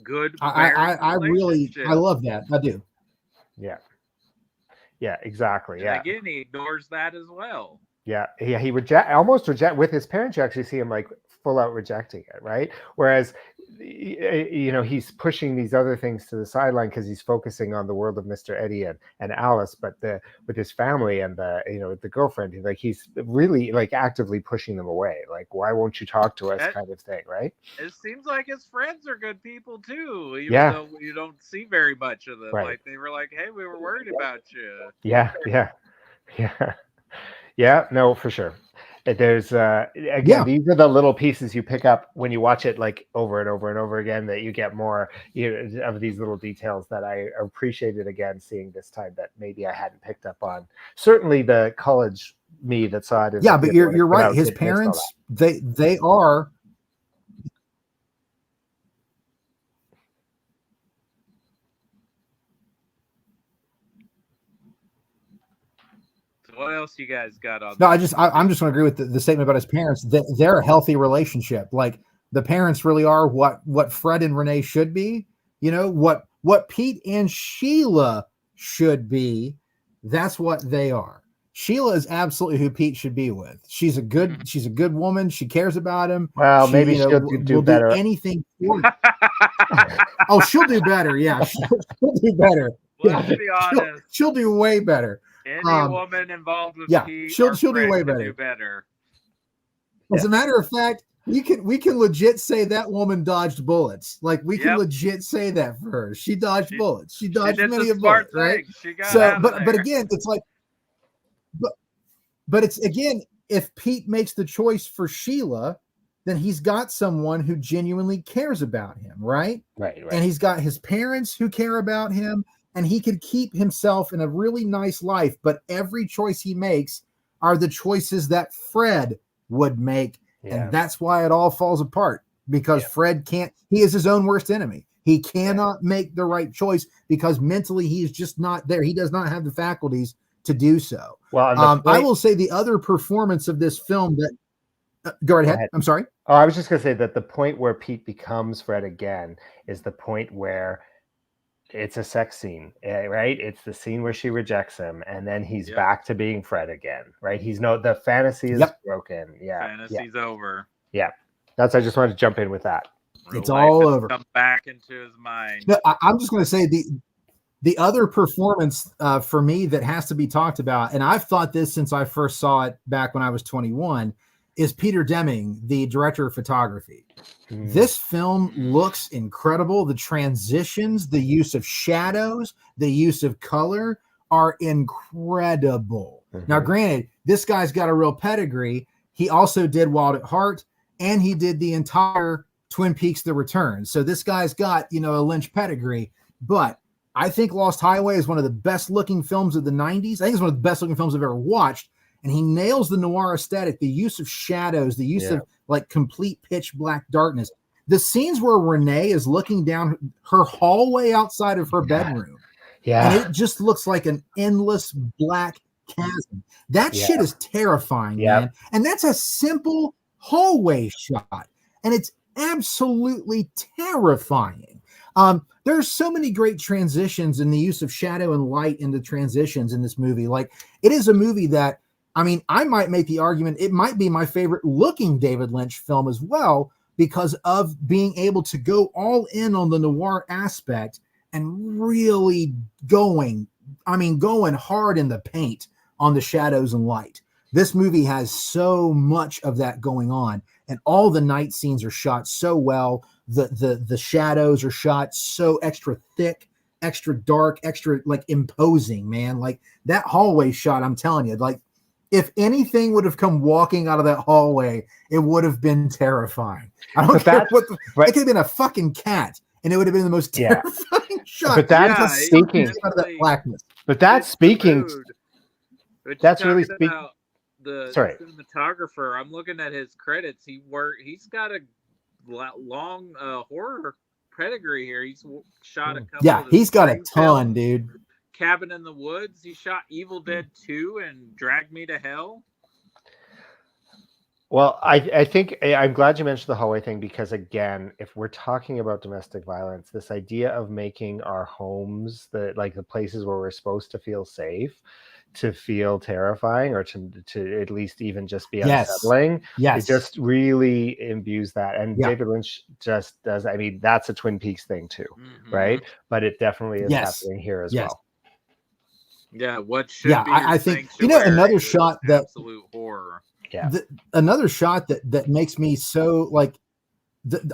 good. I really love that. I do. Yeah. Yeah, exactly. And again, he ignores that as well. Yeah. He almost reject with his parents. You actually see him like full out rejecting it, right? Whereas, he's pushing these other things to the sideline because he's focusing on the world of Mr. Eddie and Alice, but with his family and the girlfriend, he's really like actively pushing them away. Like, why won't you talk to us, kind of thing, right? It seems like his friends are good people too, even though you don't see very much of them. Right. Like they were like, "Hey, we were worried about you." Yeah. No, for sure. There's again, these are the little pieces you pick up when you watch it like over and over and over again, that you get more of these little details that I appreciated again seeing this time that maybe I hadn't picked up on. Certainly the college me that saw it. But you're right. His parents, they are. What else you guys got on? No, I'm just going to agree with the statement about his parents. That they're a healthy relationship. Like the parents really are what Fred and Renee should be. You know what Pete and Sheila should be. That's what they are. Sheila is absolutely who Pete should be with. She's a good woman. She cares about him. Well, she, maybe you know, she'll do will better. do anything for him. Oh, she'll do better. Yeah, she'll do better. Let's be honest. She'll do way better. Any woman involved with Pete, she'll do way better. Do better. As a matter of fact, we can legit say that woman dodged bullets. Like we can legit say that for her. She dodged bullets. She dodged many a bullet, right? She got so, but again, it's like, but it's again, if Pete makes the choice for Sheila, then he's got someone who genuinely cares about him, right? Right. And he's got his parents who care about him, and he could keep himself in a really nice life. But every choice he makes are the choices that Fred would make. And that's why it all falls apart, because Fred can't, he is his own worst enemy. He cannot make the right choice because mentally he's just not there. He does not have the faculties to do so. Well, I will say the other performance of this film that, go ahead. I'm sorry. Oh, I was just going to say that the point where Pete becomes Fred again is the point where it's a sex scene, right? It's the scene where she rejects him, and then he's back to being Fred again, right? The fantasy is broken. Fantasy's over. Yeah, I just wanted to jump in with that. It's all over. Come back into his mind. No, I'm just going to say the other performance for me that has to be talked about, and I've thought this since I first saw it back when I was 21, is Peter Deming, the director of photography. This film looks incredible. The transitions, the use of shadows, the use of color are incredible. Now, granted, this guy's got a real pedigree. He also did Wild at Heart, and he did the entire Twin Peaks: The Return. So this guy's got, a Lynch pedigree. But I think Lost Highway is one of the best looking films of the 90s. I think it's one of the best looking films I've ever watched. And he nails the noir aesthetic, the use of shadows, the use of like complete pitch black darkness. The scenes where Renee is looking down her hallway outside of her bedroom. And it just looks like an endless black chasm. That shit is terrifying, man. And that's a simple hallway shot. And it's absolutely terrifying. There's so many great transitions in the use of shadow and light in the transitions in this movie. Like, it is a movie that, I might make the argument it might be my favorite looking David Lynch film as well, because of being able to go all in on the noir aspect and really going hard in the paint on the shadows and light. This movie has so much of that going on, and all the night scenes are shot so well. The shadows are shot so extra thick, extra dark, extra like imposing, man. Like that hallway shot, I'm telling you, like, if anything would have come walking out of that hallway, it would have been terrifying. I don't care what it could have been a fucking cat, and it would have been the most terrifying shot. But that's speaking out of that blackness. But that's speaking. That's really speaking. The cinematographer. I'm looking at his credits. He's got a long horror pedigree here. He's shot a couple. Yeah, he's got a ton, dude. Cabin in the Woods. He shot Evil Dead 2 and Drag Me to Hell. Well, I think I'm glad you mentioned the hallway thing, because again, if we're talking about domestic violence, this idea of making our homes the places where we're supposed to feel safe, to feel terrifying, or to at least even just be unsettling, it just really imbues that. And David Lynch just does. That's a Twin Peaks thing too, right? But it definitely is happening here as well. Yeah, what should be I think another shot that absolute horror. Another shot that makes me so like,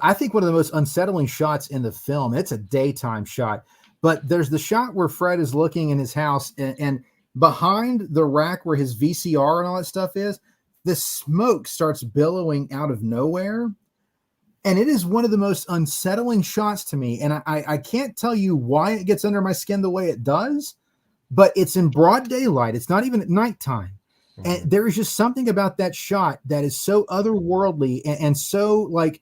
I think one of the most unsettling shots in the film. It's a daytime shot, but there's the shot where Fred is looking in his house, and behind the rack where his VCR and all that stuff is, the smoke starts billowing out of nowhere. And it is one of the most unsettling shots to me. And I can't tell you why it gets under my skin the way it does, but it's in broad daylight. It's not even at nighttime. And there is just something about that shot that is so otherworldly and so like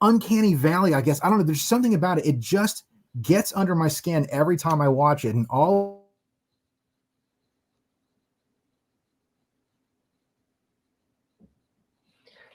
uncanny valley, I guess. I don't know. There's something about it. It just gets under my skin every time I watch it. And all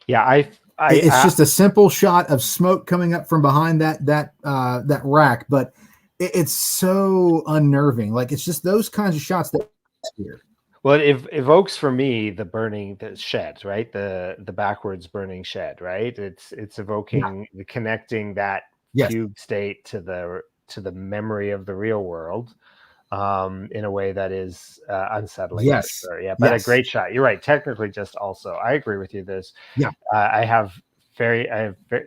Yeah, it's just a simple shot of smoke coming up from behind that rack, but it's so unnerving. Like it's just those kinds of shots that here. Well, it evokes for me the shed, right? The backwards burning shed, right? It's evoking the connecting that fugue state to the memory of the real world, in a way that is unsettling. Yes. For sure. Yeah, but a great shot. You're right. Technically, just also, I agree with you. I have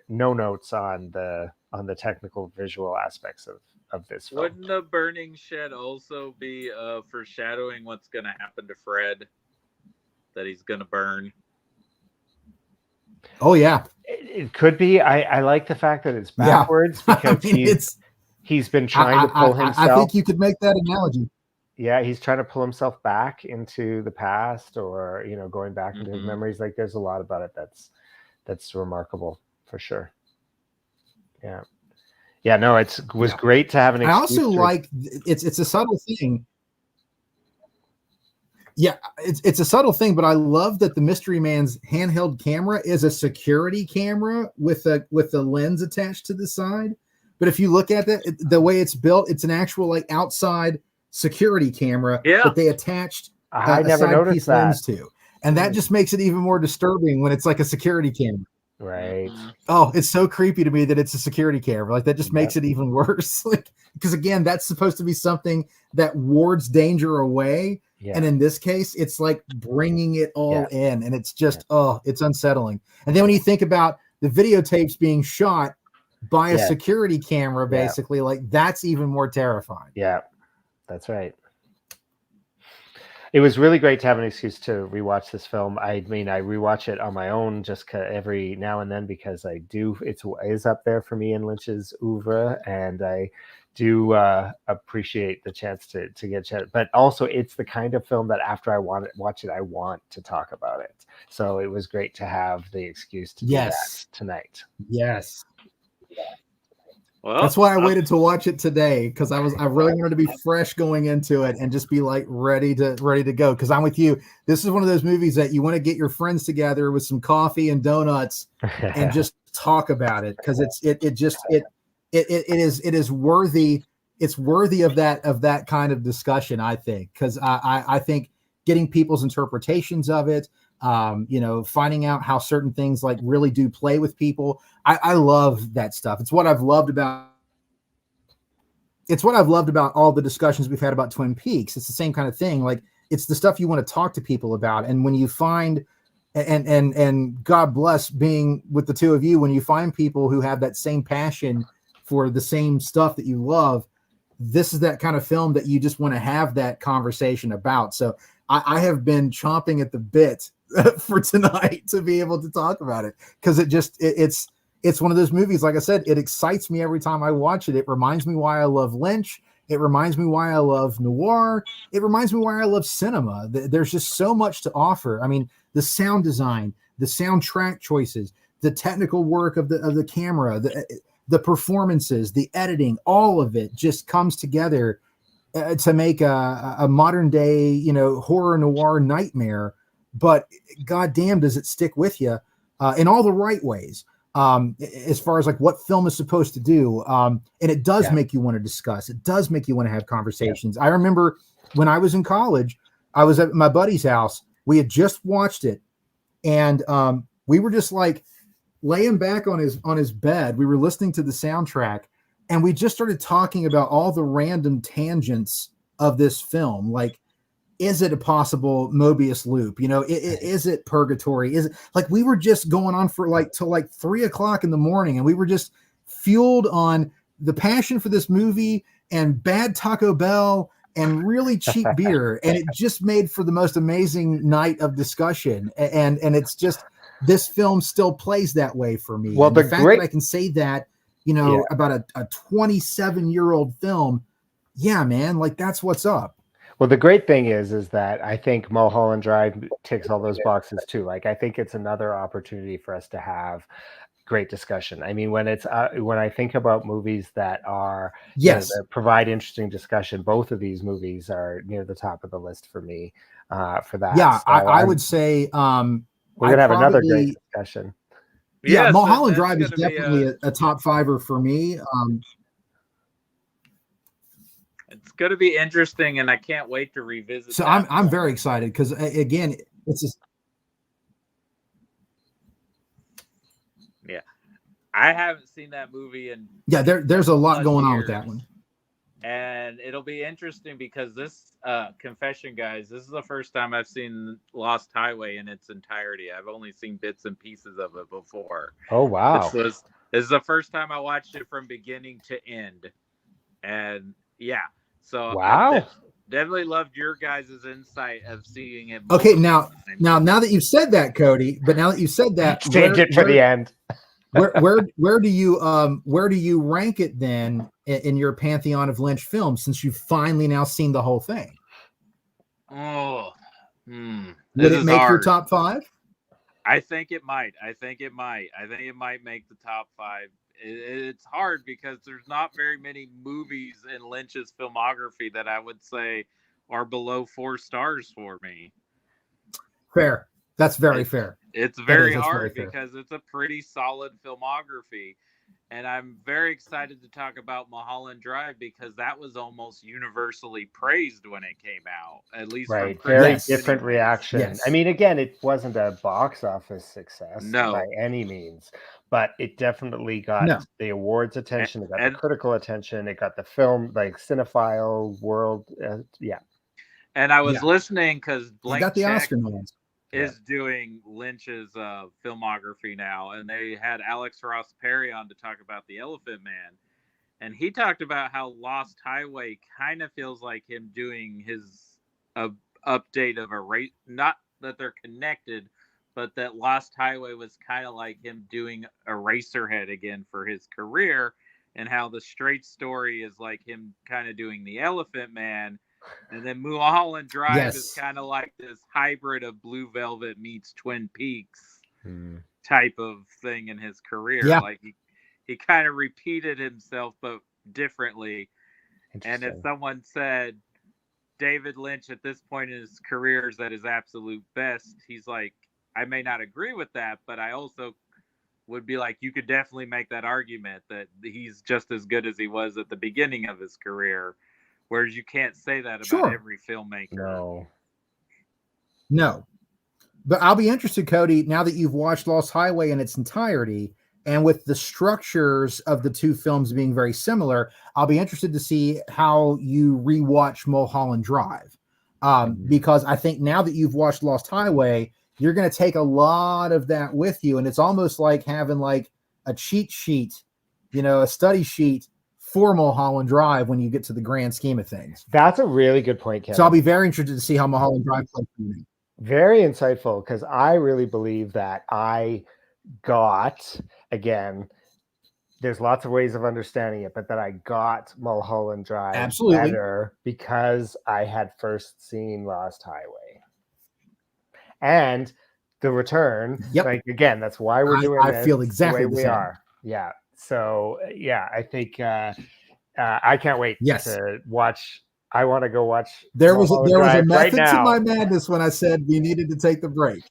no notes on the technical visual aspects of this film. Wouldn't the burning shed also be foreshadowing what's going to happen to Fred? That he's going to burn. Oh yeah, it could be. I like the fact that it's backwards because he's been trying to pull himself. I think you could make that analogy. Yeah, he's trying to pull himself back into the past, or going back into his memories. Like there's a lot about it that's remarkable for sure. Yeah, no, it was great to have an excuse. I also like it's a subtle thing. Yeah, it's a subtle thing, but I love that the Mystery Man's handheld camera is a security camera with a lens attached to the side. But if you look at it, the way it's built, it's an actual like outside security camera that they attached I never noticed that lens to, and that just makes it even more disturbing when it's like a security camera. Right. Oh, it's so creepy to me that it's a security camera. Like that just makes it even worse. Like because again, that's supposed to be something that wards danger away. Yeah. And in this case, it's like bringing it all in, and it's just it's unsettling. And then when you think about the videotapes being shot by a security camera, basically, like that's even more terrifying. Yeah, that's right. It was really great to have an excuse to rewatch this film. I mean, I rewatch it on my own just every now and then because it is up there for me in Lynch's oeuvre, and I do appreciate the chance to get chat. But also, it's the kind of film that after I watch it, I want to talk about it. So it was great to have the excuse to do that tonight. Yes. Well, that's why I waited to watch it today, because I really wanted to be fresh going into it and just be like ready to go. Because I'm with you. This is one of those movies that you want to get your friends together with some coffee and donuts and just talk about it, because it is worthy. It's worthy of that kind of discussion, I think, because I think getting people's interpretations of it, finding out how certain things like really do play with people. I love that stuff. It's what I've loved about all the discussions we've had about Twin Peaks. It's the same kind of thing. Like it's the stuff you want to talk to people about. And when you find, and God bless being with the two of you, when you find people who have that same passion for the same stuff that you love, this is that kind of film that you just want to have that conversation about. So I have been chomping at the bit for tonight to be able to talk about it, because it's one of those movies, like I said, it excites me every time I watch it. It reminds me why I love Lynch. It reminds me why I love noir. It reminds me why I love cinema. There's just so much to offer. I mean, the sound design, the soundtrack choices, the technical work of the camera, the performances, the editing, all of it just comes together to make a modern day, horror noir nightmare. But goddamn, does it stick with you in all the right ways, as far as like what film is supposed to do. And it does make you want to discuss. It does make you want to have conversations. I remember when I was in college, I was at my buddy's house. We had just watched it, and we were just like laying back on his bed. We were listening to the soundtrack, and we just started talking about all the random tangents of this film. Like, is it a possible Mobius loop? Is it purgatory? Is it like we were just going on for till 3:00 in the morning, and we were just fueled on the passion for this movie and bad Taco Bell and really cheap beer. And it just made for the most amazing night of discussion. And it's just, this film still plays that way for me. Well, and the fact that I can say that, about a 27-year-old film. Yeah, man, like that's what's up. Well, the great thing is that I think Mulholland Drive ticks all those boxes too. Like, I think it's another opportunity for us to have great discussion. I mean, when I think about movies that are, that provide interesting discussion, both of these movies are near the top of the list for me, for that. Yeah, so I would say, We're gonna have another great discussion. Yeah, Yes, Mulholland that's Drive is gonna be definitely a top fiver for me. It's going to be interesting, and I can't wait to revisit. So that I'm very excited because again, it's just, yeah, I haven't seen that movie, and yeah, there's a lot going on with years. that one. And it'll be interesting because this confession, guys, this is the first time I've seen Lost Highway in its entirety. I've only seen bits and pieces of it before. Oh wow! This is the first time I watched it from beginning to end, and yeah, so wow. Definitely loved your guys' insight of seeing it. Okay, now that you've said that, Cody, but now that you've said that, change it for the end. where do you rank it then in your pantheon of Lynch films, since you've finally now seen the whole thing? Oh, would it make your top 5? I think it might. I think it might make the top 5. It's hard because there's not very many movies in Lynch's filmography that I would say are below 4 stars for me. Fair. That's very fair. It's very hard because it's a pretty solid filmography. And I'm very excited to talk about Mulholland Drive because that was almost universally praised when it came out. At least right. Very different reaction. Yes. I mean, again, it wasn't a box office success by any means, but it definitely got the awards attention. It got the critical attention. It got the film, like cinephile world. Yeah. And I was listening because Blank got the Oscar nods. Is doing Lynch's filmography now, and they had Alex Ross Perry on to talk about The Elephant Man, and he talked about how Lost Highway kind of feels like him doing his update of a race. Not that they're connected, but that Lost Highway was kind of like him doing Eraserhead again for his career, and how The Straight Story is like him kind of doing The Elephant Man. And then Mulholland Drive is kind of like this hybrid of Blue Velvet meets Twin Peaks type of thing in his career. Yeah. Like he kind of repeated himself, but differently. And if someone said David Lynch at this point in his career is at his absolute best, he's like, I may not agree with that, but I also would be like, you could definitely make that argument that he's just as good as he was at the beginning of his career. Whereas you can't say that about every filmmaker. No. But I'll be interested, Cody, now that you've watched Lost Highway in its entirety, and with the structures of the two films being very similar, I'll be interested to see how you rewatch Mulholland Drive. Because I think now that you've watched Lost Highway, you're going to take a lot of that with you. And it's almost like having like a cheat sheet, a study sheet for Mulholland Drive when you get to the grand scheme of things. That's a really good point, Kevin. So I'll be very interested to see how Mulholland Drive plays for me. Very insightful, because I really believe that I got, again, there's lots of ways of understanding it, but that I got Mulholland Drive better because I had first seen Lost Highway. And The Return, like, again, that's why we're doing this. I feel exactly the way we are. Yeah. So, yeah, I think I can't wait to watch. I want to go watch. There was a method to my madness when I said we needed to take the break.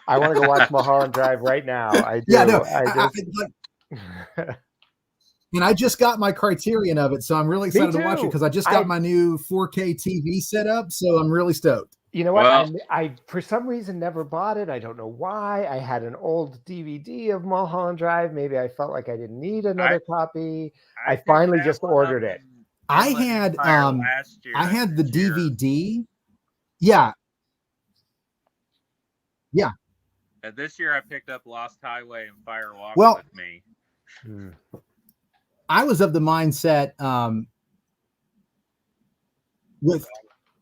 I want to go watch Mulholland Drive right now. I do. Yeah, no, and I just got my Criterion of it, so I'm really excited to watch it because I just got my new 4K TV set up, so I'm really stoked. You know what? Well, I for some reason never bought it. I don't know why. I had an old DVD of Mulholland Drive. Maybe I felt like I didn't need another copy. I finally just ordered it. I had the DVD. Yeah. Yeah. And this year I picked up Lost Highway and Fire Walk with Me. I was of the mindset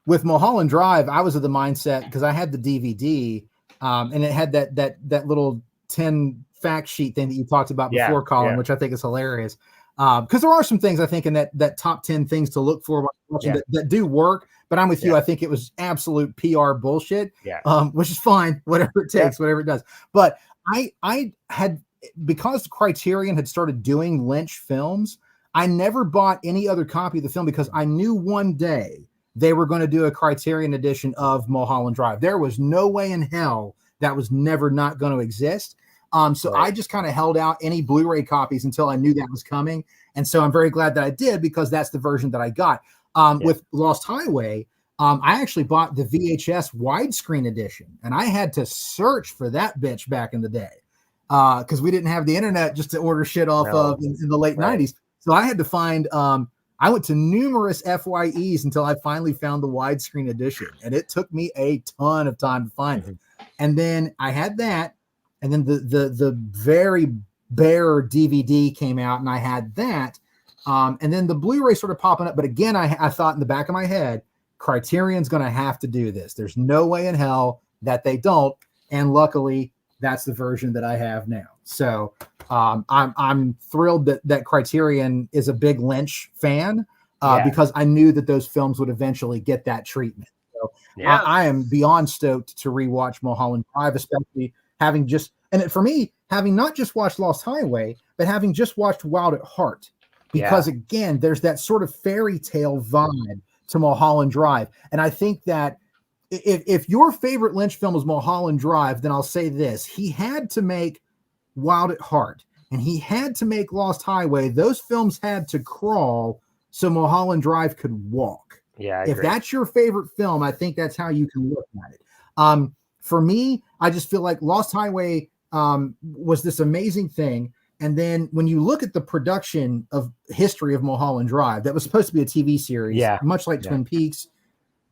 with Mulholland Drive, I was of the mindset because I had the DVD and it had that little 10 fact sheet thing that you talked about before, Colin, which I think is hilarious. Because there are some things I think in that top 10 things to look for that do work, but I'm with you. I think it was absolute PR bullshit, which is fine, whatever it takes, whatever it does. But I had, because Criterion had started doing Lynch films, I never bought any other copy of the film because I knew one day they were going to do a Criterion edition of Mulholland Drive. There was no way in hell that was never not going to exist. So Right. I just kind of held out any Blu-ray copies until I knew that was coming. And so I'm very glad that I did, because that's the version that I got. With Lost Highway, I actually bought the VHS widescreen edition, and I had to search for that bitch back in the day, because we didn't have the internet just to order shit off of in the late 90s. So I had to find, I went to numerous FYEs until I finally found the widescreen edition, and it took me a ton of time to find it. And then I had that, and then the very bare DVD came out, and I had that. And then the Blu-ray started popping up. But again, I thought in the back of my head, Criterion's going to have to do this. There's no way in hell that they don't. And luckily, that's the version that I have now. So I'm thrilled that Criterion is a big Lynch fan, because I knew that those films would eventually get that treatment. So I am beyond stoked to rewatch Mulholland Drive, especially having just, and for me, having not just watched Lost Highway, but having just watched Wild at Heart. Because again, there's that sort of fairy tale vibe to Mulholland Drive. And I think that if your favorite Lynch film is Mulholland Drive, then I'll say this. He had to make Wild at Heart, and he had to make Lost Highway. Those films had to crawl so Mulholland Drive could walk. Yeah, if that's your favorite film, I think that's how you can look at it. For me, I just feel like Lost Highway was this amazing thing. And then when you look at the production of history of Mulholland Drive, that was supposed to be a TV series, much like Twin Peaks,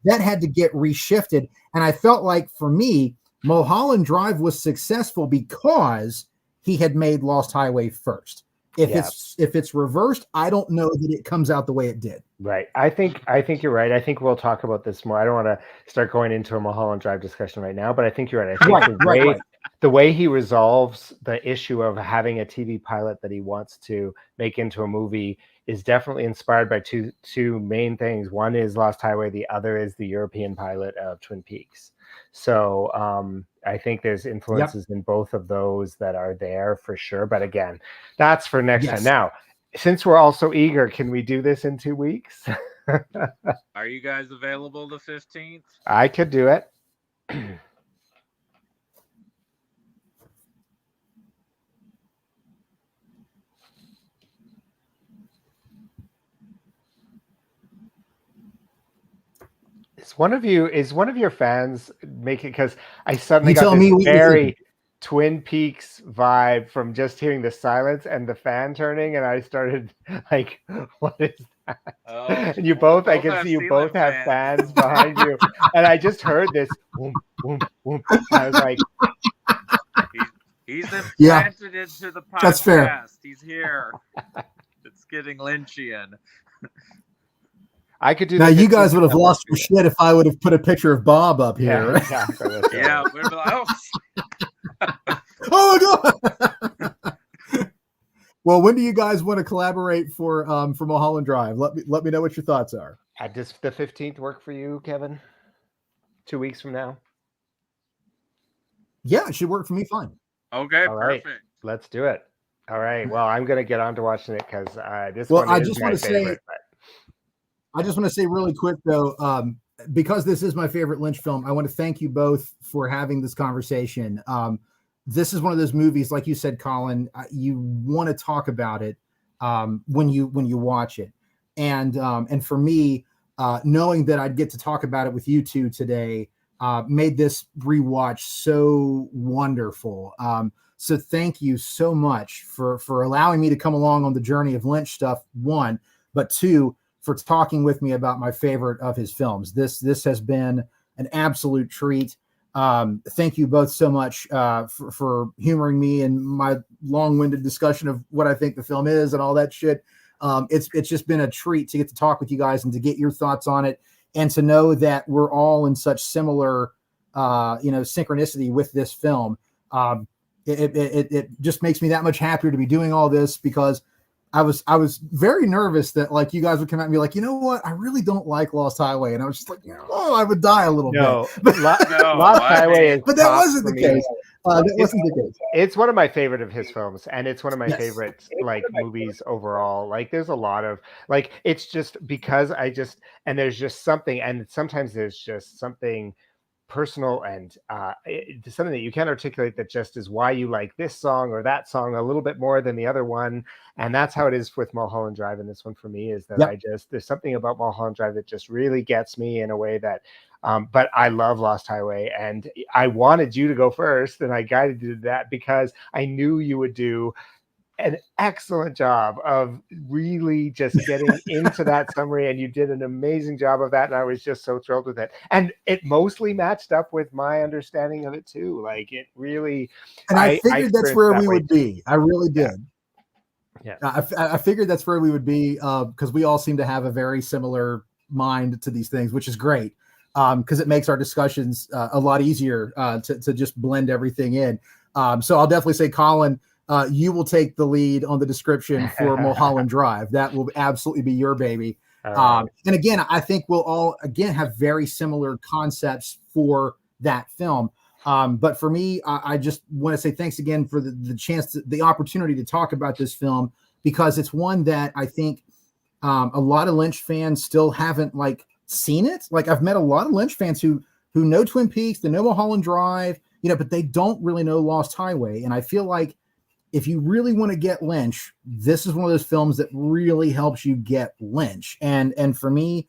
that had to get reshifted. And I felt like for me, Mulholland Drive was successful because he had made Lost Highway first. If it's reversed, I don't know that it comes out the way it did. Right. I think you're right. I think we'll talk about this more. I don't want to start going into a Mulholland Drive discussion right now, but I think you're right. I think the way he resolves the issue of having a TV pilot that he wants to make into a movie is definitely inspired by two main things. One is Lost Highway. The other is the European pilot of Twin Peaks. So I think there's influences in both of those that are there for sure. But again, that's for next time. Now, since we're all so eager, can we do this in 2 weeks? Are you guys available the 15th? I could do it. Is one of your fans making, because I suddenly got this very Twin Peaks vibe from just hearing the silence and the fan turning, and I started like, what is that? And you both, I can see you both have fans behind you, and I just heard this boom, boom, boom. And I was like, he's implanted into the podcast. That's fair. He's here. It's getting Lynchian. I could do. Now you guys would have lost your shit if I would have put a picture of Bob up here. Yeah, exactly. We'd be like, oh my God. Well, when do you guys want to collaborate for Mulholland Drive? Let me know what your thoughts are. Does the 15th work for you, Kevin? 2 weeks from now? Yeah, it should work for me fine. Okay, all right. Perfect. Let's do it. All right. Well, I'm going to get on to watching it because this one is my favorite. I just want to say really quick, though, because this is my favorite Lynch film, I want to thank you both for having this conversation. This is one of those movies, like you said, Colin, you want to talk about it when you watch it. And for me, knowing that I'd get to talk about it with you two today made this rewatch so wonderful. So thank you so much for allowing me to come along on the journey of Lynch stuff, one, but two, for talking with me about my favorite of his films. This has been an absolute treat. Thank you both so much for humoring me and my long-winded discussion of what I think the film is and all that shit. It's just been a treat to get to talk with you guys and to get your thoughts on it, and to know that we're all in such similar, synchronicity with this film. It just makes me that much happier to be doing all this, because I was very nervous that like you guys would come at me like, you know what, I really don't like Lost Highway, and I was just like, I would die a little bit. Lost Highway is, but that wasn't the case. That wasn't the case. It's one of my favorite of his films, and it's one of my favorite movies overall. Like, there's a lot of it's just because and there's just something, and sometimes there's just something personal and it's something that you can't articulate, that just is why you like this song or that song a little bit more than the other one. And that's how it is with Mulholland Drive. And this one for me is that Yep. there's something about Mulholland Drive that just really gets me in a way that, but I love Lost Highway, and I wanted you to go first, and I guided you to that because I knew you would do an excellent job of really just getting into that summary, and you did an amazing job of that, and I was just so thrilled with it. And it mostly matched up with my understanding of it too. Like, it really, And I figured that's where we would be. I really did. Yeah. I figured that's where we would be, because we all seem to have a very similar mind to these things, which is great, because it makes our discussions a lot easier to just blend everything in. So I'll definitely say, Colin, you will take the lead on the description for Mulholland Drive. That will absolutely be your baby. And again, I think we'll all, again, have very similar concepts for that film. But for me, I just want to say thanks again for the chance, the opportunity to talk about this film, because it's one that I think a lot of Lynch fans still haven't seen it. Like, I've met a lot of Lynch fans who know Twin Peaks, they know Mulholland Drive, but they don't really know Lost Highway. And I feel like if you really want to get Lynch, this is one of those films that really helps you get Lynch. And for me,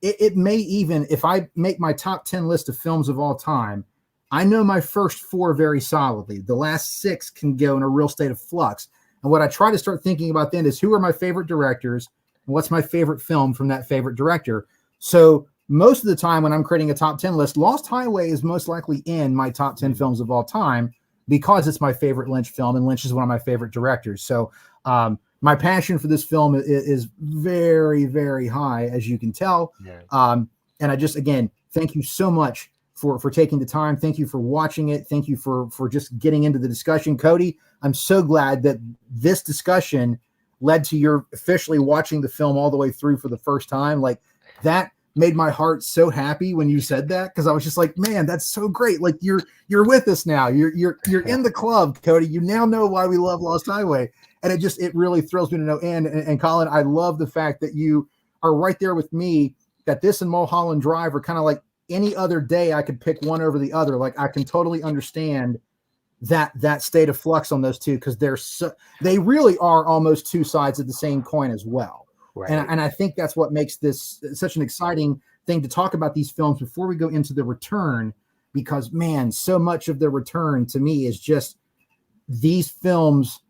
it may even, if I make my top 10 list of films of all time, I know my first 4 very solidly. The last 6 can go in a real state of flux. And what I try to start thinking about then is, who are my favorite directors and what's my favorite film from that favorite director? So most of the time when I'm creating a top 10 list, Lost Highway is most likely in my top 10 films of all time, because it's my favorite Lynch film, and Lynch is one of my favorite directors. So my passion for this film is very, very high, as you can tell. Yeah. And I just, again, thank you so much for taking the time. Thank you for watching it. Thank you for just getting into the discussion. Cody, I'm so glad that this discussion led to your officially watching the film all the way through for the first time. Like, that made my heart so happy when you said that, because I was just like, man, that's so great. Like, you're with us now. You're in the club, Cody. You now know why we love Lost Highway. And it really thrills me to no end. And Colin, I love the fact that you are right there with me, that this and Mulholland Drive are kind of like any other day I could pick one over the other. Like, I can totally understand that state of flux on those two, because they really are almost two sides of the same coin as well. Right. And I think that's what makes this such an exciting thing to talk about these films before we go into The Return, because, man, so much of The Return to me is just these films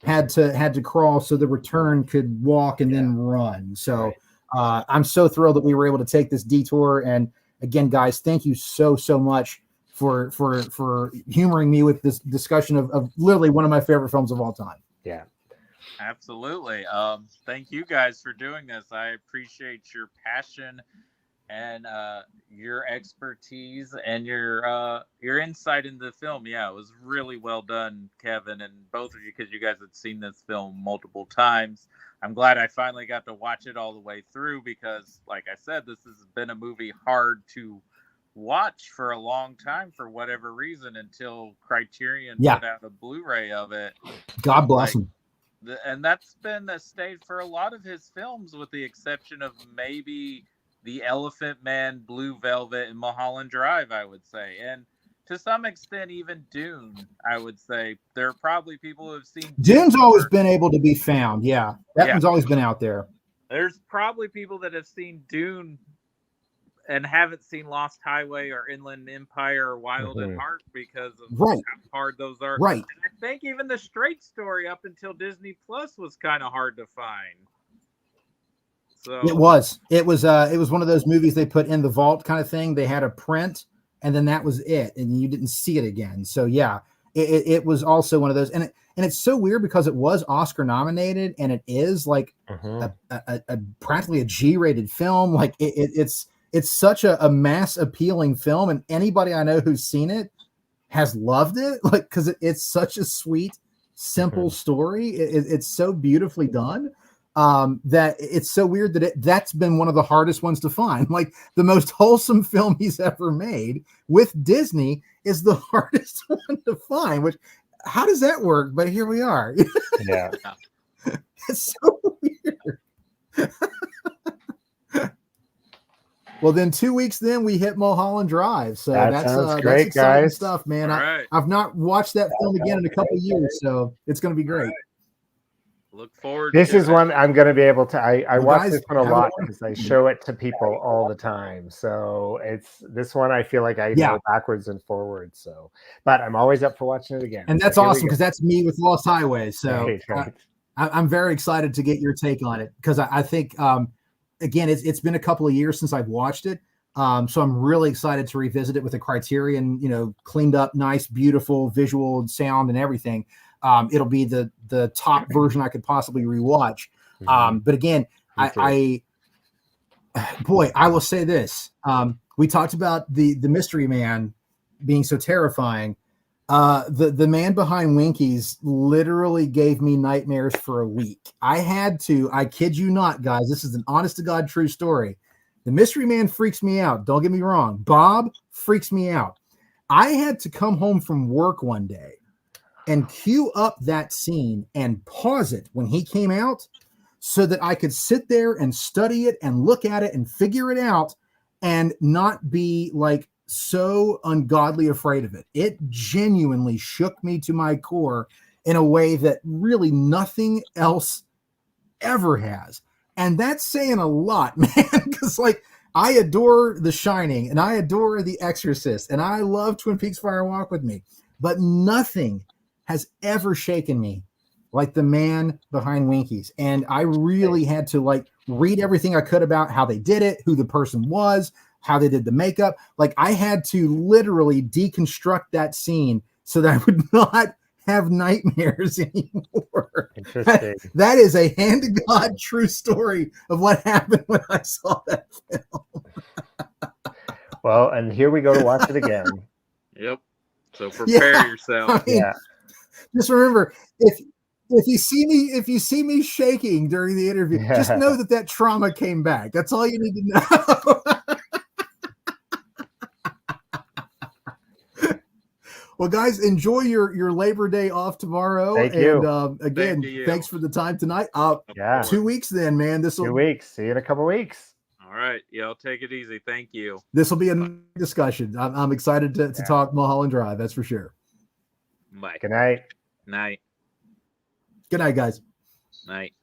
had to crawl so The Return could walk and then run. So I'm so thrilled that we were able to take this detour. And again, guys, thank you so much for humoring me with this discussion of literally one of my favorite films of all time. Yeah. Absolutely. Thank you guys for doing this. I appreciate your passion and your expertise and your insight into the film. Yeah, it was really well done, Kevin, and both of you, because you guys had seen this film multiple times. I'm glad I finally got to watch it all the way through, because, like I said, this has been a movie hard to watch for a long time for whatever reason, until Criterion put out a Blu-ray of it. God bless him. And that's been the state for a lot of his films, with the exception of maybe The Elephant Man, Blue Velvet, and Mulholland Drive, I would say. And to some extent, even Dune, I would say. There are probably people who have seen Dune's always been able to be found. Yeah, that one's always been out there. There's probably people that have seen Dune and haven't seen Lost Highway or Inland Empire or Wild at Heart, because of how hard those are. Right. And I think even The Straight Story up until Disney Plus was kind of hard to find. So it was one of those movies they put in the vault kind of thing. They had a print, and then that was it, and you didn't see it again. So yeah, it was also one of those, and it's so weird because it was Oscar nominated, and it is like a practically a G-rated film. Like it's such a mass appealing film, and anybody I know who's seen it has loved it, like, because it's such a sweet, simple story. It's so beautifully done that it's so weird that that's been one of the hardest ones to find. Like, the most wholesome film he's ever made with Disney is the hardest one to find, which, how does that work? But here we are. Yeah. It's so weird. Well, then 2 weeks, then we hit Mulholland Drive. So That that's sounds that's great, exciting guys. stuff, man. All right. I've not watched that film again in a couple of years, so it's going to be great. Look forward This to is it. one I'm going to be able to. I Well, watch guys, this one a have a lot wonderful because I evening. show it to people all the time. So it's this one I feel like I Yeah. know backwards and forwards. So, but I'm always up for watching it again. And So that's here we awesome go. because that's me with Lost Highway. So Right. I'm very excited to get your take on it because I think, again, it's been a couple of years since I've watched it. So I'm really excited to revisit it with a Criterion, cleaned up, nice, beautiful visual, sound, and everything. It'll be the top version I could possibly rewatch. But again, I will say this. We talked about the mystery man being so terrifying. The man behind Winkies literally gave me nightmares for a week. I kid you not, guys, this is an honest to God true story. The mystery man freaks me out. Don't get me wrong. Bob freaks me out. I had to come home from work one day and cue up that scene and pause it when he came out so that I could sit there and study it and look at it and figure it out and not be like so ungodly afraid of it. It genuinely shook me to my core in a way that really nothing else ever has. And that's saying a lot, man, because like I adore The Shining and I adore The Exorcist and I love Twin Peaks Fire Walk with Me, but nothing has ever shaken me like the man behind Winkies. And I really had to like read everything I could about how they did it, who the person was, how they did the makeup. Like I had to literally deconstruct that scene so that I would not have nightmares anymore. Interesting. That is a hand to God true story of what happened when I saw that film. Well, and here we go to watch it again. Yep. So prepare yourself. I mean, just remember, if you see me shaking during the interview, just know that trauma came back. That's all you need to know. Well, guys, enjoy your Labor Day off tomorrow. Thank you. And again, thanks for the time tonight. 2 weeks then, man. 2 weeks. See you in a couple weeks. All right. Y'all take it easy. Thank you. This will be a discussion. I'm excited to talk Mulholland Drive. That's for sure. Bye. Good night. Night. Good night, guys. Night.